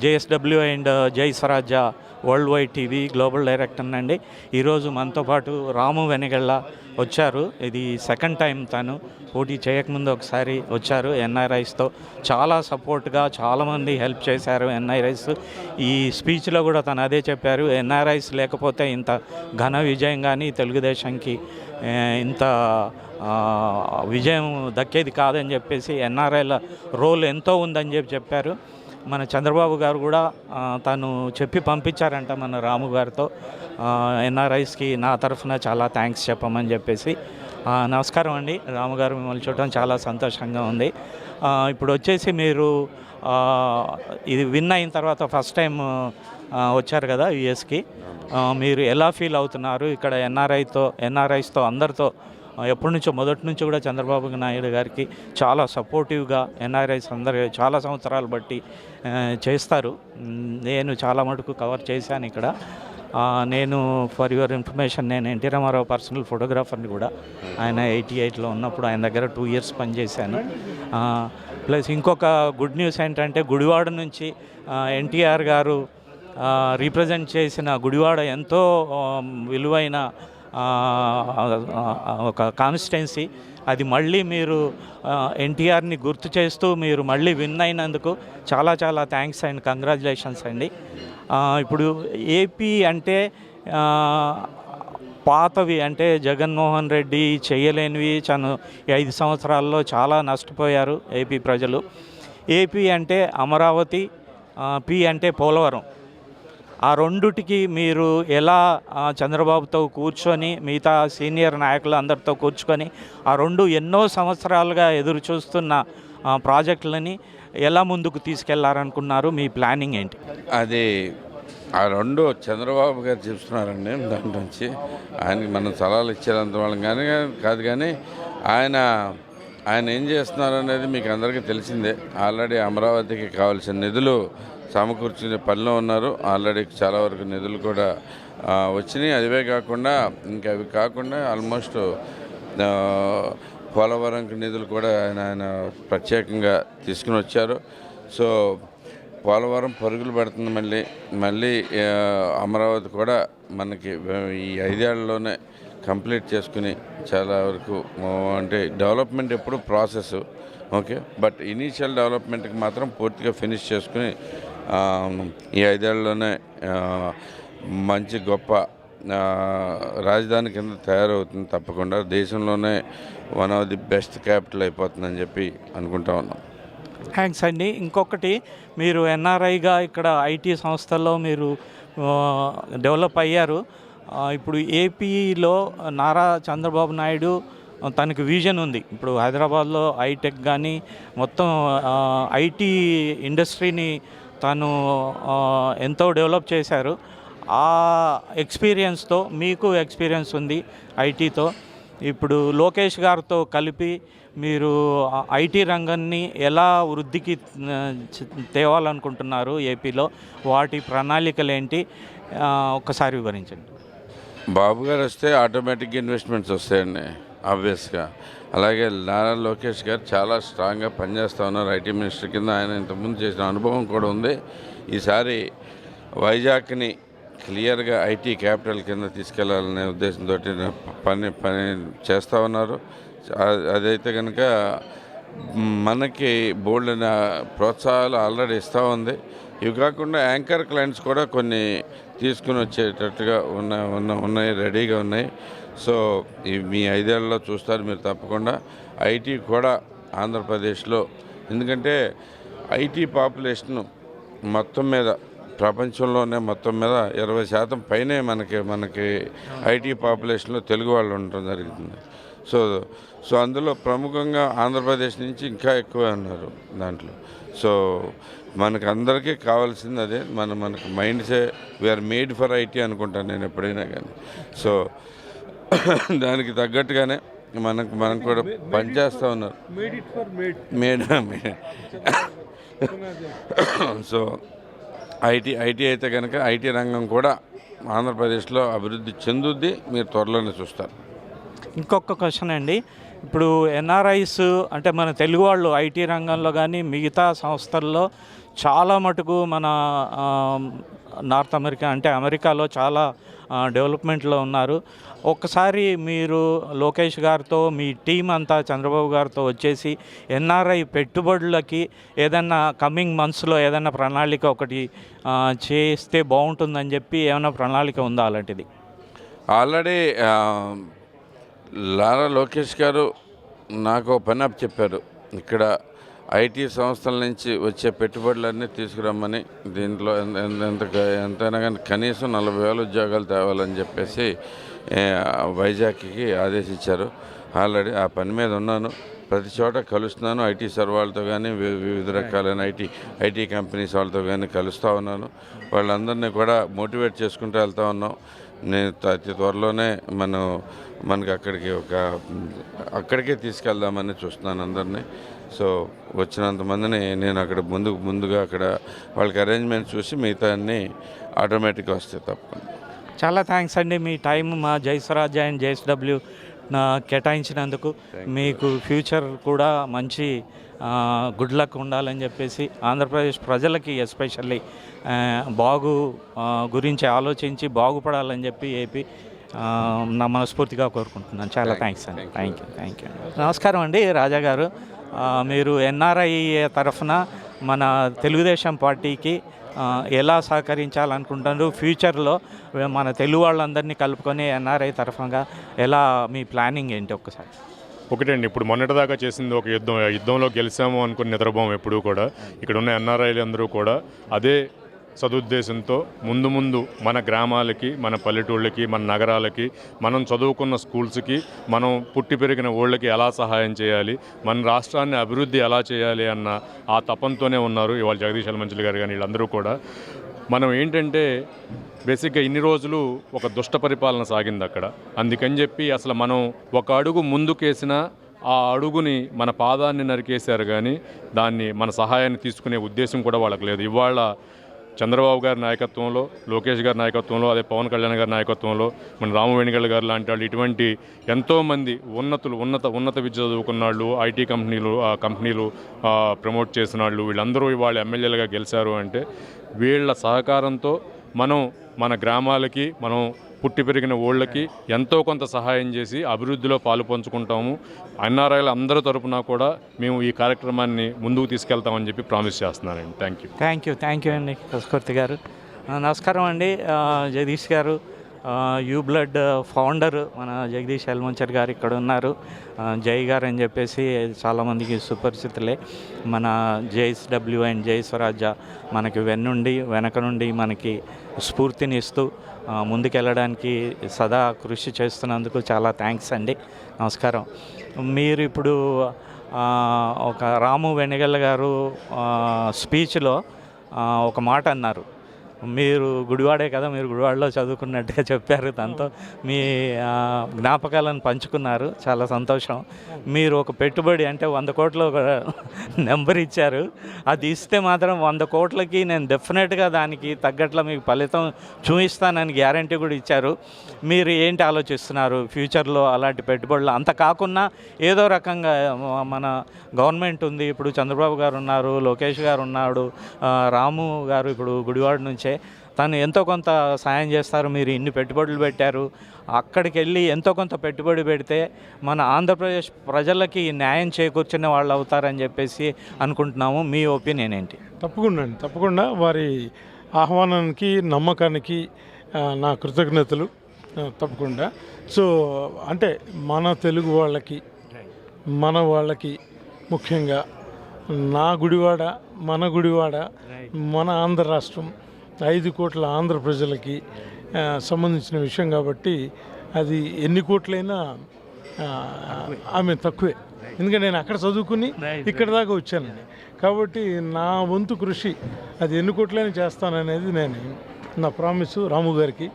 JSW and Jai Swarajya world wide TV global director అండి. ఈరోజు మనతో పాటు రాము వెనిగళ్ళ వచ్చారు. ఇది సెకండ్ టైం తను పోటీ చేయకముందు ఒకసారి వచ్చారు. ఎన్ఆర్ఐస్తో చాలా సపోర్ట్గా చాలామంది హెల్ప్ చేశారు ఎన్ఆర్ఐస్. ఈ స్పీచ్లో కూడా తను అదే చెప్పారు, ఎన్ఆర్ఐస్ లేకపోతే ఇంత ఘన విజయం కానీ తెలుగుదేశంకి ఇంత విజయం దక్కేది కాదని చెప్పేసి ఎన్ఆర్ఐల రోల్ ఎంతో ఉందని చెప్పారు. మన చంద్రబాబు గారు కూడా తను చెప్పి పంపించారంట మన రాము గారితో, ఎన్ఆర్ఐస్కి నా తరఫున చాలా థ్యాంక్స్ చెప్పమని చెప్పేసి. నమస్కారం అండి రాము గారు, మిమ్మల్ని చూడటం చాలా సంతోషంగా ఉంది. ఇప్పుడు వచ్చేసి మీరు ఇది విన్ అయిన తర్వాత ఫస్ట్ టైం వచ్చారు కదా యుఎస్కి, మీరు ఎలా ఫీల్ అవుతున్నారు? ఇక్కడ ఎన్ఆర్ఐస్తో అందరితో ఎప్పటి నుంచో మొదటి నుంచి కూడా చంద్రబాబు నాయుడు గారికి చాలా సపోర్టివ్గా ఎన్ఆర్ఐస్ అందరూ చాలా సంవత్సరాలు బట్టి చేస్తారు. నేను చాలా మటుకు కవర్ చేశాను ఇక్కడ. నేను ఫర్ యువర్ ఇన్ఫర్మేషన్, నేను ఎన్టీ రామారావు పర్సనల్ ఫోటోగ్రాఫర్ని కూడా. ఆయన 88లో ఉన్నప్పుడు ఆయన దగ్గర 2 years పనిచేశాను. ప్లస్ ఇంకొక గుడ్ న్యూస్ ఏంటంటే గుడివాడ నుంచి ఎన్టీఆర్ గారు రీప్రజెంట్ చేసిన గుడివాడ ఎంతో విలువైన ఒక కాన్స్టిట్యున్సీ. అది మళ్ళీ మీరు ఎన్టీఆర్ని గుర్తు చేస్తూ మీరు మళ్ళీ విన్ అయినందుకు చాలా చాలా థ్యాంక్స్ అండ్ కంగ్రాచులేషన్స్ అండి. ఇప్పుడు ఏపీ అంటే పాతవి అంటే జగన్మోహన్ రెడ్డి చేయలేనివి 5 సంవత్సరాల్లో చాలా నష్టపోయారు ఏపీ ప్రజలు. ఏపీ అంటే అమరావతి, పి అంటే పోలవరం. ఆ రెండుటికి మీరు ఎలా చంద్రబాబుతో కూర్చొని మిగతా సీనియర్ నాయకులు అందరితో కూర్చుకొని ఆ రెండు ఎన్నో సంవత్సరాలుగా ఎదురు చూస్తున్న ప్రాజెక్టులని ఎలా ముందుకు తీసుకెళ్లారనుకున్నారు? మీ ప్లానింగ్ ఏంటి? అది ఆ రెండు చంద్రబాబు గారు చెప్తున్నారండి. దాని నుంచి ఆయనకి మనం సలహాలు ఇచ్చేంత వాళ్ళం కానీ కాదు, కానీ ఆయన ఏం చేస్తున్నారు అనేది మీకు అందరికీ తెలిసిందే. ఆల్రెడీ అమరావతికి కావాల్సిన నిధులు సమకూర్చునే పనిలో ఉన్నారు. ఆల్రెడీ చాలా వరకు నిధులు కూడా వచ్చినాయి. అదివే కాకుండా ఇంకా అవి కాకుండా ఆల్మోస్ట్ పోలవరంకి నిధులు కూడా ఆయన ప్రత్యేకంగా తీసుకుని వచ్చారు. సో పోలవరం పరుగులు పెడుతుంది. మళ్ళీ అమరావతి కూడా మనకి ఈ 5 ఏళ్లలోనే కంప్లీట్ చేసుకుని చాలా వరకు అంటే డెవలప్మెంట్ ఎప్పుడు ప్రాసెస్ ఓకే, బట్ ఇనీషియల్ డెవలప్మెంట్కి మాత్రం పూర్తిగా ఫినిష్ చేసుకుని ఈ 5 ఏళ్లలోనే మంచి గొప్ప రాజధాని కింద తయారవుతుంది. తప్పకుండా దేశంలోనే one of the best capital అయిపోతుందని చెప్పి అనుకుంటా ఉన్నాం. థ్యాంక్స్ అండి. ఇంకొకటి, మీరు ఎన్ఆర్ఐగా ఇక్కడ ఐటీ సంస్థల్లో మీరు డెవలప్ అయ్యారు. ఇప్పుడు ఏపీలో నారా చంద్రబాబు నాయుడు తనకి విజన్ ఉంది. ఇప్పుడు హైదరాబాద్లో ఐటెక్ కానీ మొత్తం ఐటీ ఇండస్ట్రీని తను ఎంతో డెవలప్ చేశారు. ఆ ఎక్స్పీరియన్స్తో మీకు ఎక్స్పీరియన్స్ ఉంది ఐటీతో. ఇప్పుడు లోకేష్ గారితో కలిపి మీరు ఐటీ రంగాన్ని ఎలా వృద్ధికి తేవాలనుకుంటున్నారు ఏపీలో? వాటి ప్రణాళికలు ఏంటి ఒక్కసారి వివరించండి. బాబు గారు వస్తే ఆటోమేటిక్గా ఇన్వెస్ట్మెంట్స్ వస్తాయండి ఆబ్వియస్గా. అలాగే నారా లోకేష్ గారు చాలా స్ట్రాంగ్గా పనిచేస్తూ ఉన్నారు ఐటీ మినిస్టర్ కింద. ఆయన ఇంతకుముందు చేసిన అనుభవం కూడా ఉంది. ఈసారి వైజాగ్ని క్లియర్గా ఐటీ క్యాపిటల్ కింద తీసుకెళ్లాలనే ఉద్దేశంతో పని చేస్తూ ఉన్నారు. అదైతే కనుక మనకి బోల్డ్ ప్రోత్సాహాలు ఆల్రెడీ ఇస్తూ ఉంది. ఇవి కాకుండా యాంకర్ క్లయింట్స్ కూడా కొన్ని తీసుకుని వచ్చేటట్టుగా ఉన్నాయి, రెడీగా ఉన్నాయి. సో మీ 5 ఏళ్లలో చూస్తారు మీరు తప్పకుండా. ఐటీ కూడా ఆంధ్రప్రదేశ్లో, ఎందుకంటే ఐటీ పాపులేషన్ మొత్తం మీద ప్రపంచంలోనే మొత్తం మీద 20% పైనే మనకి ఐటీ పాపులేషన్లో తెలుగు వాళ్ళు ఉండటం జరుగుతుంది. సో అందులో ప్రముఖంగా ఆంధ్రప్రదేశ్ నుంచి ఇంకా ఎక్కువ ఉన్నారు దాంట్లో. సో మనకు అందరికీ కావాల్సింది అదే. మనకు మైండ్సే వీఆర్ మేడ్ ఫర్ ఐటీ అనుకుంటాను నేను ఎప్పుడైనా కానీ. సో దానికి తగ్గట్టుగానే మనం కూడా పనిచేస్తూ ఉన్నారు. మేడ్ సో ఐటీ అయితే కనుక ఐటీ రంగం కూడా ఆంధ్రప్రదేశ్లో అభివృద్ధి చెందుద్ది, మీరు త్వరలోనే చూస్తారు. ఇంకొక క్వశ్చన్ అండి, ఇప్పుడు ఎన్ఆర్ఐస్ అంటే మన తెలుగు వాళ్ళు ఐటీ రంగంలో కానీ మిగతా సంస్థల్లో చాలా మటుకు మన నార్త్ అమెరికా అంటే అమెరికాలో చాలా డెవలప్మెంట్లో ఉన్నారు. ఒక్కసారి మీరు లోకేష్ గారితో మీ టీం అంతా చంద్రబాబు గారితో వచ్చేసి ఎన్ఆర్ఐ పెట్టుబడులకి ఏదన్నా కమింగ్ మంత్స్లో ఏదైనా ప్రణాళిక ఒకటి చేస్తే బాగుంటుందని చెప్పి ఏమైనా ప్రణాళిక ఉందా అలాంటిది? ఆల్రెడీ లారా లోకేష్ గారు నాకు పని అప్ చెప్పారు, ఇక్కడ ఐటీ సంస్థల నుంచి వచ్చే పెట్టుబడులన్నీ తీసుకురమ్మని, దీంట్లో ఎంతైనా కానీ కనీసం 40,000 ఉద్యోగాలు తేవాలని చెప్పేసి వైజాగ్కి ఆదేశించారు. ఆల్రెడీ ఆ పని మీద ఉన్నాను, ప్రతి చోట కలుస్తున్నాను. ఐటీ సర్వాళ్ళతో కానీ వివిధ రకాలైన ఐటీ కంపెనీస్ వాళ్ళతో కానీ కలుస్తూ ఉన్నాను. వాళ్ళందరినీ కూడా మోటివేట్ చేసుకుంటూ వెళ్తూ ఉన్నాం. నేను అతి త్వరలోనే మనకి అక్కడికే తీసుకెళ్దామని చూస్తున్నాను అందరినీ. సో వచ్చినంతమందిని నేను అక్కడ ముందుగా అక్కడ వాళ్ళకి అరేంజ్మెంట్ చూసి మిగతా అన్నీ ఆటోమేటిక్గా వస్తాయి తప్పకుండా. చాలా థ్యాంక్స్ అండి, మీ టైం మా జై స్వరాజ్ అండ్ JSW కేటాయించినందుకు. మీకు ఫ్యూచర్ కూడా మంచి గుడ్ లక్ ఉండాలని చెప్పేసి ఆంధ్రప్రదేశ్ ప్రజలకి ఎస్పెషల్లీ గురించి ఆలోచించి బాగుపడాలని చెప్పి ఏపీ నా మనస్ఫూర్తిగా కోరుకుంటున్నాను. చాలా థ్యాంక్స్ అండి. Thank you. నమస్కారం అండి రాజా గారు, మీరు ఎన్ఆర్ఐ తరఫున మన తెలుగుదేశం పార్టీకి ఎలా సహకరించాలనుకుంటున్నారు? ఫ్యూచర్లో మన తెలుగు వాళ్ళందరినీ కలుపుకొని ఎన్ఆర్ఐ తరఫునగా ఎలా మీ ప్లానింగ్ ఏంటి? ఒక్కసారి ఒకటండి, ఇప్పుడు మొన్నటిదాకా చేసింది ఒక యుద్ధంలో గెలిచాము అనుకుని నిద్రపోం ఎప్పుడూ కూడా. ఇక్కడ ఉన్న ఎన్ఆర్ఐలు అందరూ కూడా అదే సదుద్దేశంతో ముందు మన గ్రామాలకి, మన పల్లెటూళ్ళకి, మన నగరాలకి, మనం చదువుకున్న స్కూల్స్కి, మనం పుట్టి పెరిగిన ఊళ్ళకి ఎలా సహాయం చేయాలి, మన రాష్ట్రాన్ని అభివృద్ధి ఎలా చేయాలి అన్న ఆ తపంతోనే ఉన్నారు ఇవాళ జగదీష్ యలమంచిలి గారు కానీ వీళ్ళందరూ కూడా. మనం ఏంటంటే బేసిక్గా ఇన్ని రోజులు ఒక దుష్ట పరిపాలన సాగింది అక్కడ. అందుకని చెప్పి అసలు మనం ఒక అడుగు ముందుకేసినా ఆ అడుగుని మన పాదాన్ని నరికేశారు, కానీ దాన్ని మన సహాయాన్ని తీసుకునే ఉద్దేశం కూడా వాళ్ళకి లేదు. ఇవాళ చంద్రబాబు గారి నాయకత్వంలో, లోకేష్ గారి నాయకత్వంలో, అదే పవన్ కళ్యాణ్ గారి నాయకత్వంలో, మన రాము వేణుగోపాల్ గారు లాంటి వాళ్ళు, ఇటువంటి ఎంతోమంది ఉన్నత విద్య చదువుకున్న వాళ్ళు, ఐటీ కంపెనీలు ప్రమోట్ చేసిన వాళ్ళు, వీళ్ళందరూ ఇవాళ ఎమ్మెల్యేలుగా గెలిచారు అంటే వీళ్ళ సహకారంతో మన గ్రామాలకి, మనం పుట్టి పెరిగిన ఊళ్ళకి ఎంతో కొంత సహాయం చేసి అభివృద్ధిలో పాలు పంచుకుంటాము. ఎన్ఆర్ఐల అందరి తరపున కూడా మేము ఈ కార్యక్రమాన్ని ముందుకు తీసుకెళ్తామని చెప్పి ప్రామిస్ చేస్తున్నానండి. థ్యాంక్ యూ అండి కస్కూర్తి గారు. నమస్కారం అండి జగదీష్ గారు, యూబ్లడ్ ఫౌండర్ మన జగదీష్ యలమంచిలి గారు ఇక్కడ ఉన్నారు. జై గారు అని చెప్పేసి చాలామందికి సుపరిచితులే. మన JSW అండ్ జై స్వరాజ్ మనకి వెనక నుండి మనకి స్ఫూర్తిని ఇస్తూ ముందుకెళ్ళడానికి సదా కృషి చేస్తున్నందుకు చాలా థ్యాంక్స్ అండి. నమస్కారం. మీరు ఇప్పుడు ఒక రాము వెనిగళ్ళ గారు స్పీచ్లో ఒక మాట అన్నారు. మీరు గుడివాడే కదా, మీరు గుడివాడలో చదువుకున్నట్టుగా చెప్పారు. దాంతో మీ జ్ఞాపకాలను పంచుకున్నారు, చాలా సంతోషం. మీరు ఒక పెట్టుబడి అంటే 100 కోట్లు ఒక నెంబర్ ఇచ్చారు. అది ఇస్తే మాత్రం 100 కోట్లకి నేను డెఫినెట్గా దానికి తగ్గట్ల మీకు ఫలితం చూపిస్తానని గ్యారంటీ కూడా ఇచ్చారు. మీరు ఏంటి ఆలోచిస్తున్నారు ఫ్యూచర్లో అలాంటి పెట్టుబడులు? అంత కాకున్నా ఏదో రకంగా మన గవర్నమెంట్ ఉంది, ఇప్పుడు చంద్రబాబు గారు ఉన్నారు, లోకేష్ గారు ఉన్నాడు, రాము గారు ఇప్పుడు గుడివాడ నుంచే తను ఎంతో కొంత సాయం చేస్తారు. మీరు ఇన్ని పెట్టుబడులు పెట్టారు, అక్కడికి వెళ్ళి ఎంతో కొంత పెట్టుబడి పెడితే మన ఆంధ్రప్రదేశ్ ప్రజలకి న్యాయం చేకూర్చిన వాళ్ళు అవుతారని చెప్పేసి అనుకుంటున్నాము. మీ ఒపీనియన్ ఏంటి? తప్పకుండా వారి ఆహ్వానానికి, నమ్మకానికి నా కృతజ్ఞతలు. తప్పకుండా. సో అంటే మన తెలుగు వాళ్ళకి, మన వాళ్ళకి ముఖ్యంగా నా గుడివాడ, మన గుడివాడ, మన ఆంధ్ర రాష్ట్రం, 5 కోట్ల ఆంధ్ర ప్రజలకి సంబంధించిన విషయం కాబట్టి అది ఎన్ని కోట్లైనా ఆమె తక్కువే. ఎందుకంటే నేను అక్కడ చదువుకుని ఇక్కడ దాకా వచ్చానండి. కాబట్టి నా వంతు కృషి అది ఎన్ని కోట్లైనా చేస్తాననేది నా ప్రామిస్ రాము గారికి,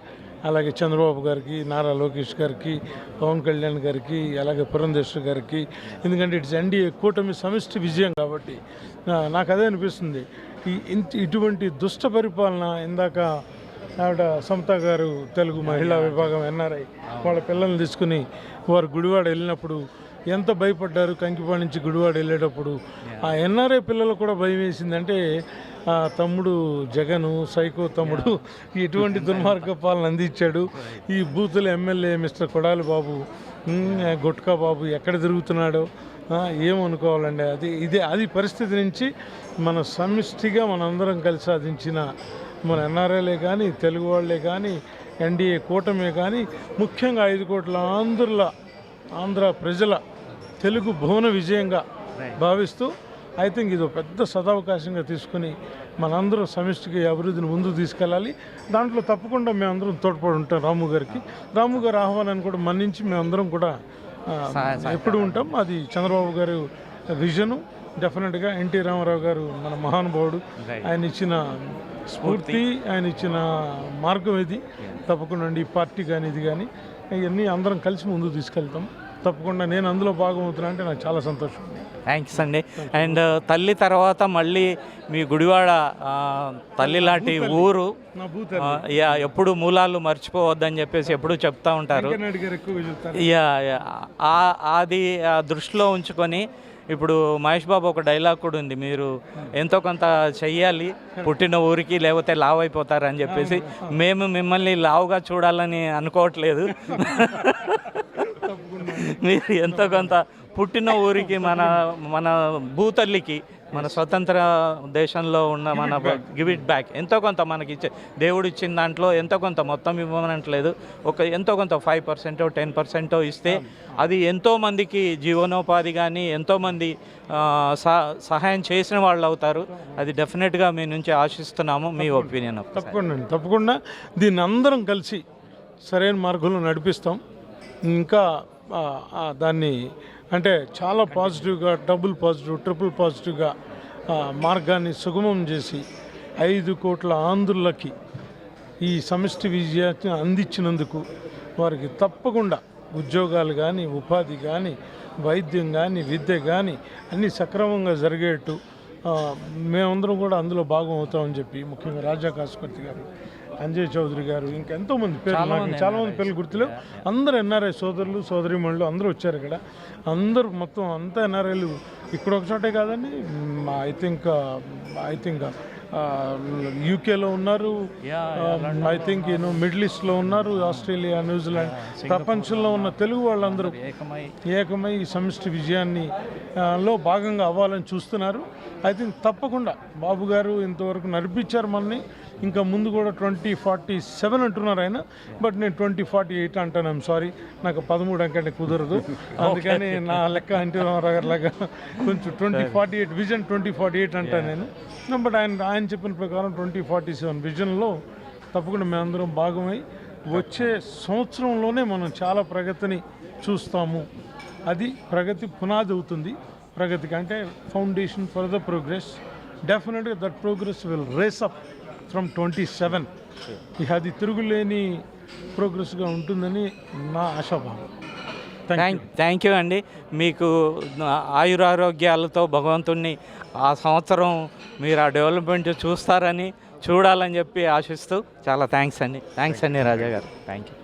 అలాగే చంద్రబాబు గారికి, నారా లోకేష్ గారికి, పవన్ కళ్యాణ్ గారికి, అలాగే పురంధేశ్వర్ గారికి. ఎందుకంటే ఇట్స్ ఎన్డీఏ కూటమి సమిష్టి విజయం కాబట్టి నాకు అదే అనిపిస్తుంది. ఇటువంటి దుష్ట పరిపాలన, ఇందాక ఆవిడ సమతా గారు తెలుగు మహిళా విభాగం ఎన్ఆర్ఐ వాళ్ళ పిల్లల్ని తీసుకుని వారు గుడివాడ వెళ్ళినప్పుడు ఎంత భయపడ్డారు. కంకిపాడు నుంచి గుడివాడ వెళ్ళేటప్పుడు ఆ ఎన్ఆర్ఐ పిల్లలు కూడా భయం వేసిందంటే తమ్ముడు జగను సైకో తమ్ముడు ఎటువంటి దుర్మార్గ పాలన అందించాడు. ఈ బూతుల ఎమ్మెల్యే మిస్టర్ కొడాలి బాబు, గుట్కా బాబు ఎక్కడ తిరుగుతున్నాడో ఏమనుకోవాలండి. అది పరిస్థితి నుంచి మన సమిష్టిగా మనందరం కలిసి సాధించిన మన ఎన్ఆర్ఐలే కానీ, తెలుగు వాళ్ళే కానీ, ఎన్డీఏ కూటమే కానీ, ముఖ్యంగా 5 కోట్ల ఆంధ్ర ప్రజల తెలుగు భువన విజయంగా భావిస్తూ ఐ థింక్ ఇది పెద్ద సదవకాశంగా తీసుకుని మనందరం సమిష్టిగా అభివృద్ధిని ముందుకు తీసుకెళ్ళాలి. దాంట్లో తప్పకుండా మేమందరం తోడ్పడి ఉంటాం. రాము గారి ఆహ్వానాన్ని కూడా మన్నించి మేమందరం కూడా ఎప్పుడు ఉంటాం. అది చంద్రబాబు గారు విజను. డెఫినెట్గా ఎన్టీ రామారావు గారు మన మహానుభావుడు, ఆయన ఇచ్చిన స్ఫూర్తి, ఆయన ఇచ్చిన మార్గం ఇది. తప్పకుండా ఈ పార్టీ కానీ ఇది కానీ ఇవన్నీ అందరం కలిసి ముందుకు తీసుకెళ్తాం. తప్పకుండా నేను అందులో భాగమవుతున్నా అంటే నాకు చాలా సంతోషం. థ్యాంక్స్ అండి. అండ్ తల్లి తర్వాత మళ్ళీ మీ గుడివాడ తల్లి లాంటి ఊరు, ఎప్పుడు మూలాలు మర్చిపోవద్దని చెప్పేసి ఎప్పుడు చెప్తా ఉంటారు. అది దృష్టిలో ఉంచుకొని ఇప్పుడు మహేష్ బాబు ఒక డైలాగ్ కూడా ఉంది, మీరు ఎంతో కొంత చెయ్యాలి పుట్టిన ఊరికి, లేకపోతే లావు అయిపోతారు అని చెప్పేసి. మేము మిమ్మల్ని లావుగా చూడాలని అనుకోవట్లేదు. మీరు ఎంతో కొంత పుట్టిన ఊరికి, మన భూతల్లికి, మన స్వతంత్ర దేశంలో ఉన్న మన గివ్ ఇట్ బ్యాక్, ఎంతో కొంత మనకి దేవుడు ఇచ్చిన దాంట్లో ఎంతో కొంత, మొత్తం ఇవ్వనట్లేదు, ఎంతో కొంత 5% 10% ఇస్తే అది ఎంతోమందికి జీవనోపాధి కానీ ఎంతోమంది సహాయం చేసిన వాళ్ళు అవుతారు. అది డెఫినెట్గా మీ నుంచి ఆశిస్తున్నాము. మీ ఒపీనియన్? తప్పకుండా దీన్ని అందరం కలిసి సరైన మార్గంలో నడిపిస్తాం. ఇంకా దాన్ని అంటే చాలా పాజిటివ్గా, డబుల్ పాజిటివ్, ట్రిపుల్ పాజిటివ్గా మార్గాన్ని సుగమం చేసి 5 కోట్ల ఆంధ్రులకి ఈ సమిష్టి విజయాన్ని అందించినందుకు వారికి తప్పకుండా ఉద్యోగాలు కానీ, ఉపాధి కానీ, వైద్యం కానీ, విద్య కానీ అన్నీ సక్రమంగా జరిగేట్టు మేమందరం కూడా అందులో భాగం అవుతామని చెప్పి, ముఖ్యంగా రాజా కాసుపర్తి గారు, అంజయ్ చౌదరి గారు, ఇంకా ఎంతోమంది పేర్లు, చాలామంది పేర్లు గుర్తులేవు. అందరూ ఎన్ఆర్ఐ సోదరులు సోదరీమణులు అందరూ వచ్చారు. ఇక్కడ అందరూ మొత్తం అంతా ఎన్ఆర్ఐలు ఇక్కడ ఒక చోటే కాదండి. ఐ థింక్ యూకేలో ఉన్నారు, ఐ థింక్ మిడిల్ ఈస్ట్లో ఉన్నారు, ఆస్ట్రేలియా, న్యూజిలాండ్, ప్రపంచంలో ఉన్న తెలుగు వాళ్ళందరూ ఏకమై ఈ సమిష్టి విజయాన్ని లో భాగంగా అవ్వాలని చూస్తున్నారు. ఐ థింక్ తప్పకుండా బాబు గారు ఇంతవరకు నడిపించారు మనని. ఇంకా ముందు కూడా 2047 అంటున్నారు ఆయన, బట్ నేను 2048 అంటాను. ఐమ్ సారీ, నాకు 13 అంకంటే కుదరదు. అందుకని నా లెక్క ఎన్టీ రామారావు గారి లాగా కొంచెం 2048 విజన్ 2048 అంటాను నేను. బట్ ఆయన చెప్పిన ప్రకారం 2047 విజన్లో తప్పకుండా మేమందరం భాగమై వచ్చే సంవత్సరంలోనే మనం చాలా ప్రగతిని చూస్తాము. అది ప్రగతి పునాది అవుతుంది. ప్రగతికి అంటే ఫౌండేషన్ ఫర్ ద ప్రోగ్రెస్. డెఫినెట్గా that progress will raise up from 27. ఇక అది తిరుగులేని ప్రోగ్రెస్గా ఉంటుందని నా ఆశాభావం. థ్యాంక్ యూ అండి. మీకు ఆయురారోగ్యాలతో భగవంతుణ్ణి ఆ సంవత్సరం మీరు ఆ డెవలప్మెంట్ చూడాలని చెప్పి ఆశిస్తూ చాలా థ్యాంక్స్ అండి. రాజా గారు. Thank you.